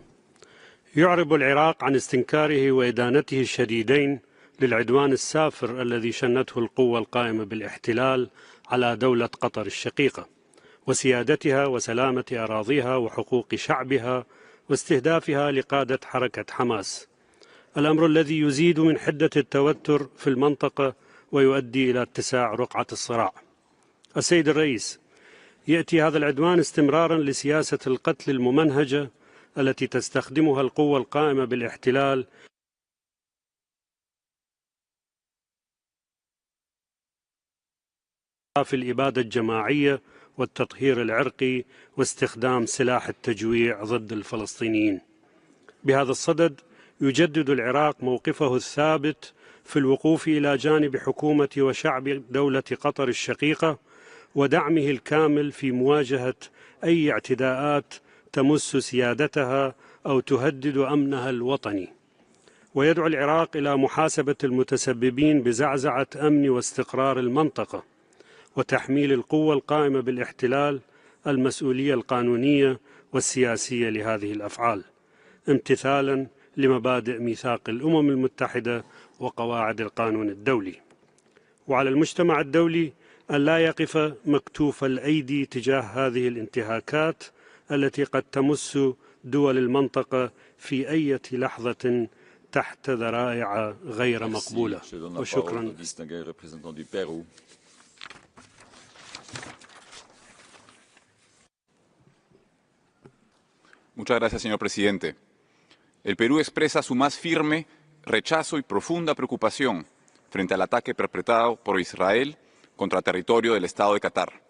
يعرب العراق عن استنكاره وإدانته الشديدين للعدوان السافر الذي شنته القوة القائمة بالاحتلال على دولة قطر الشقيقة وسيادتها وسلامة أراضيها وحقوق شعبها واستهدافها لقادة حركة حماس، الأمر الذي يزيد من حدة التوتر في المنطقة ويؤدي إلى اتساع رقعة الصراع. السيد الرئيس، يأتي هذا العدوان استمرارا لسياسة القتل الممنهجة التي تستخدمها القوة القائمة بالاحتلال في الإبادة الجماعية والتطهير العرقي واستخدام سلاح التجويع ضد الفلسطينيين. بهذا الصدد يجدد العراق موقفه الثابت في الوقوف إلى جانب حكومة وشعب دولة قطر الشقيقة ودعمه الكامل في مواجهة أي اعتداءات تمس سيادتها أو تهدد أمنها الوطني، ويدعو العراق إلى محاسبة المتسببين بزعزعة أمن واستقرار المنطقة وتحميل القوة القائمة بالاحتلال المسؤولية القانونية والسياسية لهذه الأفعال امتثالا لمبادئ ميثاق الأمم المتحدة وقواعد القانون الدولي. وعلى المجتمع الدولي أن لا يقف مكتوف الأيدي تجاه هذه الانتهاكات التي قد تمس دول المنطقة في أي لحظة تحت ذرائع غير مقبولة. وشكرا. Muchas gracias, señor presidente. El Perú expresa su más firme rechazo y profunda preocupación frente al ataque perpetrado por Israel contra territorio del Estado de Qatar.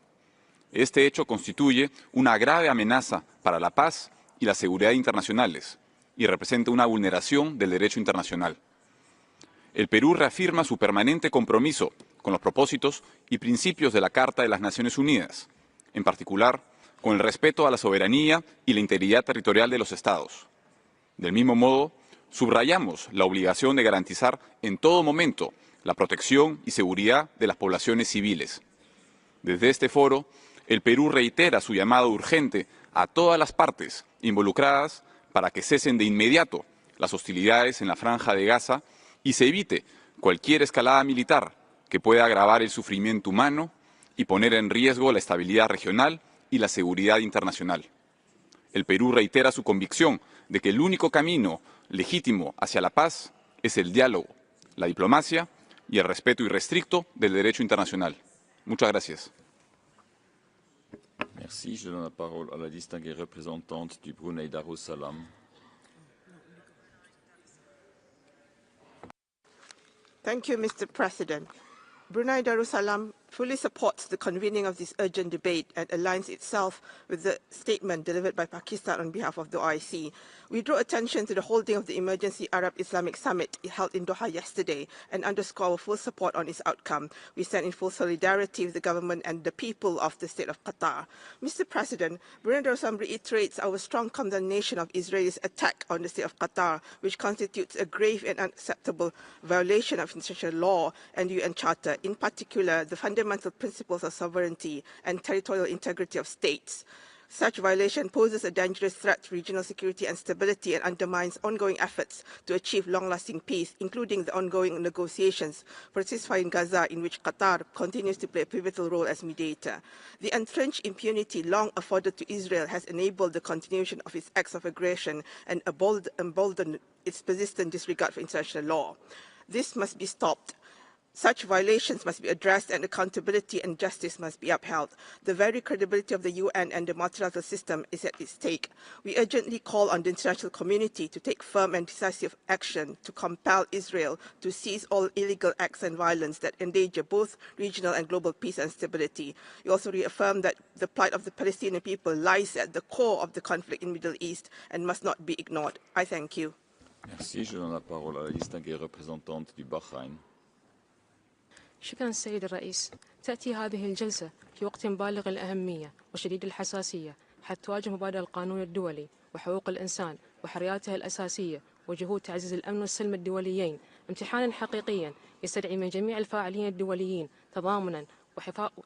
Este hecho constituye una grave amenaza para la paz y la seguridad internacionales y representa una vulneración del derecho internacional. El Perú reafirma su permanente compromiso con los propósitos y principios de la Carta de las Naciones Unidas, en particular con el respeto a la soberanía y la integridad territorial de los Estados. Del mismo modo, subrayamos la obligación de garantizar en todo momento la protección y seguridad de las poblaciones civiles. Desde este foro, el Perú reitera su llamado urgente a todas las partes involucradas para que cesen de inmediato las hostilidades en la Franja de Gaza y se evite cualquier escalada militar que pueda agravar el sufrimiento humano y poner en riesgo la estabilidad regional y la seguridad internacional. El Perú reitera su convicción de que el único camino legítimo hacia la paz es el diálogo, la diplomacia y el respeto irrestricto del derecho internacional. Muchas gracias. Merci. Je donne la parole à la distinguée représentante du Brunei Darussalam. Thank you, Mr. President. Brunei Darussalam fully supports the convening of this urgent debate and aligns itself with the statement delivered by Pakistan on behalf of the OIC. We draw attention to the holding of the Emergency Arab Islamic Summit held in Doha yesterday and underscore our full support on its outcome. We stand in full solidarity with the government and the people of the state of Qatar. Mr. President, Brunei Darussalam reiterates our strong condemnation of Israel's attack on the state of Qatar, which constitutes a grave and unacceptable violation of international law and UN Charter, in particular the fundamental principles of sovereignty and territorial integrity of states. Such violation poses a dangerous threat to regional security and stability and undermines ongoing efforts to achieve long-lasting peace, including the ongoing negotiations for a ceasefire in Gaza, in which Qatar continues to play a pivotal role as mediator. The entrenched impunity long afforded to Israel has enabled the continuation of its acts of aggression and emboldened its persistent disregard for international law. This must be stopped. Such violations must be addressed and accountability and justice must be upheld. The very credibility of the UN and the multilateral system is at stake. We urgently call on the international community to take firm and decisive action to compel Israel to cease all illegal acts and violence that endanger both regional and global peace and stability. We also reaffirm that the plight of the Palestinian people lies at the core of the conflict in the Middle East and must not be ignored. I thank you. Merci. Je donne la parole à la distinguée représentante du Bahreïn. شكرا سيد الرئيس. تأتي هذه الجلسة في وقت بالغ الأهمية وشديد الحساسية حيث تواجه مبادئ القانون الدولي وحقوق الإنسان وحرياته الأساسية وجهود تعزيز الأمن والسلم الدوليين امتحانا حقيقيا يستدعي من جميع الفاعلين الدوليين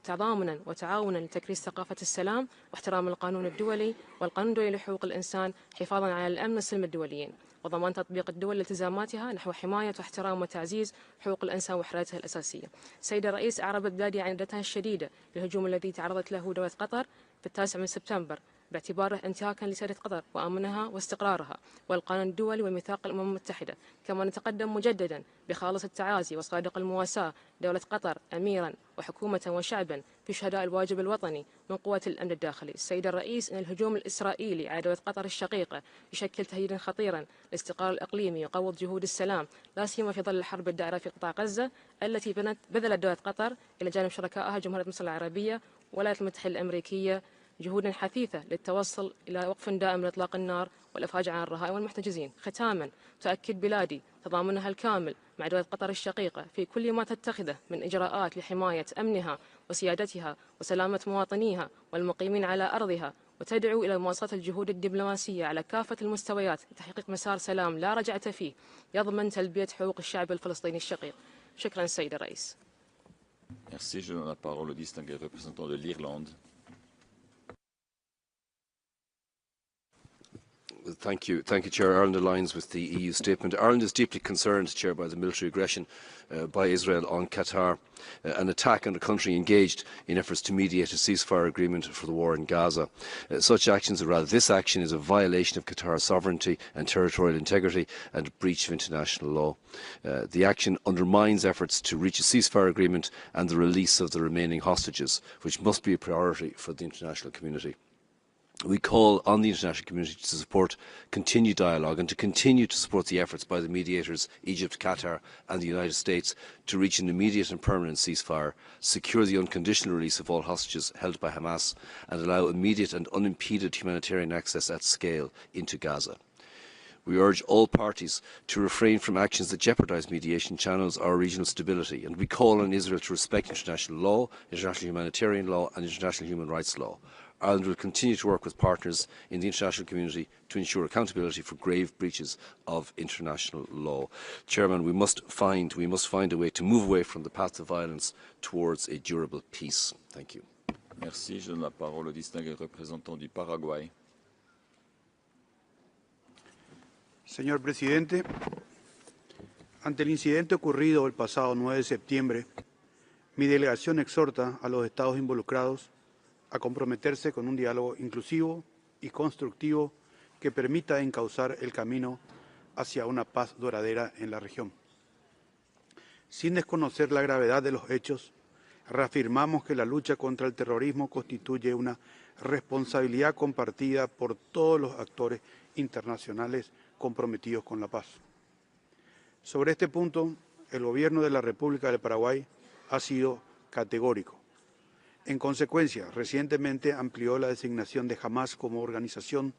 تضامنا وتعاونا لتكريس ثقافة السلام واحترام القانون الدولي والقانون الدولي لحقوق الإنسان حفاظا على الأمن والسلم الدوليين وضمان تطبيق الدول التزاماتها نحو حماية واحترام وتعزيز حقوق الإنسان وحرياتها الأساسية. سيد الرئيس، أعربت بلادي عن ردتها الشديدة للهجوم الذي تعرضت له دولة قطر في 9 سبتمبر باعتباره انتهاكا لسيادة قطر وأمنها واستقرارها والقانون الدولي وميثاق الأمم المتحدة. كما نتقدم مجددا بخالص التعازي وصادق المواساة دولة قطر أميرا وحكومة وشعبا في شهداء الواجب الوطني من قوة الأمن الداخلي. السيد الرئيس، إن الهجوم الإسرائيلي على دولة قطر الشقيقة يشكل تهديدا خطيرا للاستقرار الإقليمي ويقوض جهود السلام لا سيما في ظل الحرب الدائرة في قطاع غزة التي بذلت دولة قطر إلى جانب شركائها جمهورية مصر العربية والولايات المتحدة الأمريكية جهود حثيثة للتوصل إلى وقف دائم لإطلاق النار والإفراج عن الرهائن والمحتجزين. ختاما، تؤكد بلادي تضامنها الكامل مع دولة قطر الشقيقة في كل ما تتخذه من إجراءات لحماية أمنها وسيادتها وسلامة مواطنيها والمقيمين على أرضها، وتدعو إلى مواصلة الجهود الدبلوماسية على كافة المستويات لتحقيق مسار سلام لا رجعة فيه يضمن تلبية حقوق الشعب الفلسطيني الشقيق. شكرا سيد الرئيس. Merci. Je donne la parole au distingué représentant de l'Irlande. Thank you, Chair. Ireland aligns with the EU statement. Ireland is deeply concerned, Chair, by the military aggression by Israel on Qatar, an attack on a country engaged in efforts to mediate a ceasefire agreement for the war in Gaza. Such actions, or rather this action, is a violation of Qatar's sovereignty and territorial integrity and a breach of international law. The action undermines efforts to reach a ceasefire agreement and the release of the remaining hostages, which must be a priority for the international community. We call on the international community to support continued dialogue and to continue to support the efforts by the mediators, Egypt, Qatar and the United States, to reach an immediate and permanent ceasefire, secure the unconditional release of all hostages held by Hamas and allow immediate and unimpeded humanitarian access at scale into Gaza. We urge all parties to refrain from actions that jeopardise mediation channels or regional stability, and we call on Israel to respect international law, international humanitarian law and international human rights law. Ireland will continue to work with partners in the international community to ensure accountability for grave breaches of international law. Chairman, we must find a way to move away from the path of violence towards a durable peace. Thank you. Merci. Je donne la parole au distingué représentant du Paraguay. Señor presidente, ante el incidente ocurrido el pasado 9 de septiembre, mi delegación exhorta a los estados involucrados a comprometerse con un diálogo inclusivo y constructivo que permita encauzar el camino hacia una paz duradera en la región. Sin desconocer la gravedad de los hechos, reafirmamos que la lucha contra el terrorismo constituye una responsabilidad compartida por todos los actores internacionales comprometidos con la paz. Sobre este punto, el Gobierno de la República del Paraguay ha sido categórico. En consecuencia, recientemente amplió la designación de Hamas como organización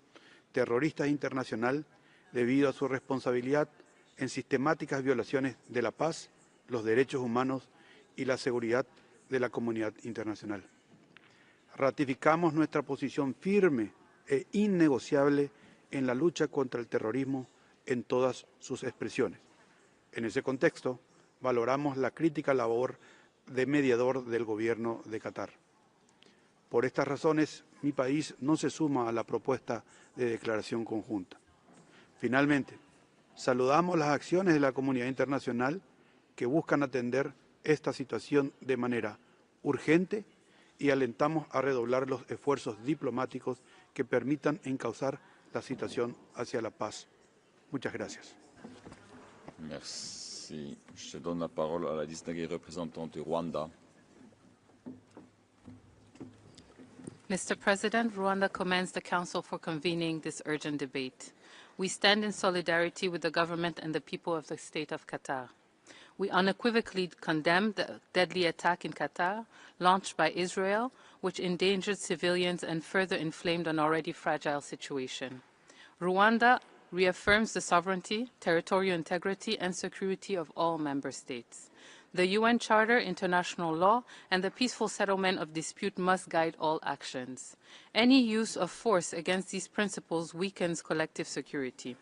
terrorista internacional debido a su responsabilidad en sistemáticas violaciones de la paz, los derechos humanos y la seguridad de la comunidad internacional. Ratificamos nuestra posición firme e innegociable en la lucha contra el terrorismo en todas sus expresiones. En ese contexto, valoramos la crítica labor de mediador del gobierno de Qatar. Por estas razones, mi país no se suma a la propuesta de declaración conjunta. Finalmente, saludamos las acciones de la comunidad internacional que buscan atender esta situación de manera urgente y alentamos a redoblar los esfuerzos diplomáticos que permitan encauzar la situación hacia la paz. Muchas gracias. Merci. Je donne la parole à la distinguée représentante du Rwanda. Mr. President, Rwanda commends the Council for convening this urgent debate. We stand in solidarity with the government and the people of the state of Qatar. We unequivocally condemn the deadly attack in Qatar launched by Israel, which endangered civilians and further inflamed an already fragile situation. Rwanda reaffirms the sovereignty, territorial integrity, and security of all member states. The UN Charter, international law, and the peaceful settlement of dispute must guide all actions. Any use of force against these principles weakens collective security.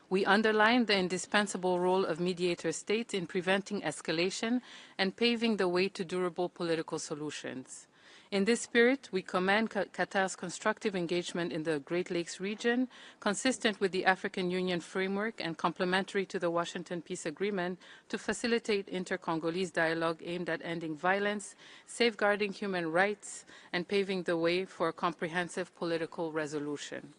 We underline the indispensable role of mediator states in preventing escalation and paving the way to durable political solutions. In this spirit, we commend Qatar's constructive engagement in the Great Lakes region, consistent with the African Union framework and complementary to the Washington Peace Agreement, to facilitate inter-Congolese dialogue aimed at ending violence, safeguarding human rights, and paving the way for a comprehensive political resolution.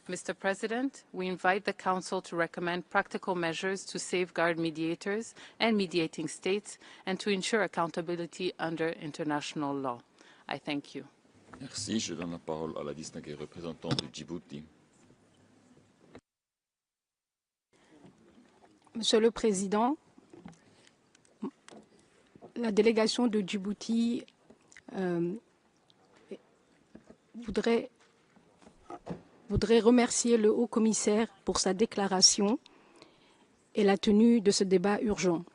Mr. President, we invite the Council to recommend practical measures to safeguard mediators and mediating states and to ensure accountability under international law. I thank you. Merci. Je donne la parole à la distinguée représentante du Djibouti. Monsieur le Président, la délégation de Djibouti voudrait remercier le Haut-Commissaire pour sa déclaration et la tenue de ce débat urgent.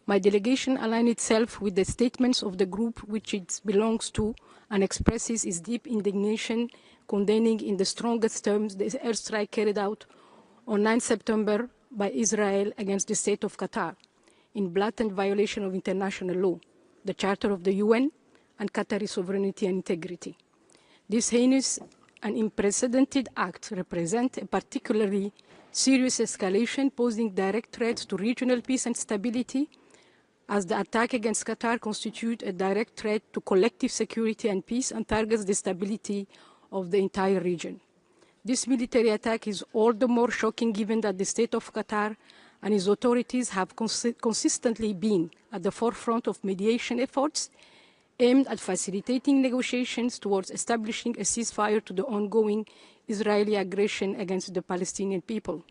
My delegation aligns itself with the statements of the group which it belongs to and expresses its deep indignation, condemning in the strongest terms the airstrike carried out on 9 September by Israel against the state of Qatar, in blatant violation of international law, the Charter of the UN, and Qatari sovereignty and integrity. This heinous and unprecedented act represents a particularly serious escalation, posing direct threats to regional peace and stability, as the attack against Qatar constitutes a direct threat to collective security and peace and targets the stability of the entire region. This military attack is all the more shocking given that the state of Qatar and its authorities have consistently been at the forefront of mediation efforts aimed at facilitating negotiations towards establishing a ceasefire to the ongoing Israeli aggression against the Palestinian people.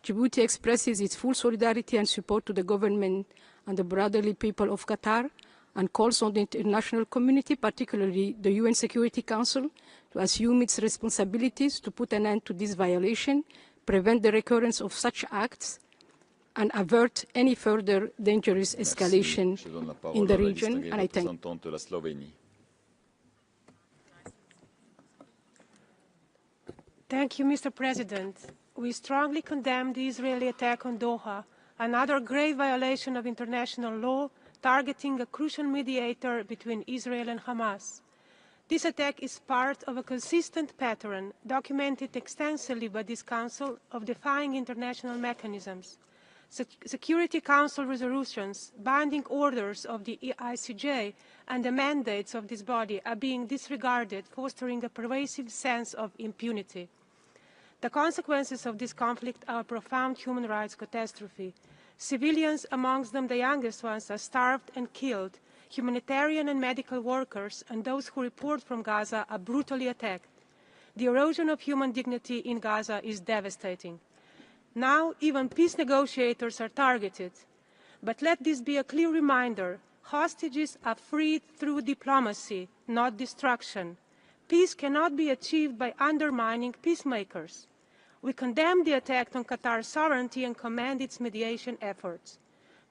Djibouti expresses its full solidarity and support to the government and the brotherly people of Qatar and calls on the international community, particularly the UN Security Council, to assume its responsibilities to put an end to this violation, prevent the recurrence of such acts, and avert any further dangerous escalation in the region. And I thank you. Thank you, Mr. President. We strongly condemn the Israeli attack on Doha, another grave violation of international law targeting a crucial mediator between Israel and Hamas. This attack is part of a consistent pattern documented extensively by this Council of defying international mechanisms. Security Council resolutions, binding orders of the ICJ, and the mandates of this body are being disregarded, fostering a pervasive sense of impunity. The consequences of this conflict are a profound human rights catastrophe. Civilians, amongst them the youngest ones, are starved and killed. Humanitarian and medical workers and those who report from Gaza are brutally attacked. The erosion of human dignity in Gaza is devastating. Now, even peace negotiators are targeted. But let this be a clear reminder Hostages are freed through diplomacy, not destruction. Peace cannot be achieved by undermining peacemakers. We condemn the attack on Qatar's sovereignty and commend its mediation efforts.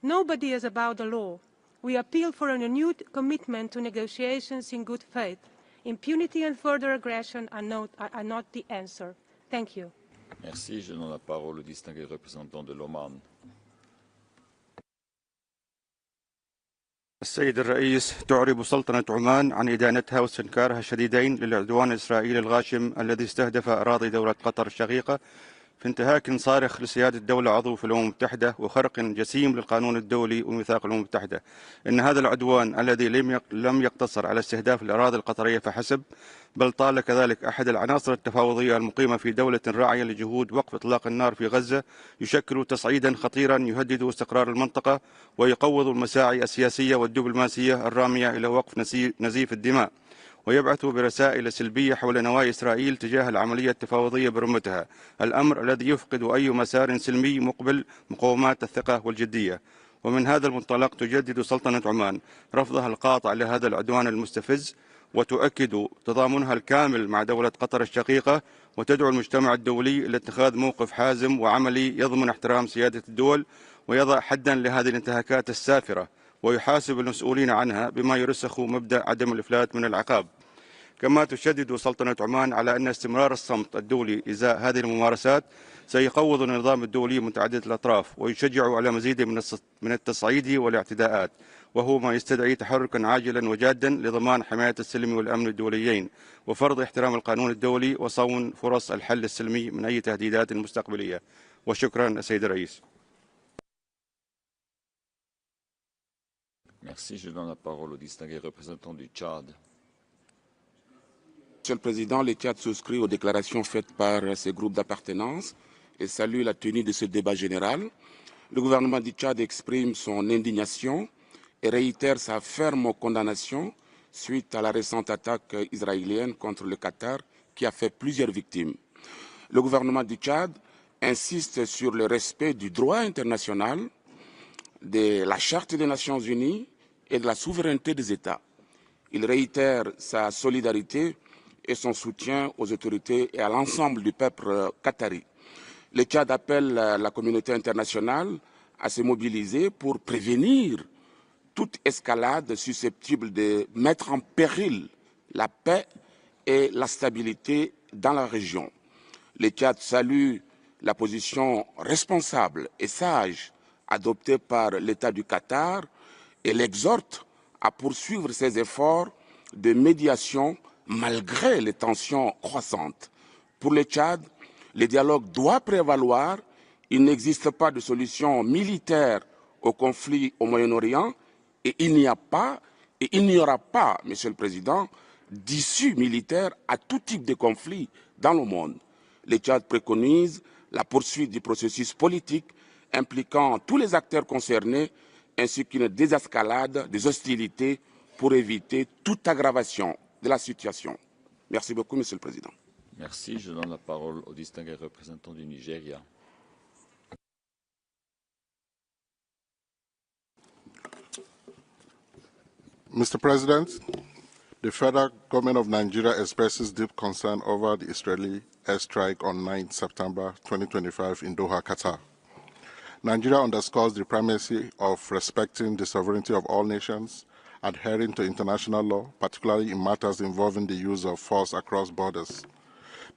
Nobody is above the law. We appeal for a renewed commitment to negotiations in good faith. Impunity and further aggression are not the answer. Thank you. Merci. Je donne la parole au distingué représentant de l'Oman. السيد الرئيس، تعرب سلطنة عمان عن إدانتها واستنكارها الشديدين للعدوان الإسرائيلي الغاشم الذي استهدف أراضي دولة قطر الشقيقة في انتهاك صارخ لسيادة دولة عضو في الأمم المتحدة وخرق جسيم للقانون الدولي وميثاق الأمم المتحدة. إن هذا العدوان الذي لم يقتصر على استهداف الأراضي القطرية فحسب، بل طال كذلك أحد العناصر التفاوضية المقيمة في دولة راعية لجهود وقف إطلاق النار في غزة، يشكل تصعيدا خطيرا يهدد استقرار المنطقة ويقوض المساعي السياسية والدبلوماسية الرامية إلى وقف نزيف الدماء، ويبعث برسائل سلبية حول نوايا إسرائيل تجاه العملية التفاوضية برمتها، الأمر الذي يفقد أي مسار سلمي مقبل مقومات الثقة والجدية. ومن هذا المنطلق تجدد سلطنة عمان رفضها القاطع لهذا العدوان المستفز، وتؤكد تضامنها الكامل مع دولة قطر الشقيقة، وتدعو المجتمع الدولي إلى اتخاذ موقف حازم وعملي يضمن احترام سيادة الدول ويضع حدا لهذه الانتهاكات السافرة ويحاسب المسؤولين عنها بما يرسخ مبدأ عدم الإفلات من العقاب. كما تشدد سلطنة عمان على أن استمرار الصمت الدولي إزاء هذه الممارسات سيقوض النظام الدولي متعدد الأطراف ويشجع على مزيد من التصعيد والاعتداءات، وهو ما يستدعي تحركا عاجلا وجادا لضمان حماية السلم والأمن الدوليين وفرض احترام القانون الدولي وصون فرص الحل السلمي من أي تهديدات مستقبلية. وشكرا السيد الرئيس. Merci. Je donne la parole au distingué représentant du Tchad. Monsieur le Président, le Tchad souscrit aux déclarations faites par ces groupes d'appartenance et salue la tenue de ce débat général. Le gouvernement du Tchad exprime son indignation et réitère sa ferme condamnation suite à la récente attaque israélienne contre le Qatar qui a fait plusieurs victimes. Le gouvernement du Tchad insiste sur le respect du droit international, de la Charte des Nations Unies et de la souveraineté des États. Il réitère sa solidarité et son soutien aux autorités et à l'ensemble du peuple qatari. Le Tchad appelle la communauté internationale à se mobiliser pour prévenir toute escalade susceptible de mettre en péril la paix et la stabilité dans la région. Le Tchad salue la position responsable et sage adoptée par l'État du Qatar et l'exhorte à poursuivre ses efforts de médiation malgré les tensions croissantes. Pour le Tchad, le dialogue doit prévaloir. Il n'existe pas de solution militaire au conflit au Moyen-Orient et il n'y aura pas, Monsieur le Président, d'issue militaire à tout type de conflit dans le monde. Le Tchad préconise la poursuite du processus politique impliquant tous les acteurs concernés ainsi qu'une désescalade des hostilités pour éviter toute aggravation de la situation. Merci beaucoup, Monsieur le Président. Merci. Je donne la parole au distingué représentant du Nigeria. Mr. President, the federal government of Nigeria expresses deep concern over the Israeli airstrike on 9 September 2025 in Doha, Qatar. Nigeria underscores the primacy of respecting the sovereignty of all nations, adhering to international law, particularly in matters involving the use of force across borders.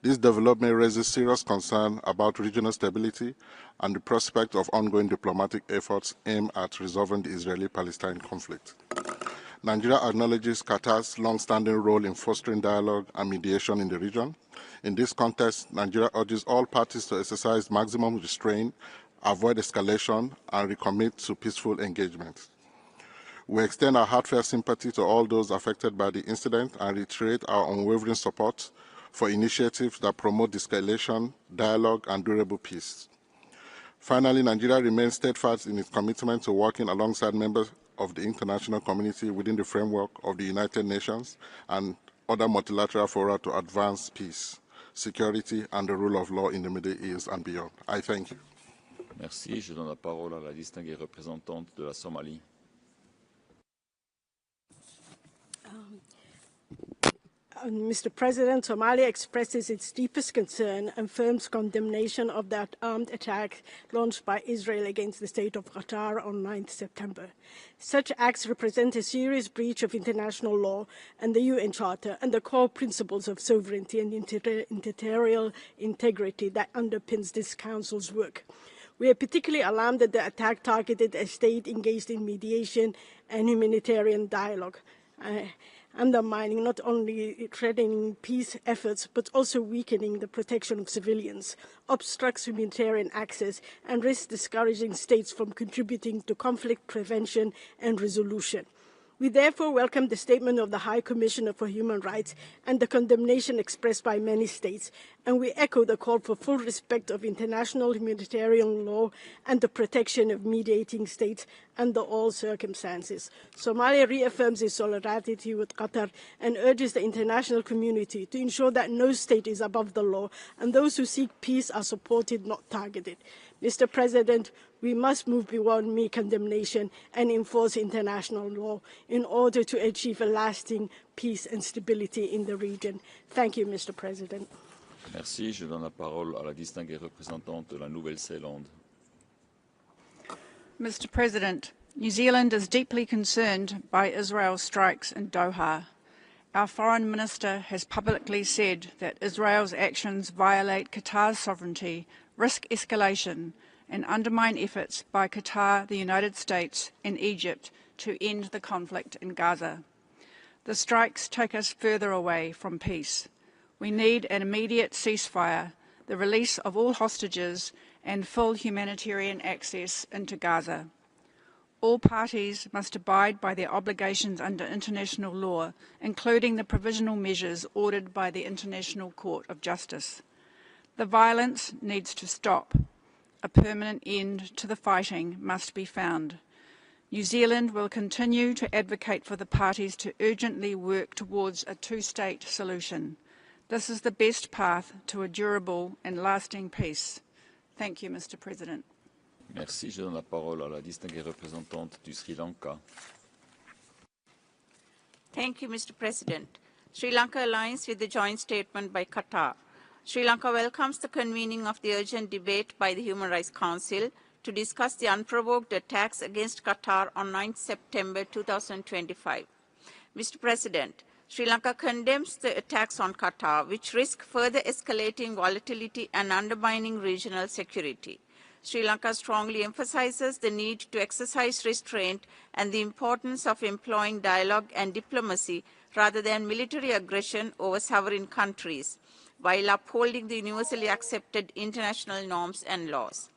This development raises serious concern about regional stability and the prospect of ongoing diplomatic efforts aimed at resolving the Israeli-Palestine conflict. Nigeria acknowledges Qatar's long-standing role in fostering dialogue and mediation in the region. In this context, Nigeria urges all parties to exercise maximum restraint, avoid escalation, and recommit to peaceful engagement. We extend our heartfelt sympathy to all those affected by the incident and reiterate our unwavering support for initiatives that promote de-escalation, dialogue, and durable peace. Finally, Nigeria remains steadfast in its commitment to working alongside members of the international community within the framework of the United Nations and other multilateral fora to advance peace, security, and the rule of law in the Middle East and beyond. I thank you. Merci. Je donne la parole à la distinguée représentante de la Somalie. Mr. President, Somalia expresses its deepest concern and firm condemnation of that armed attack launched by Israel against the state of Qatar on 9 September. Such acts represent a serious breach of international law and the UN Charter and the core principles of sovereignty and territorial integrity that underpins this Council's work. We are particularly alarmed that the attack targeted a state engaged in mediation and humanitarian dialogue, undermining not only threatening peace efforts, but also weakening the protection of civilians, obstructs humanitarian access, and risks discouraging states from contributing to conflict prevention and resolution. We therefore welcome the statement of the High Commissioner for Human Rights and the condemnation expressed by many states, and we echo the call for full respect of international humanitarian law and the protection of mediating states under all circumstances. Somalia reaffirms its solidarity with Qatar and urges the international community to ensure that no state is above the law and those who seek peace are supported, not targeted. Mr. President, we must move beyond mere condemnation and enforce international law in order to achieve a lasting peace and stability in the region. Thank you, Mr. President. Merci. Je donne la parole à la distinguée représentante de la Nouvelle-Zélande. Mr. President, New Zealand is deeply concerned by Israel's strikes in Doha. Our Foreign Minister has publicly said that Israel's actions violate Qatar's sovereignty, risk escalation, and undermine efforts by Qatar, the United States, and Egypt to end the conflict in Gaza. The strikes take us further away from peace. We need an immediate ceasefire, the release of all hostages, and full humanitarian access into Gaza. All parties must abide by their obligations under international law, including the provisional measures ordered by the International Court of Justice. The violence needs to stop. A permanent end to the fighting must be found. New Zealand will continue to advocate for the parties to urgently work towards a two-state solution. This is the best path to a durable and lasting peace. Thank you, Mr. President. Merci. Je donne la parole à la distinguée représentante du Sri Lanka. Thank you, Mr. President. Sri Lanka aligns with the joint statement by Qatar. Sri Lanka welcomes the convening of the urgent debate by the Human Rights Council to discuss the unprovoked attacks against Qatar on 9 September 2025. Mr. President, Sri Lanka condemns the attacks on Qatar, which risk further escalating volatility and undermining regional security. Sri Lanka strongly emphasizes the need to exercise restraint and the importance of employing dialogue and diplomacy rather than military aggression over sovereign countries, while upholding the universally accepted international norms and laws.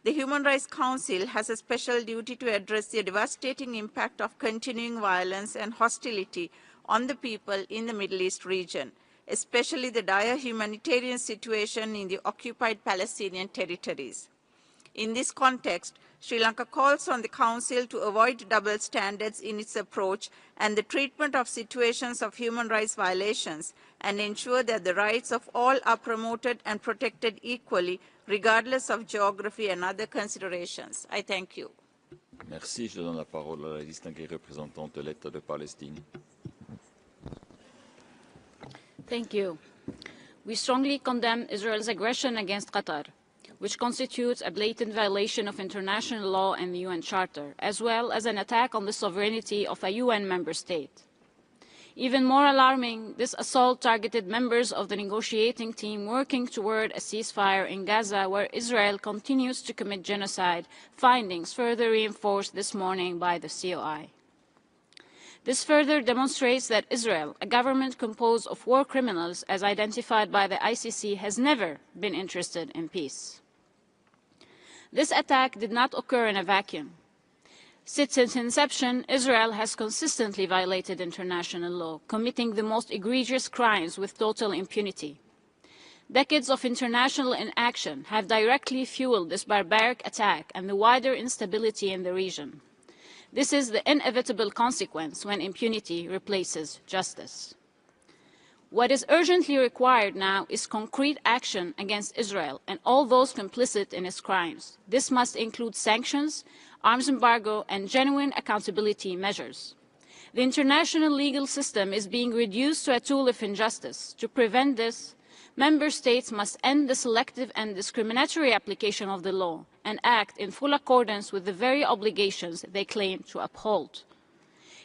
The Human Rights Council has a special duty to address the devastating impact of continuing violence and hostility on the people in the Middle East region, especially the dire humanitarian situation in the occupied Palestinian territories. In this context, Sri Lanka calls on the Council to avoid double standards in its approach and the treatment of situations of human rights violations and ensure that the rights of all are promoted and protected equally, regardless of geography and other considerations. I thank you. Merci. Je donne la parole à la distinguée représentante de l'État de Palestine. Thank you. We strongly condemn Israel's aggression against Qatar, which constitutes a blatant violation of international law and the UN Charter, as well as an attack on the sovereignty of a UN member state. Even more alarming, this assault targeted members of the negotiating team working toward a ceasefire in Gaza, where Israel continues to commit genocide, findings further reinforced this morning by the COI. This further demonstrates that Israel, a government composed of war criminals as identified by the ICC, has never been interested in peace. This attack did not occur in a vacuum. Since its inception, Israel has consistently violated international law, committing the most egregious crimes with total impunity. Decades of international inaction have directly fueled this barbaric attack and the wider instability in the region. This is the inevitable consequence when impunity replaces justice. What is urgently required now is concrete action against Israel and all those complicit in its crimes. This must include sanctions, arms embargo, and genuine accountability measures. The international legal system is being reduced to a tool of injustice. To prevent this, Member States must end the selective and discriminatory application of the law and act in full accordance with the very obligations they claim to uphold.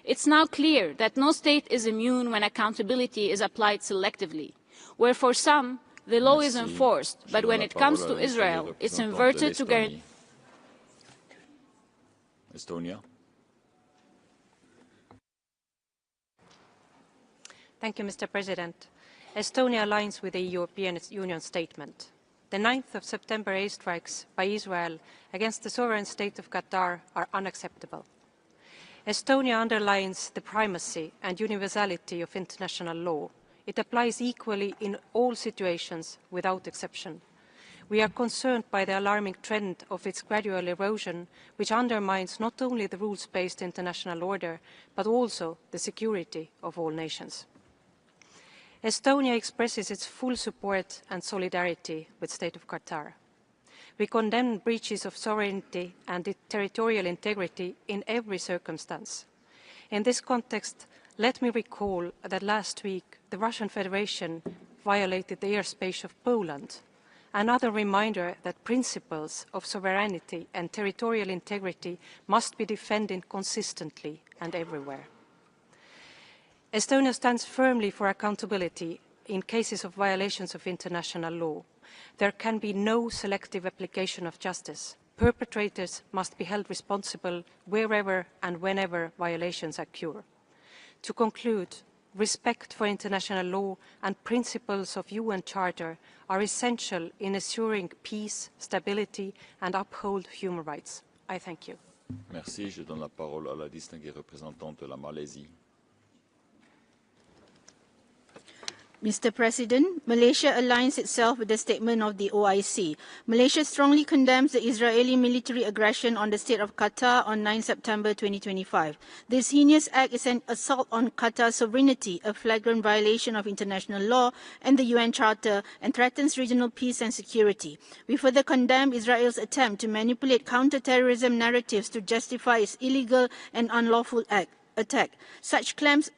It's now clear that no state is immune when accountability is applied selectively, where for some, the law is enforced, but when it comes to Israel, it's inverted to guarantee. Estonia. Thank you, Mr. President. Estonia aligns with the European Union statement. The 9th of September airstrikes by Israel against the sovereign state of Qatar are unacceptable. Estonia underlines the primacy and universality of international law. It applies equally in all situations without exception. We are concerned by the alarming trend of its gradual erosion, which undermines not only the rules-based international order, but also the security of all nations. Estonia expresses its full support and solidarity with the State of Qatar. We condemn breaches of sovereignty and territorial integrity in every circumstance. In this context, let me recall that last week the Russian Federation violated the airspace of Poland, another reminder that principles of sovereignty and territorial integrity must be defended consistently and everywhere. Estonia stands firmly for accountability in cases of violations of international law. There can be no selective application of justice. Perpetrators must be held responsible wherever and whenever violations occur. To conclude, respect for international law and principles of UN Charter are essential in assuring peace, stability, and uphold human rights. I thank you. Merci. Je donne la parole à la distinguée représentante de la Malaisie. Mr. President, Malaysia aligns itself with the statement of the OIC. Malaysia strongly condemns the Israeli military aggression on the state of Qatar on 9 September 2025. This heinous act is an assault on Qatar's sovereignty, a flagrant violation of international law and the UN Charter, and threatens regional peace and security. We further condemn Israel's attempt to manipulate counter-terrorism narratives to justify its illegal and unlawful attack. Such claims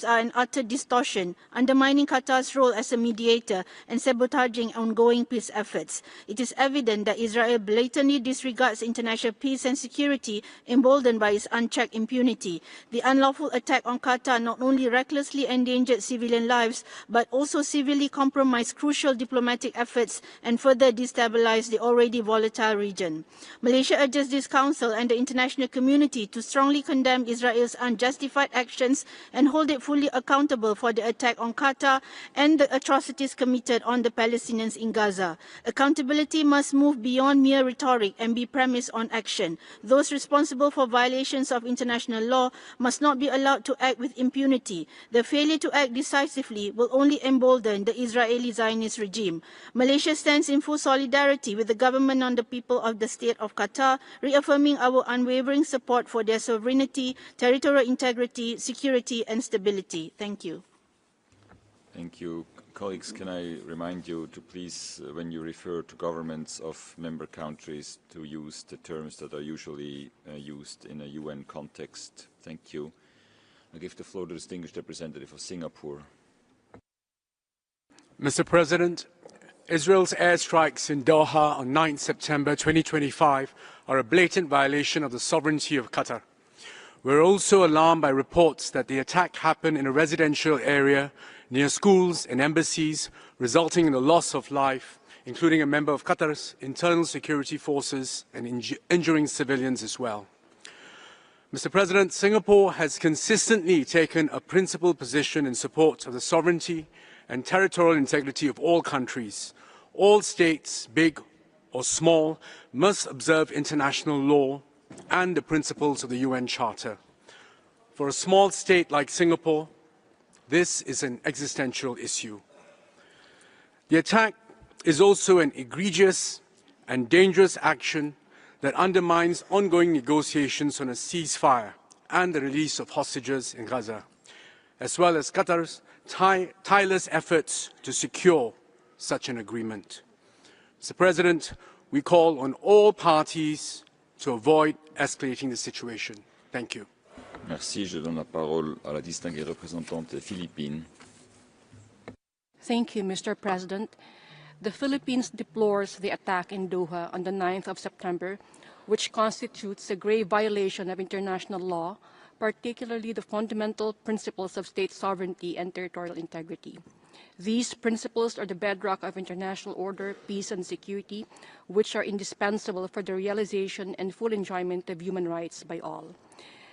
are an utter distortion, undermining Qatar's role as a mediator and sabotaging ongoing peace efforts. It is evident that Israel blatantly disregards international peace and security, emboldened by its unchecked impunity. The unlawful attack on Qatar not only recklessly endangered civilian lives, but also severely compromised crucial diplomatic efforts and further destabilized the already volatile region. Malaysia urges this Council and the international community to strongly condemn Israel's unjustified actions and hold it fully accountable for the attack on Qatar and the atrocities committed on the Palestinians in Gaza. Accountability must move beyond mere rhetoric and be premised on action. Those responsible for violations of international law must not be allowed to act with impunity. The failure to act decisively will only embolden the Israeli Zionist regime. Malaysia stands in full solidarity with the government and the people of the state of Qatar, reaffirming our unwavering support for their sovereignty, territorial integrity, security and stability. Thank you. Thank you. Colleagues, can I remind you to please, when you refer to governments of member countries, to use the terms that are usually used in a UN context. Thank you. I give the floor to the distinguished representative of Singapore. Mr. President, Israel's airstrikes in Doha on 9 September 2025 are a blatant violation of the sovereignty of Qatar. We're also alarmed by reports that the attack happened in a residential area near schools and embassies, resulting in the loss of life, including a member of Qatar's internal security forces and injuring civilians as well. Mr. President, Singapore has consistently taken a principled position in support of the sovereignty and territorial integrity of all countries. All states, big or small, must observe international law and the principles of the UN Charter. For a small state like Singapore, this is an existential issue. The attack is also an egregious and dangerous action that undermines ongoing negotiations on a ceasefire and the release of hostages in Gaza, as well as Qatar's tireless efforts to secure such an agreement. Mr. President, we call on all parties to avoid escalating the situation. Thank you. Merci. Je donne la parole à la distinguée représentante des Philippines. Thank you, Mr. President. The Philippines deplores the attack in Doha on the 9th of September, which constitutes a grave violation of international law, particularly the fundamental principles of state sovereignty and territorial integrity. These principles are the bedrock of international order, peace, and security, which are indispensable for the realization and full enjoyment of human rights by all.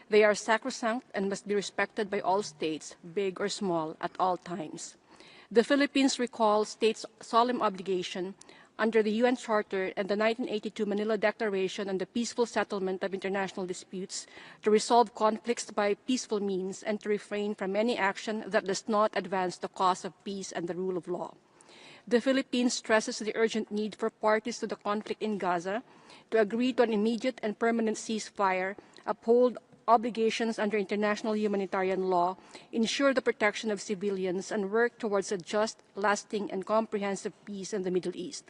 They are sacrosanct and must be respected by all states, big or small, at all times. The Philippines recalls states' solemn obligation under the UN Charter and the 1982 Manila Declaration on the peaceful settlement of international disputes to resolve conflicts by peaceful means and to refrain from any action that does not advance the cause of peace and the rule of law. The Philippines stresses the urgent need for parties to the conflict in Gaza to agree to an immediate and permanent ceasefire, uphold obligations under international humanitarian law, ensure the protection of civilians, and work towards a just, lasting, and comprehensive peace in the Middle East.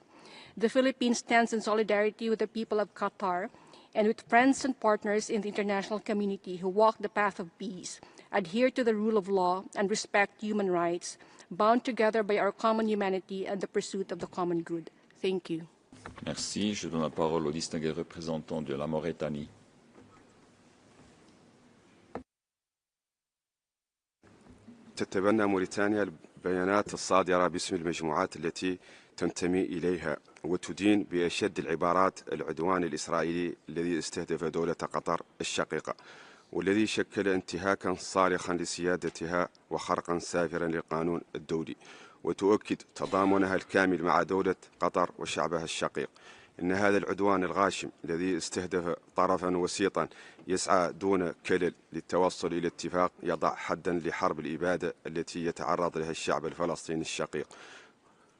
The Philippines stands in solidarity with the people of Qatar and with friends and partners in the international community who walk the path of peace, adhere to the rule of law, and respect human rights, bound together by our common humanity and the pursuit of the common good. Thank you. Merci. Je donne la parole au distingué représentant de la Mauritanie. تتبنى موريتانيا البيانات الصادرة باسم المجموعات التي تنتمي إليها وتدين بأشد العبارات العدوان الإسرائيلي الذي استهدف دولة قطر الشقيقة والذي شكل انتهاكا صارخا لسيادتها وخرقا سافرا للقانون الدولي، وتؤكد تضامنها الكامل مع دولة قطر وشعبها الشقيق. إن هذا العدوان الغاشم الذي استهدف طرفا وسيطا يسعى دون كلل للتوصل إلى اتفاق يضع حدا لحرب الإبادة التي يتعرض لها الشعب الفلسطيني الشقيق،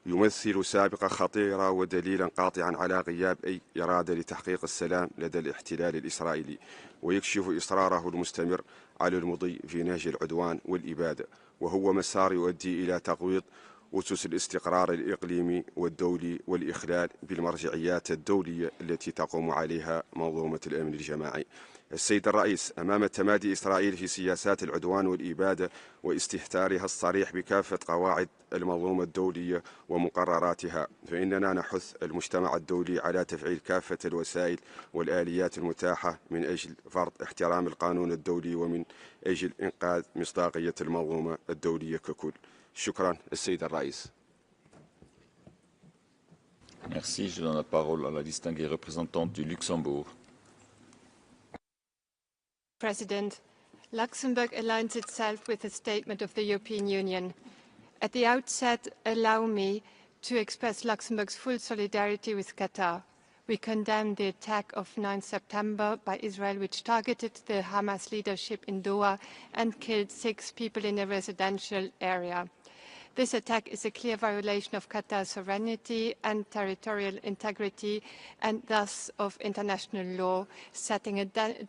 يمثل سابقة خطيرة ودليلا قاطعا على غياب أي إرادة لتحقيق السلام لدى الاحتلال الإسرائيلي، ويكشف إصراره المستمر على المضي في نهج العدوان والإبادة، وهو مسار يؤدي إلى تقويض أسس الاستقرار الإقليمي والدولي والإخلال بالمرجعيات الدولية التي تقوم عليها منظومة الأمن الجماعي. السيد الرئيس، أمام تمادي إسرائيل في سياسات العدوان والإبادة واستهتارها الصريح بكافة قواعد المنظومة الدولية ومقرراتها، فإننا نحث المجتمع الدولي على تفعيل كافة الوسائل والآليات المتاحة من أجل فرض احترام القانون الدولي ومن أجل إنقاذ مصداقية المنظومة الدولية ككل. شكرا السيد الرئيس. Merci. Je donne la parole à la distinguée représentante du Luxembourg. President, Luxembourg aligns itself with the statement of the European Union. At the outset, allow me to express Luxembourg's full solidarity with Qatar. We condemn the attack of 9 September by Israel, which targeted the Hamas leadership in Doha and killed 6 people in a residential area. This attack is a clear violation of Qatar's sovereignty and territorial integrity and thus of international law, setting a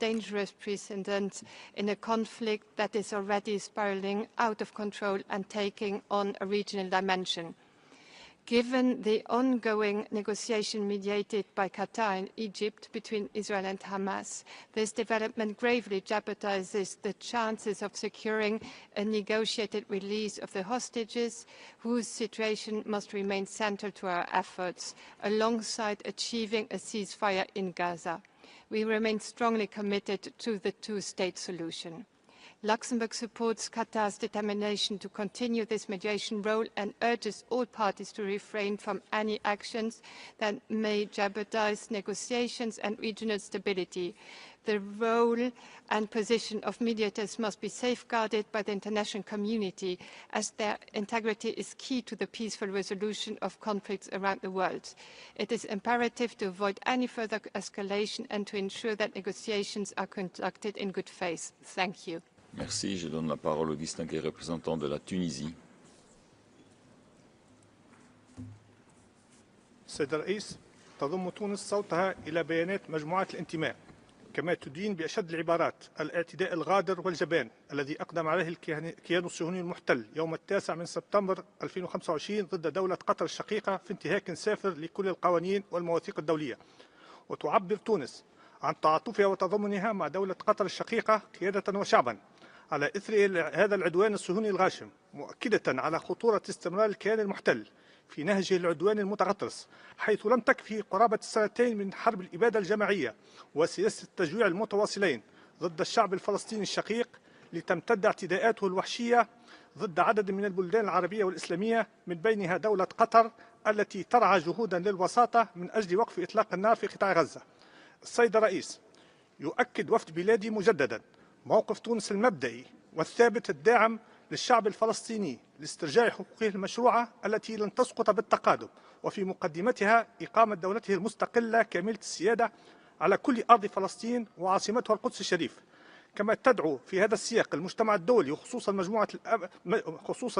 dangerous precedent in a conflict that is already spiraling out of control and taking on a regional dimension. Given the ongoing negotiation mediated by Qatar and Egypt between Israel and Hamas, this development gravely jeopardizes the chances of securing a negotiated release of the hostages, whose situation must remain central to our efforts, alongside achieving a ceasefire in Gaza. We remain strongly committed to the two-state solution. Luxembourg supports Qatar's determination to continue this mediation role and urges all parties to refrain from any actions that may jeopardize negotiations and regional stability. The role and position of mediators must be safeguarded by the international community, as their integrity is key to the peaceful resolution of conflicts around the world. It is imperative to avoid any further escalation and to ensure that negotiations are conducted in good faith. Thank you. Merci. Je donne la parole au distingué représentant de la Tunisie. السيد الرئيس، تضم تونس صوتها إلى بيانات مجموعات الانتماء، كما تدين بأشد العبارات الاعتداء الغادر والجبان الذي أقدم عليه الكيان الصهيوني المحتل يوم 9 سبتمبر 2025 ضد دولة قطر الشقيقة في انتهاك سافر لكل القوانين والمواثيق الدولية. وتعبر تونس عن تعاطفها وتضامنها مع دولة قطر الشقيقة قيادة وشعبا على إثر هذا العدوان الصهيوني الغاشم، مؤكدة على خطورة استمرار الكيان المحتل في نهجه العدواني المتغطرس، حيث لم تكفي قرابة السنتين من حرب الإبادة الجماعية وسياسة التجويع المتواصلين ضد الشعب الفلسطيني الشقيق، لتمتد اعتداءاته الوحشية ضد عدد من البلدان العربية والإسلامية، من بينها دولة قطر التي ترعى جهودا للوساطة من أجل وقف إطلاق النار في قطاع غزة. السيد الرئيس، يؤكد وفد بلادي مجددا موقف تونس المبدئي والثابت الداعم للشعب الفلسطيني لاسترجاع حقوقه المشروعة التي لن تسقط بالتقادم، وفي مقدمتها إقامة دولته المستقلة كاملة السيادة على كل أرض فلسطين وعاصمتها القدس الشريف. كما تدعو في هذا السياق المجتمع الدولي وخصوصا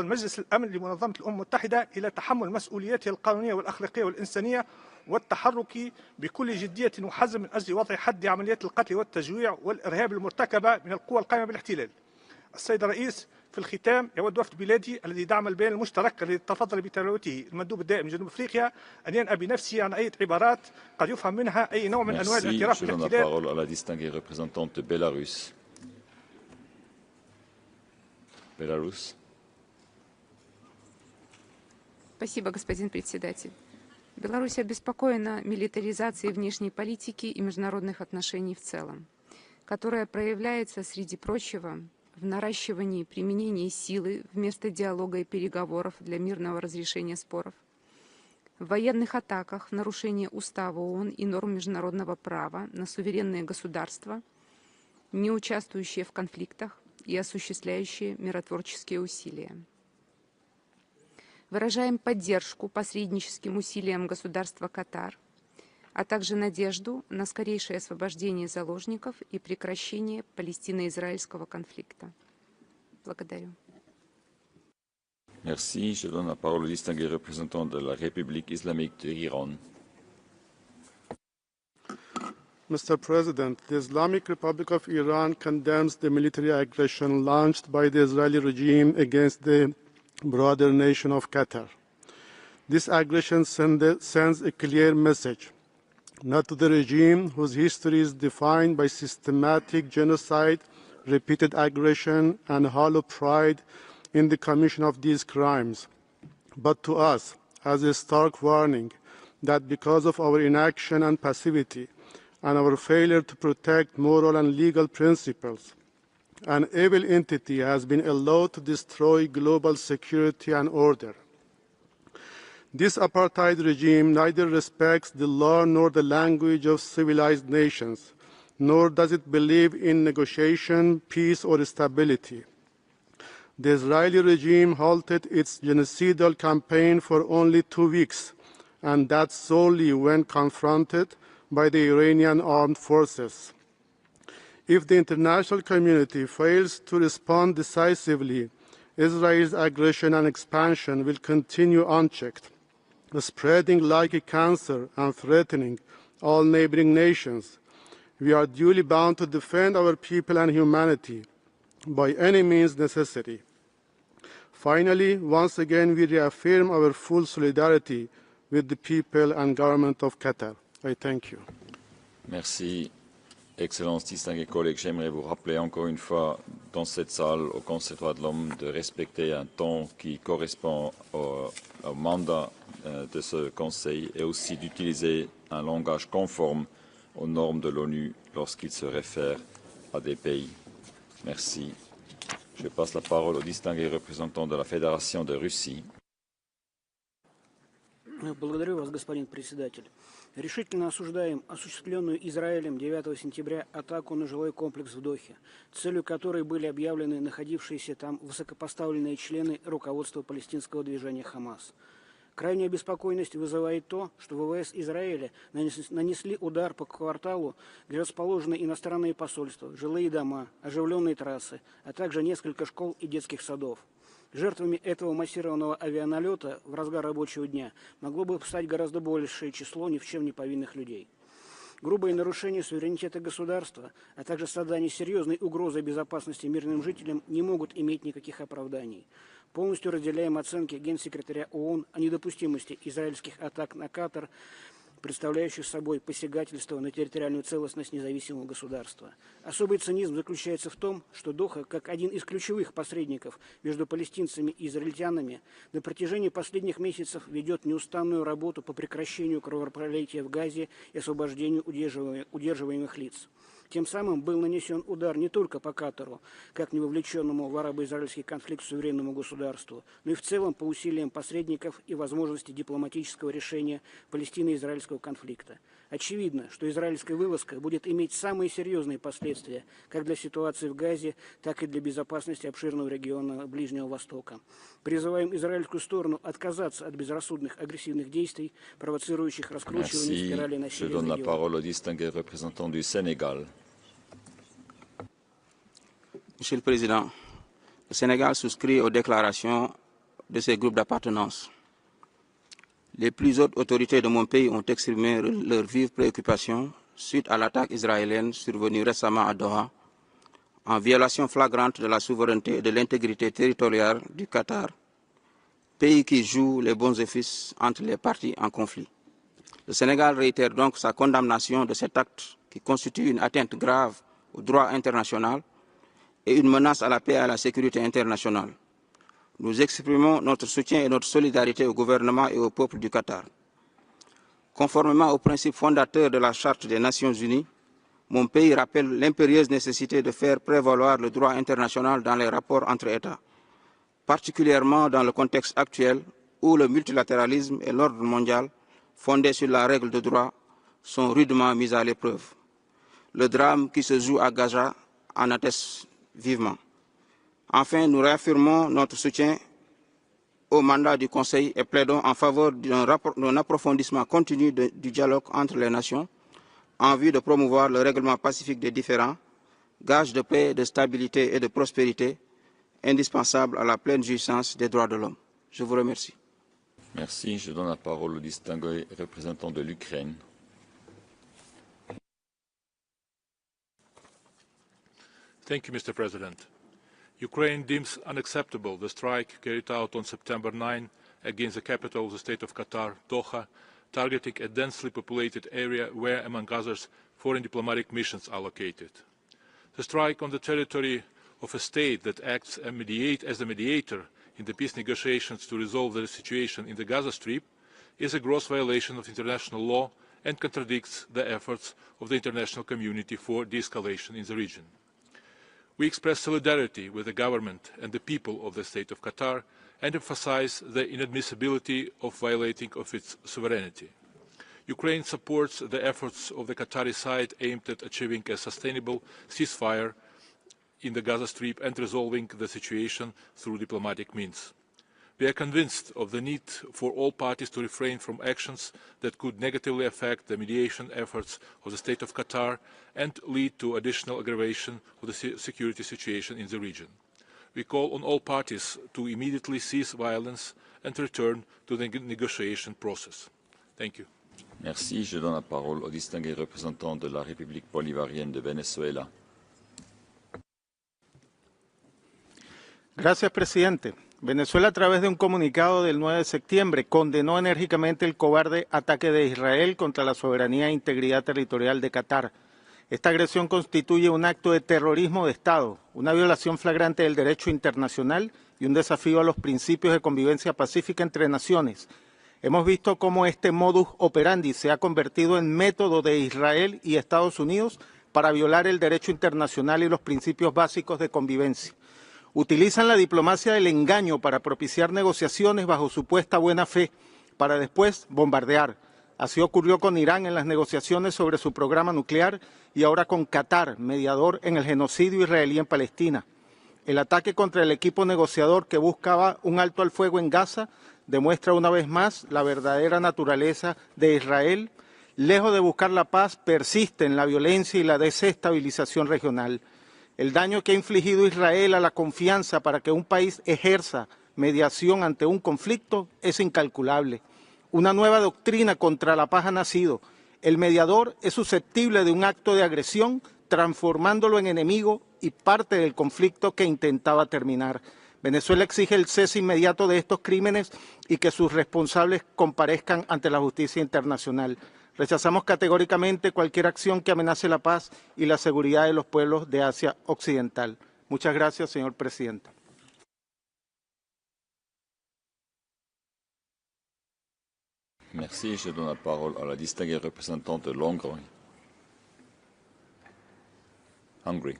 مجلس الأمن لمنظمة الأمم المتحدة إلى تحمل مسؤولياته القانونية والأخلاقية والإنسانية والتحرك بكل جدية وحزم من أجل وضع حد عمليات القتل والتجويع والإرهاب المرتكبة من القوى القائمة بالاحتلال. السيد الرئيس، في الختام يود وفد بلادي الذي دعم البيان المشترك الذي تفضل بتلاوته المندوب الدائم من جنوب افريقيا ان ينأى بنفسه عن اي عبارات قد يفهم منها اي نوع من انواع الاعتراف بالاحتلال. Спасибо, господин председатель. Беларусь обеспокоена милитаризацией внешней политики и международных отношений в целом, которая проявляется, среди прочего, в наращивании применения силы вместо диалога и переговоров для мирного разрешения споров, в военных атаках в нарушение Устава ООН и норм международного права на суверенные государства, не участвующие в конфликтах и осуществляющие миротворческие усилия. Выражаем поддержку посредническим усилиям государства Катар, а также надежду на скорейшее освобождение заложников и прекращение палестино-израильского конфликта. Благодарю. Merci. Je donne la parole au distingué représentant de la République islamique de l'Iran. Mr. President, the Islamic Republic of Iran condemns the military aggression launched by the Israeli regime against the broader nation of Qatar. This aggression sends a clear message, not to the regime whose history is defined by systematic genocide, repeated aggression, and hollow pride in the commission of these crimes, but to us as a stark warning that because of our inaction and passivity and our failure to protect moral and legal principles, an evil entity has been allowed to destroy global security and order. This apartheid regime neither respects the law nor the language of civilized nations, nor does it believe in negotiation, peace, or stability. The Israeli regime halted its genocidal campaign for only 2 weeks, and that solely when confronted by the Iranian armed forces. If the international community fails to respond decisively, Israel's aggression and expansion will continue unchecked, spreading like a cancer and threatening all neighboring nations. We are duly bound to defend our people and humanity by any means necessary. Finally, once again, we reaffirm our full solidarity with the people and government of Qatar. I thank you. Merci. Excellences, distingués collègues, j'aimerais vous rappeler encore une fois dans cette salle au Conseil des droits de l'homme de respecter un temps qui correspond au mandat de ce Conseil et aussi d'utiliser un langage conforme aux normes de l'ONU lorsqu'il se réfère à des pays. Merci. Je passe la parole au distingué représentant de la Fédération de Russie. Благодарю вас, господин председатель. Решительно осуждаем осуществленную Израилем 9 сентября атаку на жилой комплекс в Дохе, целью которой были объявлены находившиеся там высокопоставленные члены руководства палестинского движения «Хамас». Крайняя обеспокоенность вызывает то, что ВВС Израиля нанесли удар по кварталу, где расположены иностранные посольства, жилые дома, оживленные трассы, а также несколько школ и детских садов. Жертвами этого массированного авианалета в разгар рабочего дня могло бы стать гораздо большее число ни в чем не повинных людей. Грубые нарушения суверенитета государства, а также создание серьезной угрозы безопасности мирным жителям не могут иметь никаких оправданий. Полностью разделяем оценки Генсекретаря ООН о недопустимости израильских атак на Катар, представляющих собой посягательство на территориальную целостность независимого государства. Особый цинизм заключается в том, что Доха, как один из ключевых посредников между палестинцами и израильтянами, на протяжении последних месяцев ведет неустанную работу по прекращению кровопролития в Газе и освобождению удерживаемых лиц. Тем самым был нанесен удар не только по Катару, как не вовлеченному в арабо-израильский конфликт суверенному государству, но и в целом по усилиям посредников и возможности дипломатического решения палестино-израильского конфликта. Очевидно, что израильская вылазка будет иметь самые серьезные последствия как для ситуации в Газе, так и для безопасности обширного региона Ближнего Востока. Призываем израильскую сторону отказаться от безрассудных агрессивных действий, провоцирующих раскручивание спирали насилия в регионе. Monsieur le Président, le Sénégal souscrit aux déclarations de ces groupes d'appartenance. Les plus hautes autorités de mon pays ont exprimé leurs vives préoccupations suite à l'attaque israélienne survenue récemment à Doha, en violation flagrante de la souveraineté et de l'intégrité territoriale du Qatar, pays qui joue les bons offices entre les parties en conflit. Le Sénégal réitère donc sa condamnation de cet acte qui constitue une atteinte grave au droit international et une menace à la paix et à la sécurité internationale. Nous exprimons notre soutien et notre solidarité au gouvernement et au peuple du Qatar. Conformément aux principes fondateurs de la Charte des Nations Unies, mon pays rappelle l'impérieuse nécessité de faire prévaloir le droit international dans les rapports entre États, particulièrement dans le contexte actuel où le multilatéralisme et l'ordre mondial, fondés sur la règle de droit, sont rudement mis à l'épreuve. Le drame qui se joue à Gaza en atteste vivement. Enfin, nous réaffirmons notre soutien au mandat du Conseil et plaidons en faveur d'un approfondissement continu du dialogue entre les nations en vue de promouvoir le règlement pacifique des différends, gage de paix, de stabilité et de prospérité, indispensable à la pleine jouissance des droits de l'homme. Je vous remercie. Merci. Je donne la parole au distingué représentant de l'Ukraine. Thank you, Mr. President. Ukraine deems unacceptable the strike carried out on September 9 against the capital of the state of Qatar, Doha, targeting a densely populated area where, among others, foreign diplomatic missions are located. The strike on the territory of a state that acts as a mediator in the peace negotiations to resolve the situation in the Gaza Strip is a gross violation of international law and contradicts the efforts of the international community for de-escalation in the region. We express solidarity with the government and the people of the state of Qatar and emphasize the inadmissibility of violating of its sovereignty. Ukraine supports the efforts of the Qatari side aimed at achieving a sustainable ceasefire in the Gaza Strip and resolving the situation through diplomatic means. We are convinced of the need for all parties to refrain from actions that could negatively affect the mediation efforts of the state of Qatar and lead to additional aggravation of the security situation in the region. We call on all parties to immediately cease violence and return to the negotiation process. Thank you. Merci. Je donne la parole au distingué représentant de la République bolivarienne de Venezuela. Gracias, presidente. Venezuela, a través de un comunicado del 9 de septiembre, condenó enérgicamente el cobarde ataque de Israel contra la soberanía e integridad territorial de Qatar. Esta agresión constituye un acto de terrorismo de Estado, una violación flagrante del derecho internacional y un desafío a los principios de convivencia pacífica entre naciones. Hemos visto cómo este modus operandi se ha convertido en método de Israel y Estados Unidos para violar el derecho internacional y los principios básicos de convivencia. Utilizan la diplomacia del engaño para propiciar negociaciones bajo supuesta buena fe, para después bombardear. Así ocurrió con Irán en las negociaciones sobre su programa nuclear y ahora con Qatar, mediador en el genocidio israelí en Palestina. El ataque contra el equipo negociador que buscaba un alto al fuego en Gaza demuestra una vez más la verdadera naturaleza de Israel. Lejos de buscar la paz, persiste en la violencia y la desestabilización regional. El daño que ha infligido Israel a la confianza para que un país ejerza mediación ante un conflicto es incalculable. Una nueva doctrina contra la paz ha nacido. El mediador es susceptible de un acto de agresión, transformándolo en enemigo y parte del conflicto que intentaba terminar. Venezuela exige el cese inmediato de estos crímenes y que sus responsables comparezcan ante la justicia internacional. Rechazamos categóricamente cualquier acción que amenace la paz y la seguridad de los pueblos de Asia Occidental. Muchas gracias, señor presidente. Merci. Je donne la parole à la distinguée représentante de l'Hongrie. Hungary.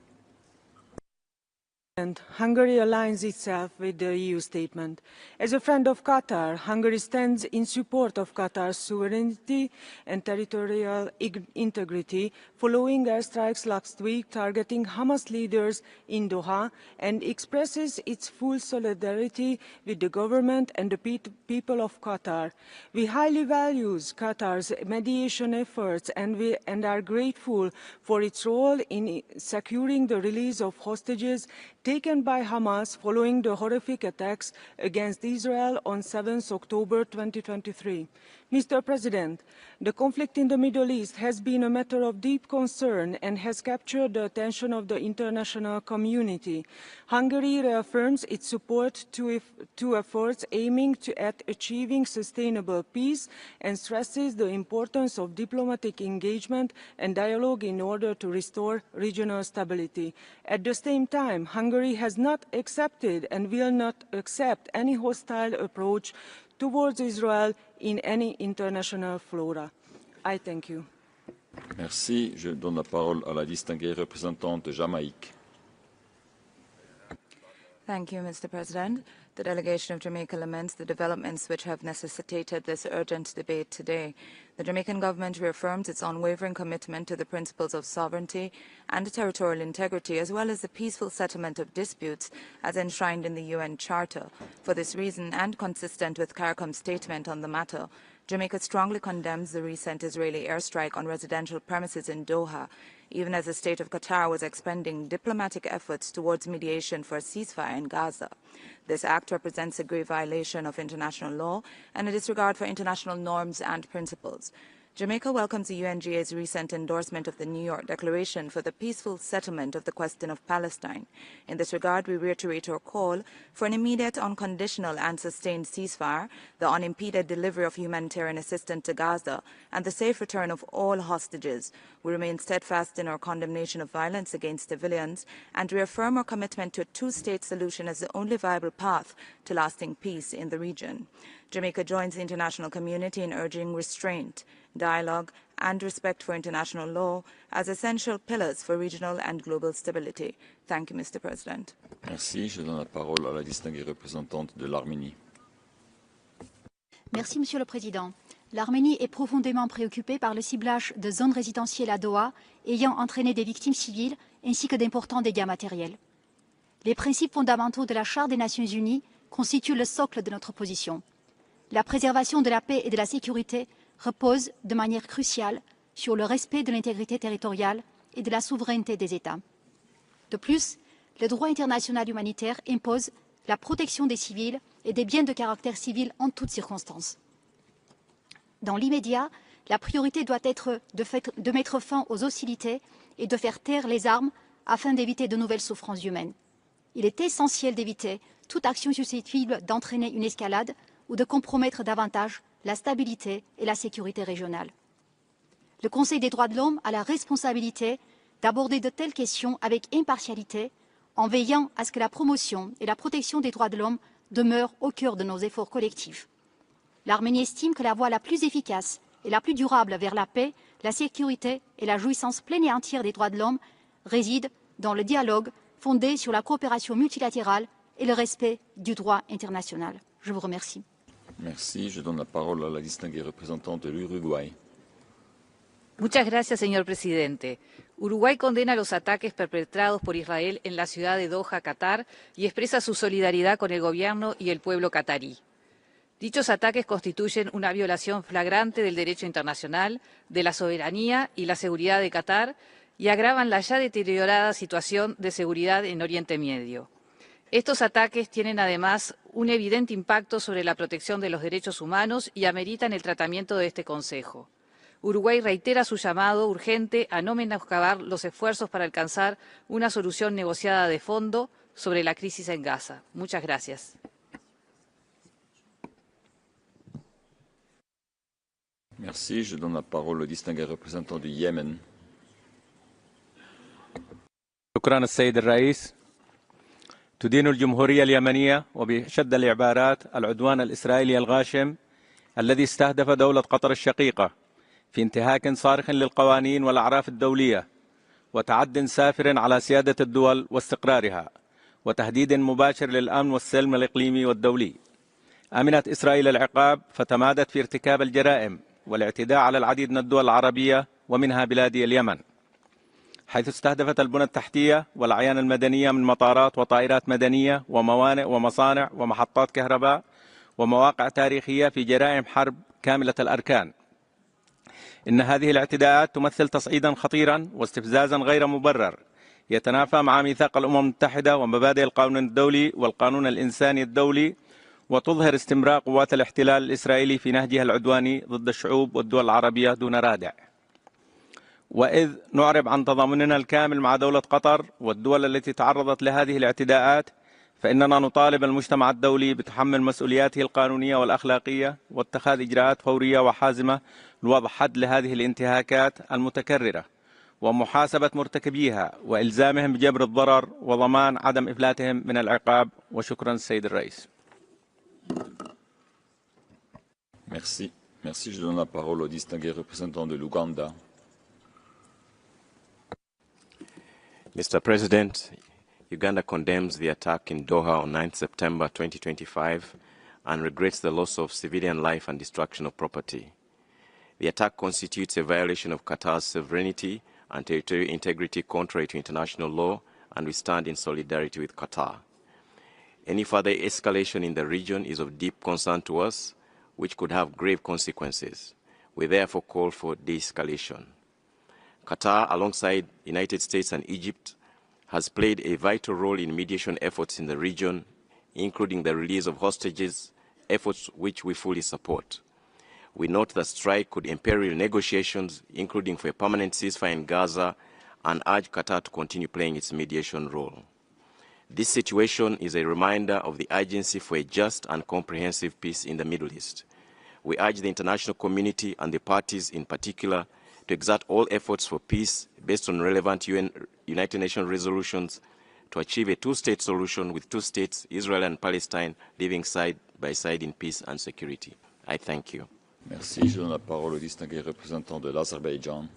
Hungary aligns itself with the EU statement. As a friend of Qatar, Hungary stands in support of Qatar's sovereignty and territorial integrity following airstrikes last week targeting Hamas leaders in Doha, and expresses its full solidarity with the government and the people of Qatar. We highly value Qatar's mediation efforts and are grateful for its role in securing the release of hostages taken by Hamas following the horrific attacks against Israel on 7 October 2023. Mr. President, the conflict in the Middle East has been a matter of deep concern and has captured the attention of the international community. Hungary reaffirms its support to efforts aiming at achieving sustainable peace and stresses the importance of diplomatic engagement and dialogue in order to restore regional stability. At the same time, Hungary has not accepted and will not accept any hostile approach towards Israel in any international fora. I thank you. Merci. Je donne la parole à la distinguée représentante de Jamaïque. Thank you, Mr. President. The delegation of Jamaica laments the developments which have necessitated this urgent debate today. The Jamaican government reaffirms its unwavering commitment to the principles of sovereignty and territorial integrity, as well as the peaceful settlement of disputes as enshrined in the UN Charter. For this reason, and consistent with CARICOM's statement on the matter, Jamaica strongly condemns the recent Israeli airstrike on residential premises in Doha, even as the state of Qatar was expending diplomatic efforts towards mediation for a ceasefire in Gaza. This act represents a grave violation of international law and a disregard for international norms and principles. Jamaica welcomes the UNGA's recent endorsement of the New York Declaration for the peaceful settlement of the question of Palestine. In this regard, we reiterate our call for an immediate, unconditional and sustained ceasefire, the unimpeded delivery of humanitarian assistance to Gaza, and the safe return of all hostages. We remain steadfast in our condemnation of violence against civilians and reaffirm our commitment to a two-state solution as the only viable path to lasting peace in the region. Jamaica joins the international community in urging restraint, dialogue and respect for international law as essential pillars for regional and global stability. Thank you, Mr. President. Merci. Je donne la parole à la distinguée représentante de l'Arménie. Merci, Monsieur le Président. L'Arménie est profondément préoccupée par le ciblage de zones résidentielles à Doha ayant entraîné des victimes civiles ainsi que d'importants dégâts matériels. Les principes fondamentaux de la Charte des Nations Unies constituent le socle de notre position. La préservation de la paix et de la sécurité repose de manière cruciale sur le respect de l'intégrité territoriale et de la souveraineté des États. De plus, le droit international humanitaire impose la protection des civils et des biens de caractère civil en toutes circonstances. Dans l'immédiat, la priorité doit être de mettre fin aux hostilités et de faire taire les armes afin d'éviter de nouvelles souffrances humaines. Il est essentiel d'éviter toute action susceptible d'entraîner une escalade ou de compromettre davantage la stabilité et la sécurité régionale. Le Conseil des droits de l'homme a la responsabilité d'aborder de telles questions avec impartialité, en veillant à ce que la promotion et la protection des droits de l'homme demeurent au cœur de nos efforts collectifs. L'Arménie estime que la voie la plus efficace et la plus durable vers la paix, la sécurité et la jouissance pleine et entière des droits de l'homme réside dans le dialogue fondé sur la coopération multilatérale et le respect du droit international. Je vous remercie. Merci. Je donne la parole à la distinguée représentante de l'Uruguay. Muchas gracias, señor presidente. Uruguay condena los ataques perpetrados por Israel en la ciudad de Doha, Qatar, y expresa su solidaridad con el gobierno y el pueblo qatarí. Dichos ataques constituyen una violación flagrante del derecho internacional, de la soberanía y la seguridad de Qatar, y agravan la ya deteriorada situación de seguridad en Oriente Medio. Estos ataques tienen además un evidente impacto sobre la protección de los derechos humanos y ameritan el tratamiento de este Consejo. Uruguay reitera su llamado urgente a no menoscabar los esfuerzos para alcanzar una solución negociada de fondo sobre la crisis en Gaza. Muchas gracias. Merci. Je donne la parole au distingué représentant du Yémen. شكرا السيد الرئيس. تدين الجمهورية اليمنية وبشد العبارات العدوان الإسرائيلي الغاشم الذي استهدف دولة قطر الشقيقة في انتهاك صارخ للقوانين والأعراف الدولية وتعد سافر على سيادة الدول واستقرارها وتهديد مباشر للأمن والسلم الإقليمي والدولي. أمنت إسرائيل العقاب فتمادت في ارتكاب الجرائم والاعتداء على العديد من الدول العربية ومنها بلادي اليمن، حيث استهدفت البنى التحتية والأعيان المدنية من مطارات وطائرات مدنية وموانئ ومصانع ومحطات كهرباء ومواقع تاريخية في جرائم حرب كاملة الأركان. إن هذه الاعتداءات تمثل تصعيدا خطيرا واستفزازا غير مبرر يتنافى مع ميثاق الأمم المتحدة ومبادئ القانون الدولي والقانون الإنساني الدولي، وتظهر استمرار قوات الاحتلال الإسرائيلي في نهجها العدواني ضد الشعوب والدول العربية دون رادع. وإذ نعرب عن تضامننا الكامل مع دولة قطر والدول التي تعرضت لهذه الاعتداءات، فإننا نطالب المجتمع الدولي بتحمل مسؤولياته القانونية والأخلاقية واتخاذ إجراءات فورية وحازمة لوضع حد لهذه الانتهاكات المتكررة ومحاسبة مرتكبيها وإلزامهم بجبر الضرر وضمان عدم إفلاتهم من العقاب. وشكرا السيد الرئيس. Merci. Merci. Je donne la parole au distingué représentant de l'Ouganda. Mr. President, Uganda condemns the attack in Doha on 9 September 2025 and regrets the loss of civilian life and destruction of property. The attack constitutes a violation of Qatar's sovereignty and territorial integrity contrary to international law, and we stand in solidarity with Qatar. Any further escalation in the region is of deep concern to us, which could have grave consequences. We therefore call for de-escalation. Qatar, alongside the United States and Egypt, has played a vital role in mediation efforts in the region, including the release of hostages, efforts which we fully support. We note that strike could imperil negotiations, including for a permanent ceasefire in Gaza, and urge Qatar to continue playing its mediation role. This situation is a reminder of the urgency for a just and comprehensive peace in the Middle East. We urge the international community and the parties in particular to exert all efforts for peace based on relevant United Nations resolutions to achieve a two-state solution with two states, Israel and Palestine, living side by side in peace and security. I thank you. Merci. Je donne la parole au distingué représentant de l'Azerbaïdjan.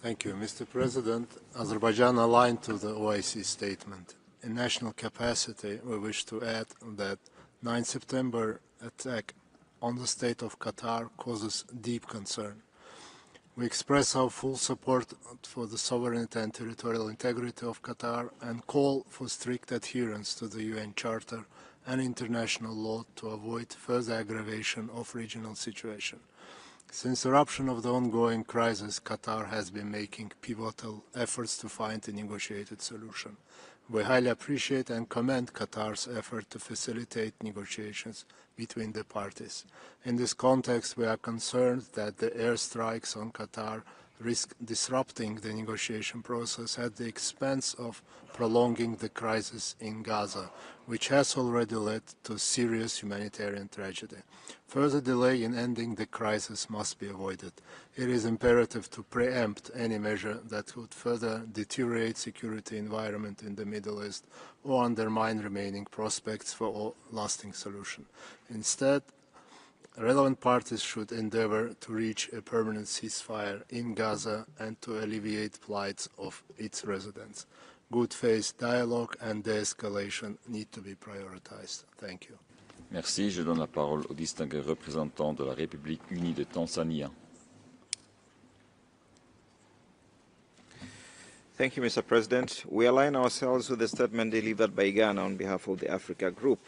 Thank you, Mr. President. Azerbaijan aligned to the OIC statement. In national capacity, we wish to add that 9 September attack on the state of Qatar causes deep concern. We express our full support for the sovereignty and territorial integrity of Qatar and call for strict adherence to the UN Charter and international law to avoid further aggravation of regional situation. Since the eruption of the ongoing crisis, Qatar has been making pivotal efforts to find a negotiated solution. We highly appreciate and commend Qatar's effort to facilitate negotiations between the parties. In this context, we are concerned that the airstrikes on Qatar risk disrupting the negotiation process at the expense of prolonging the crisis in Gaza, which has already led to serious humanitarian tragedy. Further delay in ending the crisis must be avoided. It is imperative to preempt any measure that could further deteriorate security environment in the Middle East or undermine remaining prospects for a lasting solution. Instead, relevant parties should endeavor to reach a permanent ceasefire in Gaza and to alleviate plight of its residents. Good faith dialogue and de-escalation need to be prioritized. Thank you. Merci. Je donne la parole au distingué représentant de la République unie de Tanzanie. Thank you, Mr. President. We align ourselves with the statement delivered by Ghana on behalf of the Africa Group.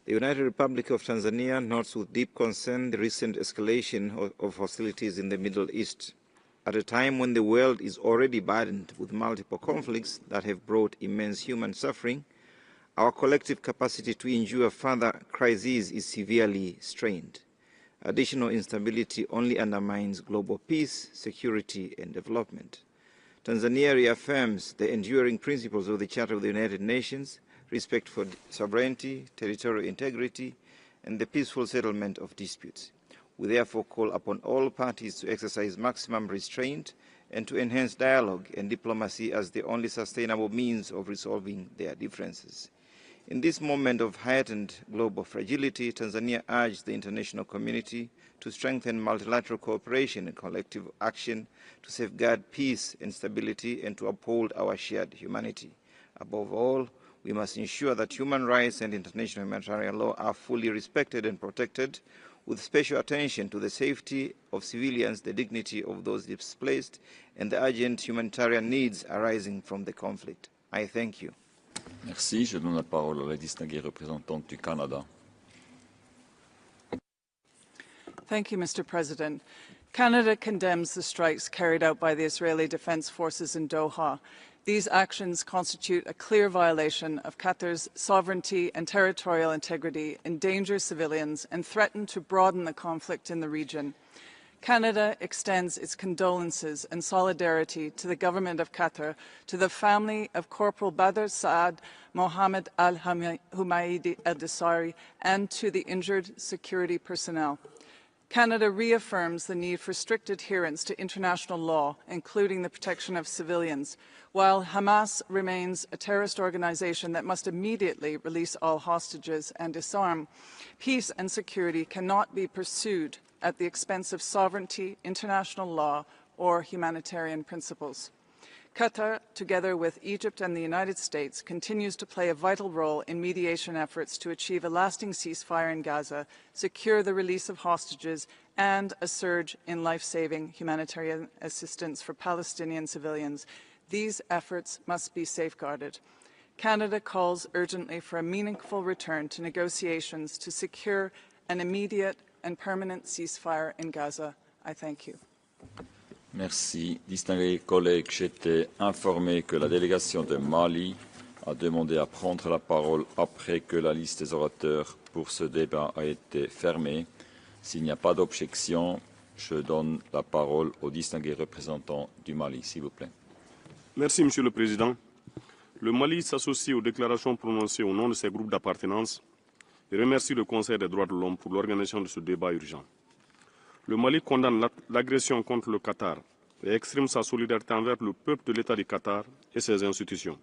The United Republic of Tanzania notes with deep concern the recent escalation of hostilities in the Middle East. At a time when the world is already burdened with multiple conflicts that have brought immense human suffering, our collective capacity to endure further crises is severely strained. Additional instability only undermines global peace, security, and development. Tanzania reaffirms the enduring principles of the Charter of the United Nations, respect for sovereignty, territorial integrity, and the peaceful settlement of disputes. We therefore call upon all parties to exercise maximum restraint and to enhance dialogue and diplomacy as the only sustainable means of resolving their differences. In this moment of heightened global fragility, Tanzania urged the international community to strengthen multilateral cooperation and collective action to safeguard peace and stability and to uphold our shared humanity. Above all, we must ensure that human rights and international humanitarian law are fully respected and protected, with special attention to the safety of civilians, the dignity of those displaced, and the urgent humanitarian needs arising from the conflict. I thank you. Merci. Je donne la parole à la distinguée représentante du Canada. Thank you, Mr. President. Canada condemns the strikes carried out by the Israeli Defense Forces in Doha. These actions constitute a clear violation of Qatar's sovereignty and territorial integrity, endanger civilians, and threaten to broaden the conflict in the region. Canada extends its condolences and solidarity to the government of Qatar, to the family of Corporal Badr Saad Mohammed al-Humaydi al-Desari, and to the injured security personnel. Canada reaffirms the need for strict adherence to international law, including the protection of civilians. While Hamas remains a terrorist organization that must immediately release all hostages and disarm, peace and security cannot be pursued at the expense of sovereignty, international law, or humanitarian principles. Qatar, together with Egypt and the United States, continues to play a vital role in mediation efforts to achieve a lasting ceasefire in Gaza, secure the release of hostages, and a surge in life-saving humanitarian assistance for Palestinian civilians. These efforts must be safeguarded. Canada calls urgently for a meaningful return to negotiations to secure an immediate and permanent ceasefire in Gaza. I thank you. Merci. Distingués collègues, j'étais informé que la délégation de Mali a demandé à prendre la parole après que la liste des orateurs pour ce débat a été fermée. S'il n'y a pas d'objection, je donne la parole au distingué représentant du Mali, s'il vous plaît. Merci, Monsieur le Président. Le Mali s'associe aux déclarations prononcées au nom de ses groupes d'appartenance et remercie le Conseil des droits de l'homme pour l'organisation de ce débat urgent. Le Mali condamne l'agression contre le Qatar et exprime sa solidarité envers le peuple de l'État du Qatar et ses institutions.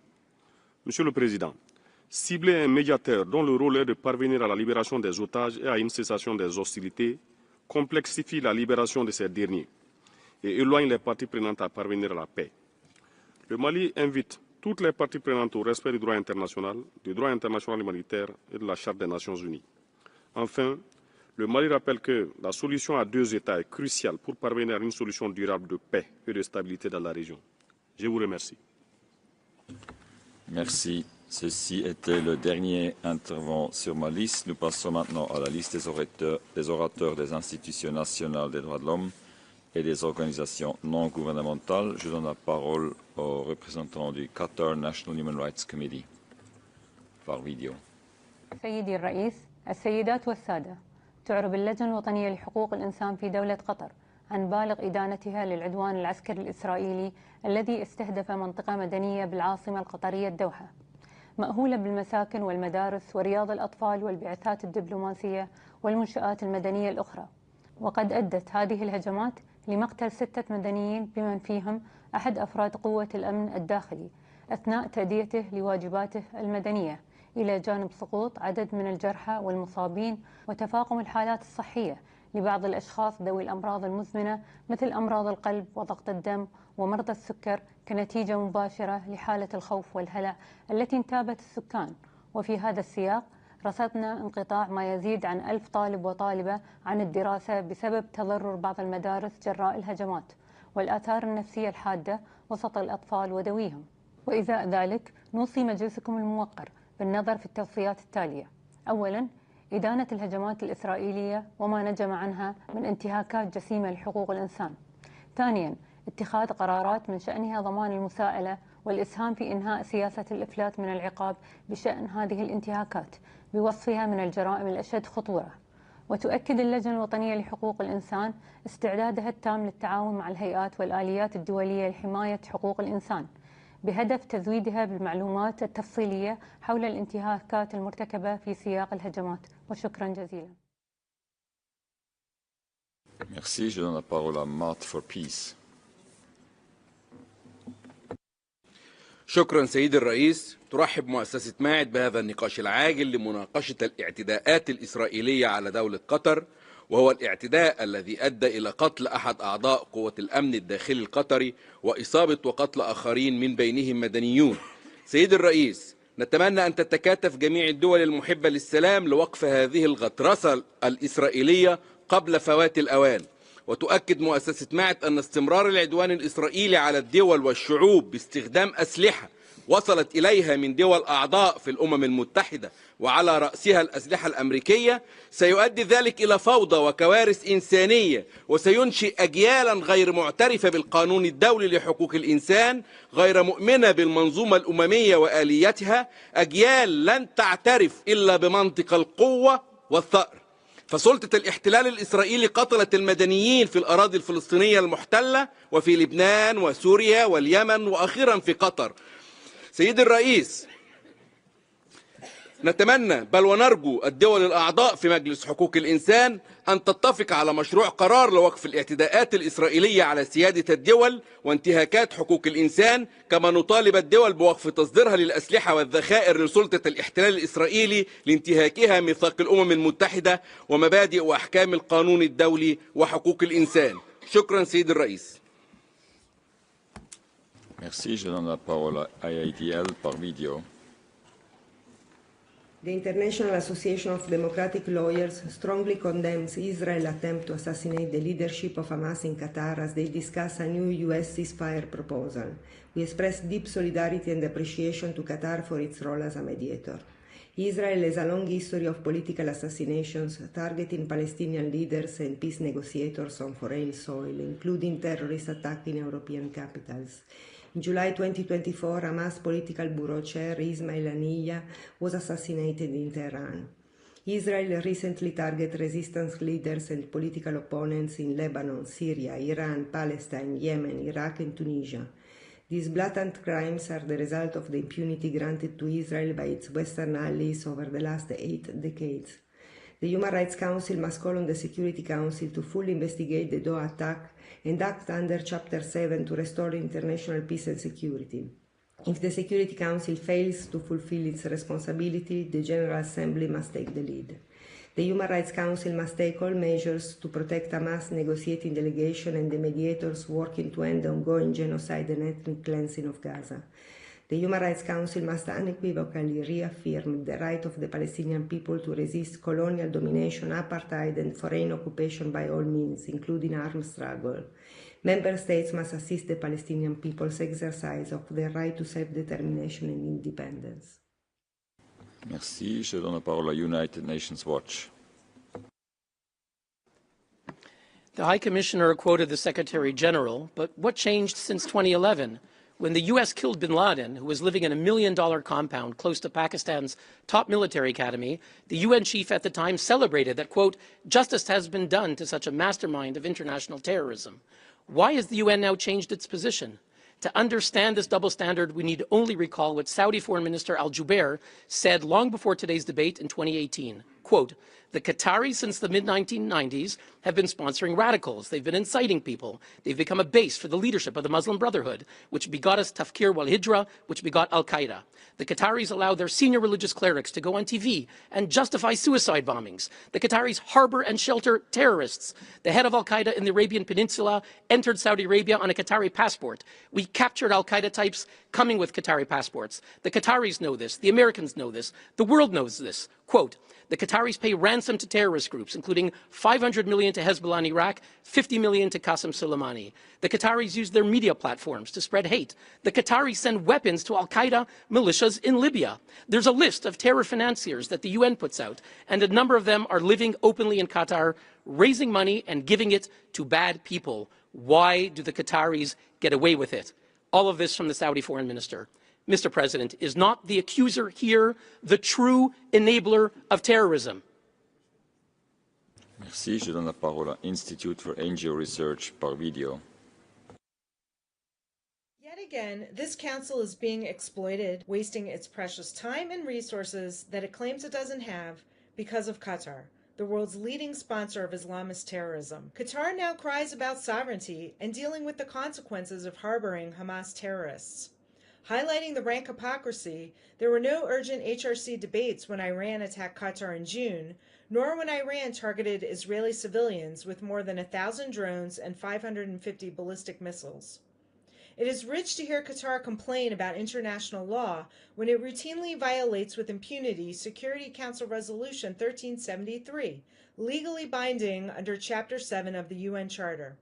Monsieur le Président, cibler un médiateur dont le rôle est de parvenir à la libération des otages et à une cessation des hostilités complexifie la libération de ces derniers et éloigne les parties prenantes à parvenir à la paix. Le Mali invite toutes les parties prenantes au respect du droit international humanitaire et de la Charte des Nations Unies. Enfin, le Mali rappelle que la solution à deux États est cruciale pour parvenir à une solution durable de paix et de stabilité dans la région. Je vous remercie. Merci. Ceci était le dernier intervenant sur ma liste. Nous passons maintenant à la liste des orateurs des institutions nationales des droits de l'homme et des organisations non gouvernementales. Je donne la parole au représentant du Qatar National Human Rights Committee par vidéo. سيدي الرئيس، السيدات والسادة، تعرب اللجنة الوطنية لحقوق الإنسان في دولة قطر عن بالغ إدانتها للعدوان العسكري الإسرائيلي الذي استهدف منطقة مدنية بالعاصمة القطرية الدوحة، مأهولة بالمساكن والمدارس ورياض الأطفال والبعثات الدبلوماسية والمنشآت المدنية الأخرى. وقد أدت هذه الهجمات لمقتل 6 مدنيين بمن فيهم أحد أفراد قوة الأمن الداخلي أثناء تأديته لواجباته المدنية، إلى جانب سقوط عدد من الجرحى والمصابين وتفاقم الحالات الصحية لبعض الأشخاص ذوي الأمراض المزمنة مثل أمراض القلب وضغط الدم ومرضى السكر كنتيجة مباشرة لحالة الخوف والهلع التي انتابت السكان. وفي هذا السياق رصدنا انقطاع ما يزيد عن 1000 طالب وطالبة عن الدراسة بسبب تضرر بعض المدارس جراء الهجمات والآثار النفسية الحادة وسط الأطفال وذويهم. وإزاء ذلك نوصي مجلسكم الموقر بالنظر في التوصيات التالية: أولاً، إدانة الهجمات الإسرائيلية وما نجم عنها من انتهاكات جسيمة لحقوق الإنسان. ثانياً، اتخاذ قرارات من شأنها ضمان المساءلة والإسهام في إنهاء سياسة الإفلات من العقاب بشأن هذه الانتهاكات بوصفها من الجرائم الأشد خطورة. وتؤكد اللجنة الوطنية لحقوق الإنسان استعدادها التام للتعاون مع الهيئات والآليات الدولية لحماية حقوق الإنسان بهدف تزويدها بالمعلومات التفصيلية حول الانتهاكات المرتكبة في سياق الهجمات. وشكرا جزيلا. Merci. Je donne la parole à Matt for Peace. شكرا سيدي الرئيس. ترحب مؤسسة ماعد بهذا النقاش العاجل لمناقشة الاعتداءات الإسرائيلية على دولة قطر، وهو الاعتداء الذي أدى إلى قتل أحد أعضاء قوة الأمن الداخلي القطري وإصابة وقتل آخرين من بينهم مدنيون. سيدي الرئيس، نتمنى أن تتكاتف جميع الدول المحبة للسلام لوقف هذه الغطرسة الإسرائيلية قبل فوات الأوان. وتؤكد مؤسسة ماعد أن استمرار العدوان الإسرائيلي على الدول والشعوب باستخدام أسلحة وصلت إليها من دول أعضاء في الأمم المتحدة وعلى رأسها الأسلحة الأمريكية سيؤدي ذلك إلى فوضى وكوارث إنسانية، وسينشئ أجيالا غير معترفة بالقانون الدولي لحقوق الإنسان، غير مؤمنة بالمنظومة الأممية وآليتها، أجيال لن تعترف إلا بمنطق القوة والثأر. فسلطة الاحتلال الإسرائيلي قتلت المدنيين في الأراضي الفلسطينية المحتلة وفي لبنان وسوريا واليمن وأخيرا في قطر. سيدي الرئيس، نتمنى بل ونرجو الدول الأعضاء في مجلس حقوق الإنسان أن تتفق على مشروع قرار لوقف الاعتداءات الإسرائيلية على سيادة الدول وانتهاكات حقوق الإنسان، كما نطالب الدول بوقف تصديرها للأسلحة والذخائر لسلطة الاحتلال الإسرائيلي لانتهاكها ميثاق الأمم المتحدة ومبادئ وأحكام القانون الدولي وحقوق الإنسان. شكرا سيدي الرئيس. Merci. Je donne la parole à IATL par vidéo. The International Association of Democratic Lawyers strongly condemns Israel's attempt to assassinate the leadership of Hamas in Qatar as they discuss a new U.S. ceasefire proposal. We express deep solidarity and appreciation to Qatar for its role as a mediator. Israel has a long history of political assassinations targeting Palestinian leaders and peace negotiators on foreign soil, including terrorist attacks in European capitals. In July 2024, Hamas political bureau chair Ismail Haniyeh was assassinated in Tehran. Israel recently targeted resistance leaders and political opponents in Lebanon, Syria, Iran, Palestine, Yemen, Iraq, and Tunisia. These blatant crimes are the result of the impunity granted to Israel by its Western allies over the last 8 decades. The Human Rights Council must call on the Security Council to fully investigate the Doha attack and act under Chapter 7 to restore international peace and security. If the Security Council fails to fulfill its responsibility, the General Assembly must take the lead. The Human Rights Council must take all measures to protect Hamas negotiating delegation and the mediators working to end the ongoing genocide and ethnic cleansing of Gaza. The Human Rights Council must unequivocally reaffirm the right of the Palestinian people to resist colonial domination, apartheid, and foreign occupation by all means, including armed struggle. Member States must assist the Palestinian people's exercise of their right to self-determination and independence. Merci. Je donne la parole à United Nations Watch. The High Commissioner quoted the Secretary General, but what changed since 2011? When the U.S. killed bin Laden, who was living in a $1 million compound close to Pakistan's top military academy, the UN chief at the time celebrated that, quote, justice has been done to such a mastermind of international terrorism. Why has the UN now changed its position? To understand this double standard, we need only recall what Saudi Foreign Minister Al-Jubair said long before today's debate in 2018. Quote, the Qataris since the mid-1990s have been sponsoring radicals. They've been inciting people. They've become a base for the leadership of the Muslim Brotherhood, which begot us Tafkir wal-Hijra, which begot Al-Qaeda. The Qataris allow their senior religious clerics to go on TV and justify suicide bombings. The Qataris harbor and shelter terrorists. The head of Al-Qaeda in the Arabian Peninsula entered Saudi Arabia on a Qatari passport. We captured Al-Qaeda types coming with Qatari passports. The Qataris know this. The Americans know this. The world knows this. Quote, the Qataris pay ransom to terrorist groups, including $500 million to Hezbollah in Iraq, $50 million to Qasem Soleimani. The Qataris use their media platforms to spread hate. The Qataris send weapons to Al-Qaeda militias in Libya. There's a list of terror financiers that the UN puts out, and a number of them are living openly in Qatar, raising money and giving it to bad people. Why do the Qataris get away with it? All of this from the Saudi foreign minister. Mr. President, is not the accuser here the true enabler of terrorism? Merci. Je donne la parole à Institute for NGO Research par video. Yet again, this council is being exploited, wasting its precious time and resources that it claims it doesn't have because of Qatar. the world's leading sponsor of Islamist terrorism. Qatar now cries about sovereignty and dealing with the consequences of harboring Hamas terrorists. Highlighting the rank hypocrisy, there were no urgent HRC debates when Iran attacked Qatar in June, nor when Iran targeted Israeli civilians with more than 1,000 drones and 550 ballistic missiles. It is rich to hear Qatar complain about international law when it routinely violates with impunity Security Council Resolution 1373, legally binding under Chapter 7 of the UN Charter.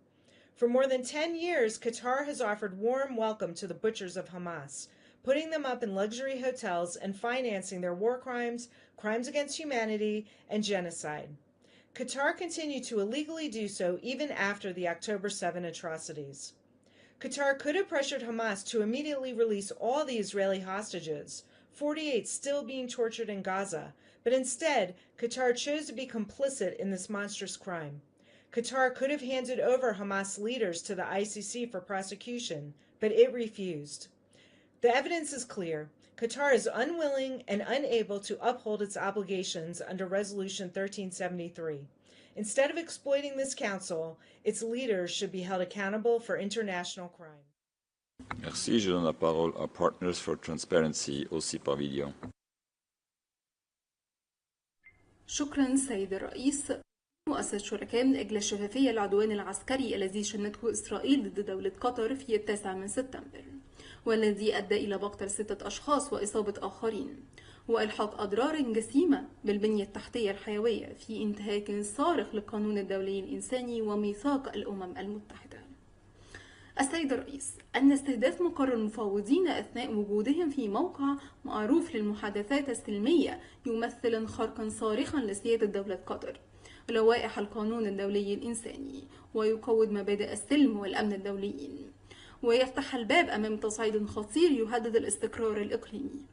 For more than 10 years, Qatar has offered warm welcome to the butchers of Hamas, putting them up in luxury hotels and financing their war crimes, crimes against humanity, and genocide. Qatar continued to illegally do so even after the October 7 atrocities. Qatar could have pressured Hamas to immediately release all the Israeli hostages, 48 still being tortured in Gaza, but instead, Qatar chose to be complicit in this monstrous crime. Qatar could have handed over Hamas leaders to the ICC for prosecution, but it refused. The evidence is clear. Qatar is unwilling and unable to uphold its obligations under Resolution 1373. Instead of exploiting this council, its leaders should be held accountable for international crime. Merci. Je donne la parole à Partners for Transparency, aussi par vidéo. شكرا سيد الرئيس. مؤسسة شركاء من أجل الشفافية العدوان العسكري الذي شنته إسرائيل ضد دولة قطر في 9 سبتمبر، والذي أدى إلى مقتل 6 أشخاص وإصابة آخرين، وإلحاق أضرار جسيمة بالبنية التحتية الحيوية في انتهاك صارخ للقانون الدولي الإنساني وميثاق الأمم المتحدة. السيد الرئيس، أن استهداف مقر المفاوضين أثناء وجودهم في موقع معروف للمحادثات السلمية يمثل خرقا صارخا لسيادة دولة قطر ولوائح القانون الدولي الإنساني، ويقوض مبادئ السلم والأمن الدوليين، ويفتح الباب أمام تصعيد خطير يهدد الاستقرار الإقليمي.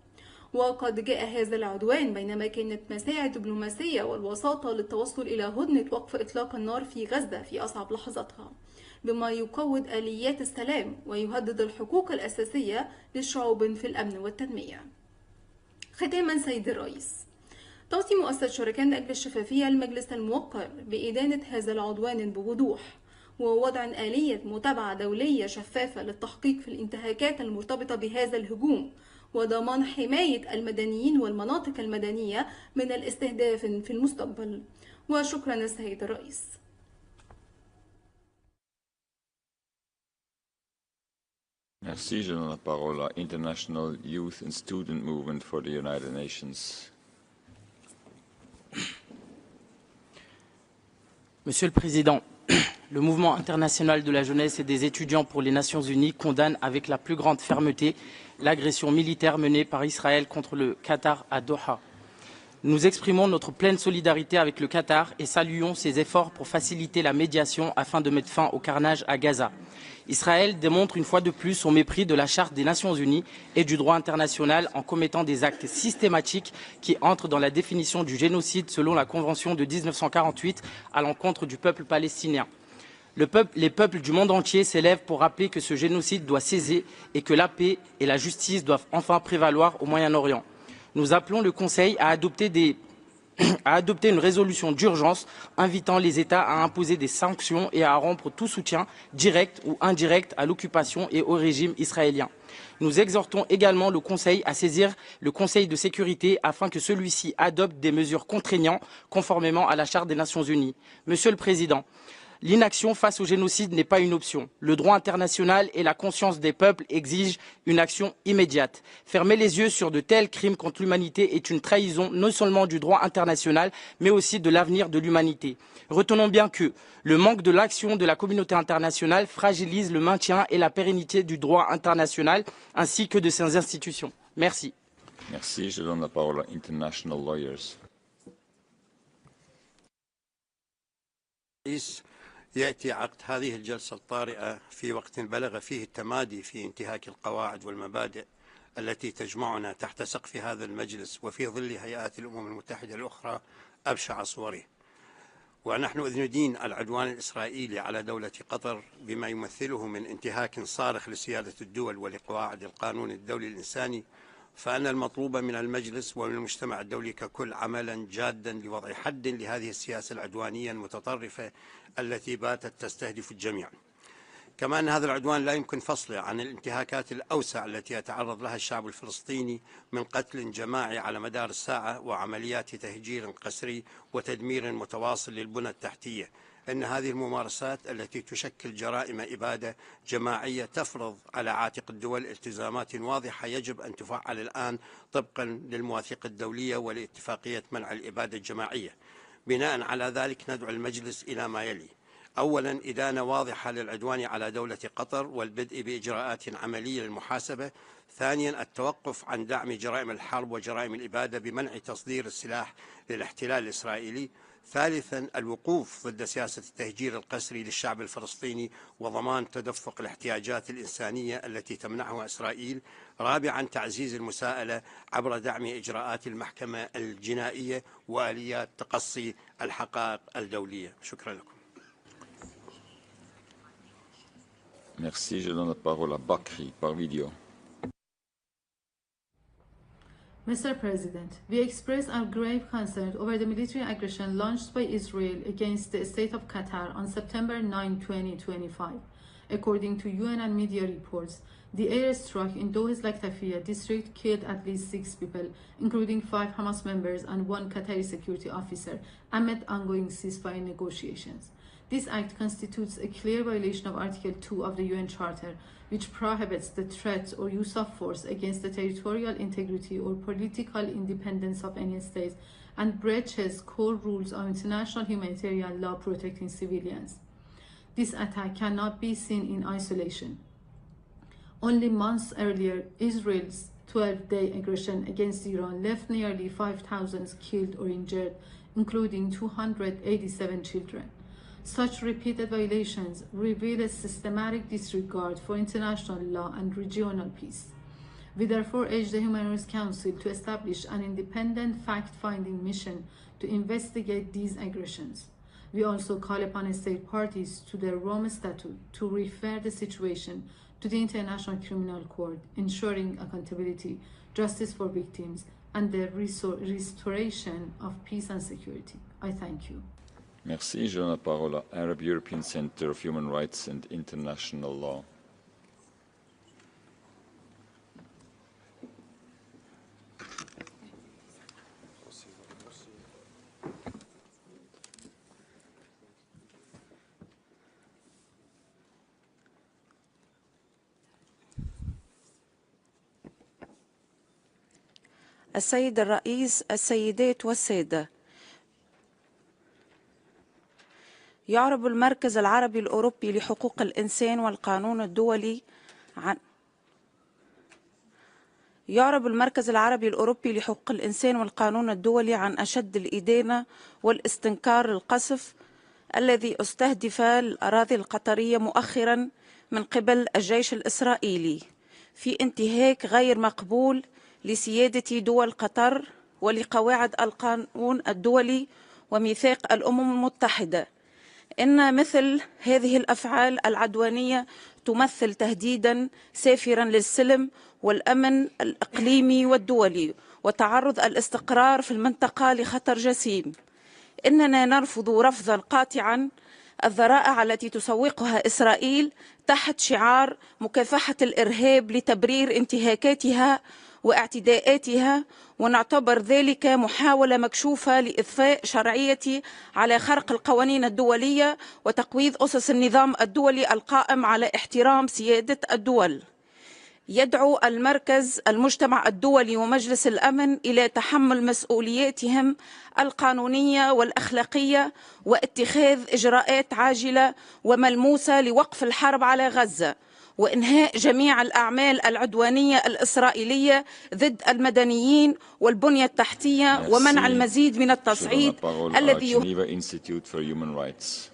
وقد جاء هذا العدوان بينما كانت مساعي دبلوماسية والوساطة للتوصل إلى هدنة وقف إطلاق النار في غزة في أصعب لحظاتها، بما يقوض آليات السلام ويهدد الحقوق الأساسية للشعوب في الأمن والتنمية. ختاما سيد الرئيس، توصي مؤسسة شركاء من أجل الشفافية المجلس الموقر بإدانة هذا العدوان بوضوح، ووضع آلية متابعة دولية شفافة للتحقيق في الانتهاكات المرتبطة بهذا الهجوم، وضمان حماية المدنيين والمناطق المدنية من الاستهداف في المستقبل. وشكرا السيد الرئيس. Merci. Je donne la parole à International Youth and Student Movement for the United Nations. Monsieur le Président, le mouvement international de la jeunesse et des étudiants pour les Nations Unies condamne avec la plus grande fermeté l'agression militaire menée par Israël contre le Qatar à Doha. Nous exprimons notre pleine solidarité avec le Qatar et saluons ses efforts pour faciliter la médiation afin de mettre fin au carnage à Gaza. Israël démontre une fois de plus son mépris de la Charte des Nations Unies et du droit international en commettant des actes systématiques qui entrent dans la définition du génocide selon la Convention de 1948 à l'encontre du peuple palestinien. Les peuples du monde entier s'élèvent pour rappeler que ce génocide doit cesser et que la paix et la justice doivent enfin prévaloir au Moyen-Orient. Nous appelons le Conseil à adopter une résolution d'urgence invitant les États à imposer des sanctions et à rompre tout soutien direct ou indirect à l'occupation et au régime israélien. Nous exhortons également le Conseil à saisir le Conseil de sécurité afin que celui-ci adopte des mesures contraignantes conformément à la Charte des Nations Unies. Monsieur le Président, l'inaction face au génocide n'est pas une option. Le droit international et la conscience des peuples exigent une action immédiate. Fermer les yeux sur de tels crimes contre l'humanité est une trahison non seulement du droit international, mais aussi de l'avenir de l'humanité. Retenons bien que le manque de l'action de la communauté internationale fragilise le maintien et la pérennité du droit international ainsi que de ses institutions. Merci. Merci. Je donne la parole à International Lawyers. يأتي عقد هذه الجلسة الطارئة في وقت بلغ فيه التمادي في انتهاك القواعد والمبادئ التي تجمعنا تحت سقف هذا المجلس وفي ظل هيئات الأمم المتحدة الأخرى أبشع صوره. ونحن ندين العدوان الإسرائيلي على دولة قطر بما يمثله من انتهاك صارخ لسيادة الدول ولقواعد القانون الدولي الإنساني فأن المطلوب من المجلس ومن المجتمع الدولي ككل عملا جادا لوضع حد لهذه السياسة العدوانية المتطرفة التي باتت تستهدف الجميع. كما أن هذا العدوان لا يمكن فصله عن الانتهاكات الأوسع التي يتعرض لها الشعب الفلسطيني من قتل جماعي على مدار الساعة وعمليات تهجير قسري وتدمير متواصل للبنى التحتية. أن هذه الممارسات التي تشكل جرائم إبادة جماعية تفرض على عاتق الدول التزامات واضحة يجب أن تفعل الآن طبقا للمواثيق الدولية ولاتفاقية منع الإبادة الجماعية. بناء على ذلك ندعو المجلس إلى ما يلي: أولا، إدانة واضحة للعدوان على دولة قطر والبدء بإجراءات عملية للمحاسبة. ثانيا، التوقف عن دعم جرائم الحرب وجرائم الإبادة بمنع تصدير السلاح للاحتلال الإسرائيلي. ثالثا، الوقوف ضد سياسة التهجير القسري للشعب الفلسطيني وضمان تدفق الاحتياجات الإنسانية التي تمنحها إسرائيل. رابعا، تعزيز المساءلة عبر دعم إجراءات المحكمة الجنائية وآليات تقصي الحقائق الدولية. شكرا لكم. Merci. Je donne la parole à Bakri par vidéo. Mr. President, we express our grave concern over the military aggression launched by Israel against the state of Qatar on September 9, 2025. According to UN and media reports, the airstrike in Doha's Laktafia district killed at least 6 people, including 5 Hamas members and 1 Qatari security officer, amid ongoing ceasefire negotiations. This act constitutes a clear violation of Article 2 of the UN Charter, which prohibits the threat or use of force against the territorial integrity or political independence of any state and breaches core rules of international humanitarian law protecting civilians. This attack cannot be seen in isolation. Only months earlier, Israel's 12-day aggression against Iran left nearly 5,000 killed or injured, including 287 children. Such repeated violations reveal a systematic disregard for international law and regional peace. We therefore urge the Human Rights Council to establish an independent fact-finding mission to investigate these aggressions. We also call upon state parties to the Rome Statute to refer the situation to the International Criminal Court, ensuring accountability, justice for victims, and the restoration of peace and security. I thank you. Merci. Je donne la parole à Arab European Center of Human Rights and International Law. السيد الرئيس، السيدات والسادة، يعرب المركز العربي الأوروبي لحقوق الإنسان والقانون الدولي عن أشد الإدانة والاستنكار القصف الذي استهدف الأراضي القطرية مؤخرا من قبل الجيش الإسرائيلي في انتهاك غير مقبول لسيادة دول قطر ولقواعد القانون الدولي وميثاق الأمم المتحدة. إن مثل هذه الأفعال العدوانية تمثل تهديدا سافرا للسلم والأمن الإقليمي والدولي وتعرض الاستقرار في المنطقة لخطر جسيم. إننا نرفض رفضا قاطعا الذرائع التي تسوقها إسرائيل تحت شعار مكافحة الإرهاب لتبرير انتهاكاتها واعتداءاتها، ونعتبر ذلك محاولة مكشوفة لإضفاء شرعية على خرق القوانين الدولية وتقويض أسس النظام الدولي القائم على احترام سيادة الدول. يدعو المركز المجتمع الدولي ومجلس الأمن إلى تحمل مسؤولياتهم القانونية والأخلاقية واتخاذ إجراءات عاجلة وملموسة لوقف الحرب على غزة وإنهاء جميع الأعمال العدوانية الإسرائيلية ضد المدنيين والبنية التحتية ومنع المزيد من التصعيد الذي Geneva Institute for Human Rights.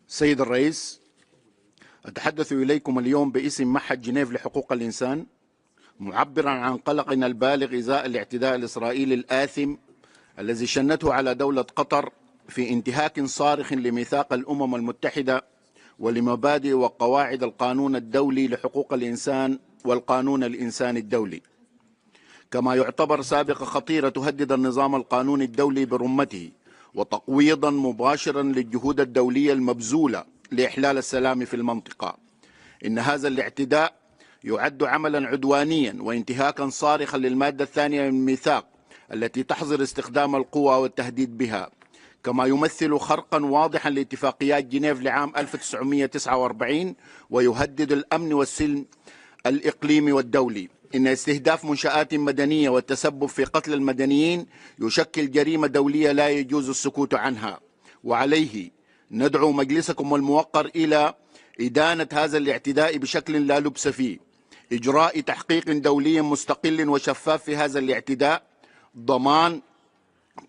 سيد الرئيس، أتحدث إليكم اليوم باسم معهد جنيف لحقوق الإنسان معبرا عن قلقنا البالغ إزاء الاعتداء الإسرائيلي الآثم الذي شنته على دولة قطر في انتهاك صارخ لميثاق الأمم المتحدة ولمبادئ وقواعد القانون الدولي لحقوق الإنسان والقانون الإنساني الدولي، كما يعتبر سابقة خطيرة تهدد النظام القانوني الدولي برمته وتقويضا مباشرا للجهود الدولية المبذولة لإحلال السلام في المنطقة. إن هذا الاعتداء يعد عملا عدوانيا وانتهاكا صارخا للمادة الثانية من الميثاق التي تحظر استخدام القوى والتهديد بها، كما يمثل خرقا واضحا لاتفاقيات جنيف لعام 1949 ويهدد الأمن والسلم الإقليمي والدولي. إن استهداف منشآت مدنية والتسبب في قتل المدنيين يشكل جريمة دولية لا يجوز السكوت عنها، وعليه ندعو مجلسكم الموقر إلى إدانة هذا الاعتداء بشكل لا لبس فيه، إجراء تحقيق دولي مستقل وشفاف في هذا الاعتداء، ضمان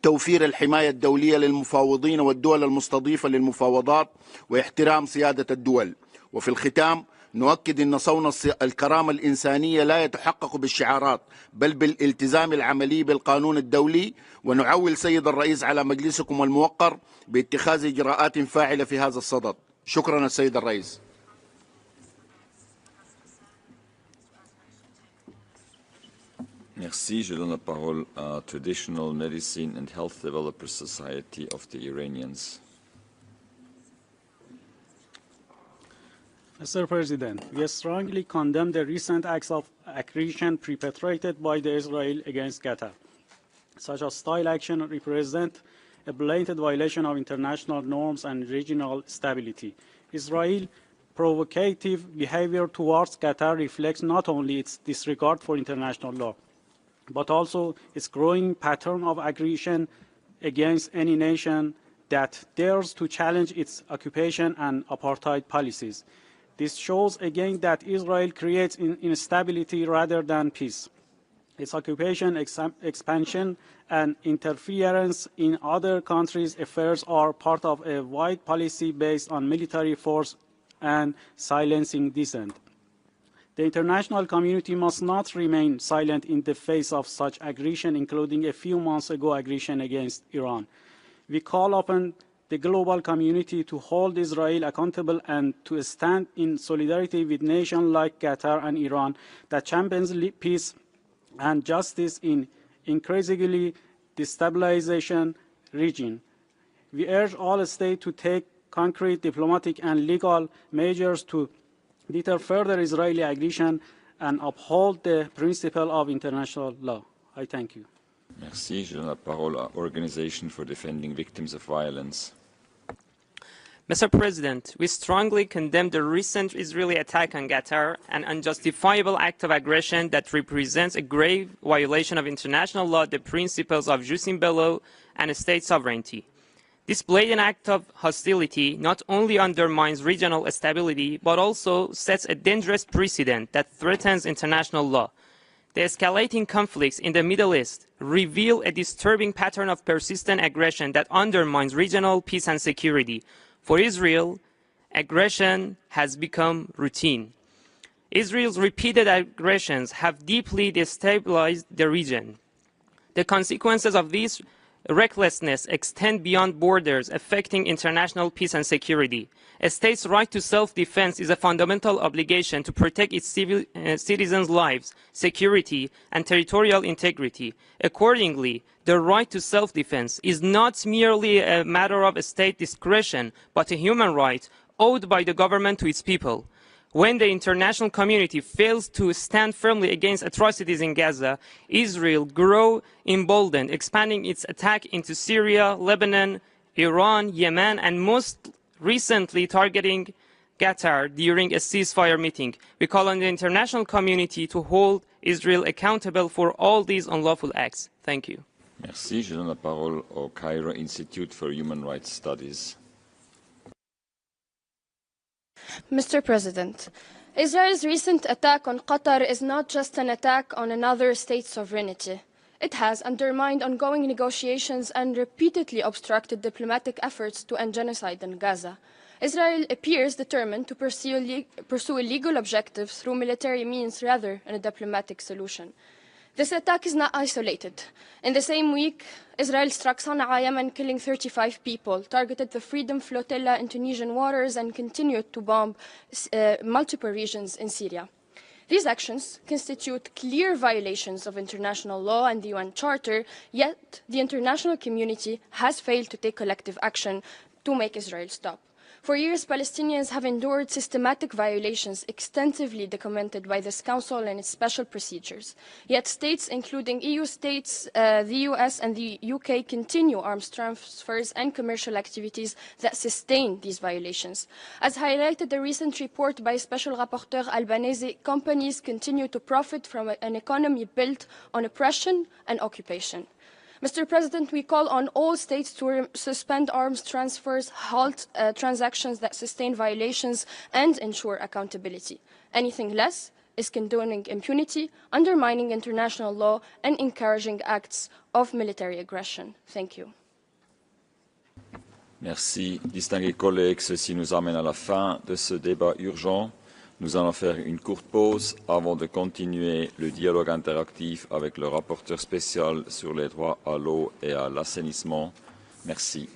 توفير الحماية الدولية للمفاوضين والدول المستضيفة للمفاوضات واحترام سيادة الدول. وفي الختام نؤكد أن صون الكرامة الإنسانية لا يتحقق بالشعارات بل بالالتزام العملي بالقانون الدولي، ونعول سيد الرئيس على مجلسكم الموقر باتخاذ إجراءات فاعلة في هذا الصدد. شكرا السيد الرئيس. Merci. Je donne la parole à Traditional Medicine and Health Developers Society of the Iranians. Mr. President, we strongly condemn the recent acts of aggression perpetrated by Israel against Qatar. Such a style action represents a blatant violation of international norms and regional stability. Israel's provocative behavior towards Qatar reflects not only its disregard for international law, but also its growing pattern of aggression against any nation that dares to challenge its occupation and apartheid policies. This shows again that Israel creates instability rather than peace. Its occupation, expansion, and interference in other countries' affairs are part of a wide policy based on military force and silencing dissent. The international community must not remain silent in the face of such aggression, including a few months ago aggression against Iran. We call upon the global community to hold Israel accountable and to stand in solidarity with nations like Qatar and Iran that champions peace and justice in increasingly destabilization region. We urge all states to take concrete diplomatic and legal measures to deter further Israeli aggression and uphold the principle of international law. I thank you. Merci. Je donne la parole à Organization for Defending Victims of Violence. Mr. President, we strongly condemn the recent Israeli attack on Qatar, an unjustifiable act of aggression that represents a grave violation of international law, the principles of jus in bello, and state sovereignty. This blatant act of hostility not only undermines regional stability, but also sets a dangerous precedent that threatens international law. The escalating conflicts in the Middle East reveal a disturbing pattern of persistent aggression that undermines regional peace and security. For Israel, aggression has become routine. Israel's repeated aggressions have deeply destabilized the region. The consequences of this recklessness extend beyond borders, affecting international peace and security. A state's right to self-defense is a fundamental obligation to protect its citizens' lives, security, and territorial integrity. Accordingly, the right to self-defense is not merely a matter of state discretion, but a human right owed by the government to its people. When the international community fails to stand firmly against atrocities in Gaza, Israel grows emboldened, expanding its attack into Syria, Lebanon, Iran, Yemen, and most recently targeting Qatar during a ceasefire meeting. We call on the international community to hold Israel accountable for all these unlawful acts. Thank you. Merci. Je donne la parole au Cairo Institute for Human Rights Studies. Mr. President, Israel's recent attack on Qatar is not just an attack on another state's sovereignty. It has undermined ongoing negotiations and repeatedly obstructed diplomatic efforts to end genocide in Gaza. Israel appears determined to pursue illegal objectives through military means rather than a diplomatic solution. This attack is not isolated. In the same week, Israel struck Sana'a, Yemen, killing 35 people, targeted the Freedom Flotilla in Tunisian waters, and continued to bomb multiple regions in Syria. These actions constitute clear violations of international law and the UN Charter, yet the international community has failed to take collective action to make Israel stop. For years, Palestinians have endured systematic violations extensively documented by this Council and its special procedures. Yet states, including EU states, the US and the UK, continue arms transfers and commercial activities that sustain these violations. As highlighted in the recent report by Special Rapporteur Albanese, companies continue to profit from an economy built on oppression and occupation. Mr. President, we call on all states to suspend arms transfers, halt transactions that sustain violations, and ensure accountability. Anything less is condoning impunity, undermining international law, and encouraging acts of military aggression. Thank you. Merci, distingués collègues. Ceci nous amène à la fin de ce débat urgent. Nous allons faire une courte pause avant de continuer le dialogue interactif avec le rapporteur spécial sur les droits à l'eau et à l'assainissement. Merci.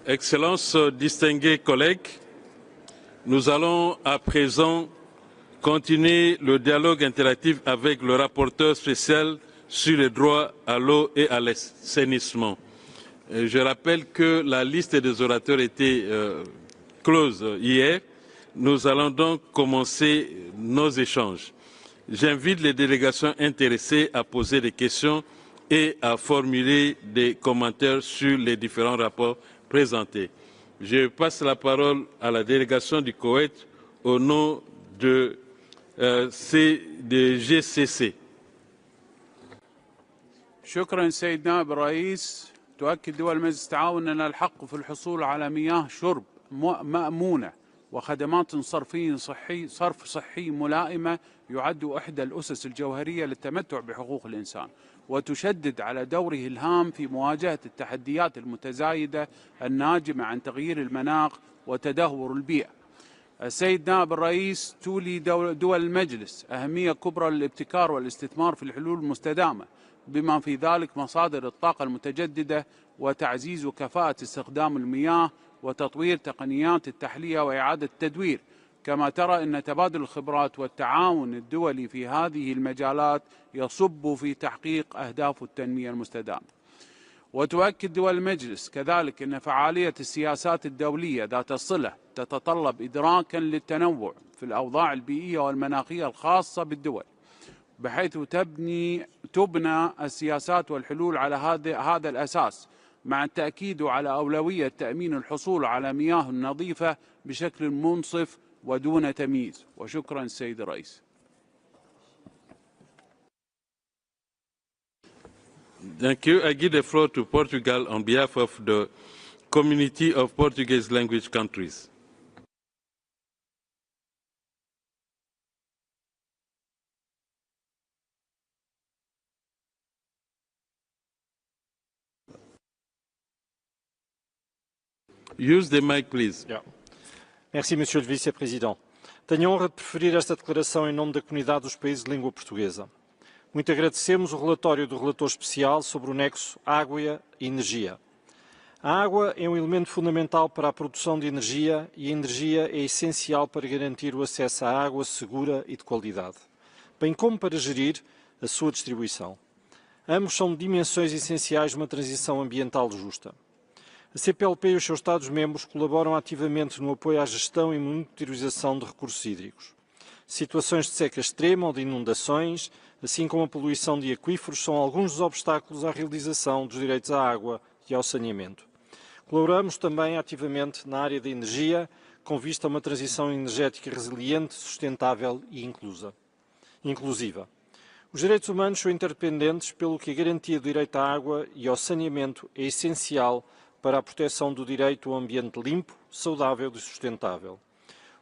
Excellences, distingués collègues, nous allons à présent continuer le dialogue interactif avec le rapporteur spécial sur les droits à l'eau et à l'assainissement. Je rappelle que la liste des orateurs était close hier. Nous allons donc commencer nos échanges. J'invite les délégations intéressées à poser des questions et à formuler des commentaires sur les différents rapports présentés. Je passe la parole à la délégation du Koweït au nom de GCC. شكرا سيد نائب الرئيس. تؤكد دول مجلس التعاون أن الحق في الحصول على مياه شرب مأمونة وخدمات صرف صحي ملائمة يعد إحدى الأسس الجوهرية للتمتع بحقوق الإنسان، وتشدد على دوره الهام في مواجهة التحديات المتزايدة الناجمة عن تغيير المناخ وتدهور البيئة. السيد نائب الرئيس، تولي دول المجلس أهمية كبرى للابتكار والاستثمار في الحلول المستدامة، بما في ذلك مصادر الطاقة المتجددة وتعزيز كفاءة استخدام المياه وتطوير تقنيات التحلية وإعادة التدوير. كما ترى أن تبادل الخبرات والتعاون الدولي في هذه المجالات يصب في تحقيق أهداف التنمية المستدامة. وتؤكد دول المجلس كذلك أن فعالية السياسات الدولية ذات الصلة تتطلب إدراكا للتنوع في الأوضاع البيئية والمناخية الخاصة بالدول، بحيث تبنى السياسات والحلول على هذا الأساس، مع التأكيد على أولوية تأمين الحصول على مياه نظيفة بشكل منصف ودون تمييز. وشكرا السيد الرئيس. Thank you. I give the floor to Portugal on behalf of the Community of Portuguese Language Countries. Use the mic, please. Yeah. Merci, Monsieur le Vice-Président. Tenho a honra de preferir esta declaração em nome da comunidade dos países de língua portuguesa. Muito agradecemos o relatório do relator especial sobre o nexo água e energia. A água é um elemento fundamental para a produção de energia e a energia é essencial para garantir o acesso à água segura e de qualidade, bem como para gerir a sua distribuição. Ambos são dimensões essenciais de uma transição ambiental justa. A CPLP e os seus Estados-membros colaboram ativamente no apoio à gestão e monitorização de recursos hídricos. Situações de seca extrema ou de inundações, assim como a poluição de aquíferos, são alguns dos obstáculos à realização dos direitos à água e ao saneamento. Colaboramos também ativamente na área da energia, com vista a uma transição energética resiliente, sustentável e inclusiva. Os direitos humanos são interdependentes, pelo que a garantia do direito à água e ao saneamento é essencial para a proteção do direito ao ambiente limpo, saudável e sustentável.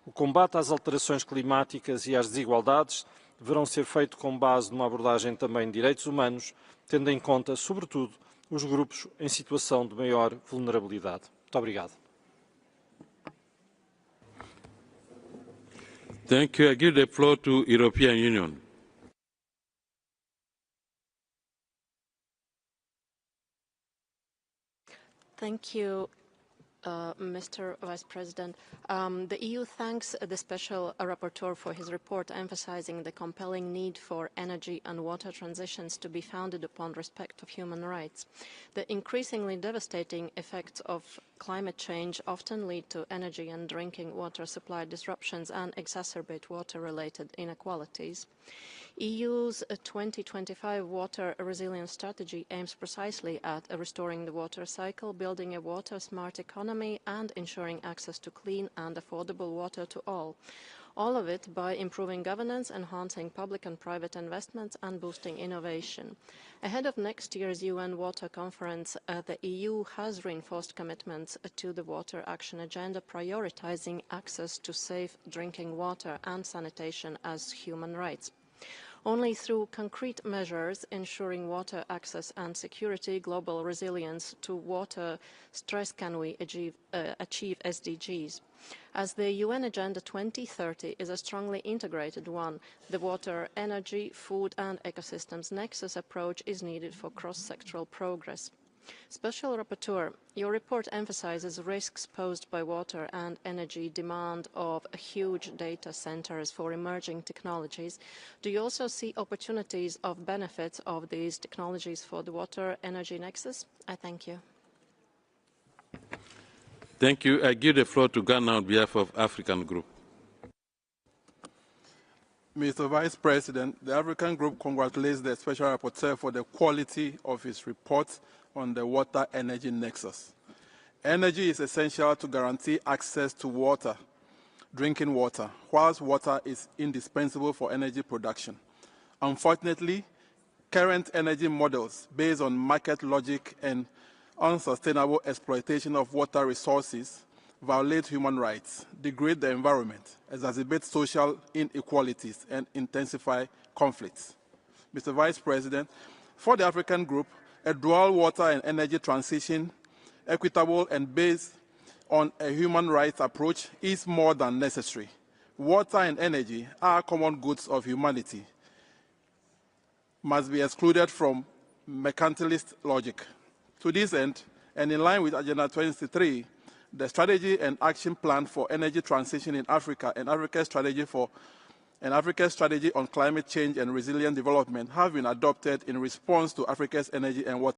O combate às alterações climáticas e às desigualdades deverão ser feito com base numa abordagem também de direitos humanos, tendo em conta, sobretudo, os grupos em situação de maior vulnerabilidade. Muito obrigado. Thank you. I give the floor to European Union. Thank you, Mr. Vice President. The EU thanks the Special Rapporteur for his report, emphasizing the compelling need for energy and water transitions to be founded upon respect of human rights. The increasingly devastating effects of climate change often lead to energy and drinking water supply disruptions and exacerbate water-related inequalities. EU's 2025 water resilience strategy aims precisely at restoring the water cycle, building a water-smart economy, and ensuring access to clean and affordable water to all. All of it by improving governance, enhancing public and private investments, and boosting innovation. Ahead of next year's UN Water Conference, the EU has reinforced commitments to the Water Action Agenda, prioritizing access to safe drinking water and sanitation as human rights. Only through concrete measures ensuring water access and security, global resilience to water stress can we achieve SDGs. As the UN Agenda 2030 is a strongly integrated one, the water, energy, food and ecosystems nexus approach is needed for cross-sectoral progress. Special Rapporteur, your report emphasizes risks posed by water and energy demand of huge data centers for emerging technologies. Do you also see opportunities of benefits of these technologies for the water-energy nexus? I thank you. Thank you. I give the floor to Ghana on behalf of African Group. Mr. Vice President, the African Group congratulates the Special Rapporteur for the quality of his report on the water-energy nexus. Energy is essential to guarantee access to water, drinking water, whilst water is indispensable for energy production. Unfortunately, current energy models based on market logic and unsustainable exploitation of water resources violate human rights, degrade the environment, exacerbate social inequalities, and intensify conflicts. Mr. Vice President, for the African Group, a dual water and energy transition, equitable and based on a human rights approach, is more than necessary. Water and energy are common goods of humanity, must be excluded from mercantilist logic. To this end, and in line with Agenda 23, the Strategy and Action Plan for Energy Transition in Africa and Africa's Strategy on Climate Change and Resilient Development have been adopted in response to Africa's energy and water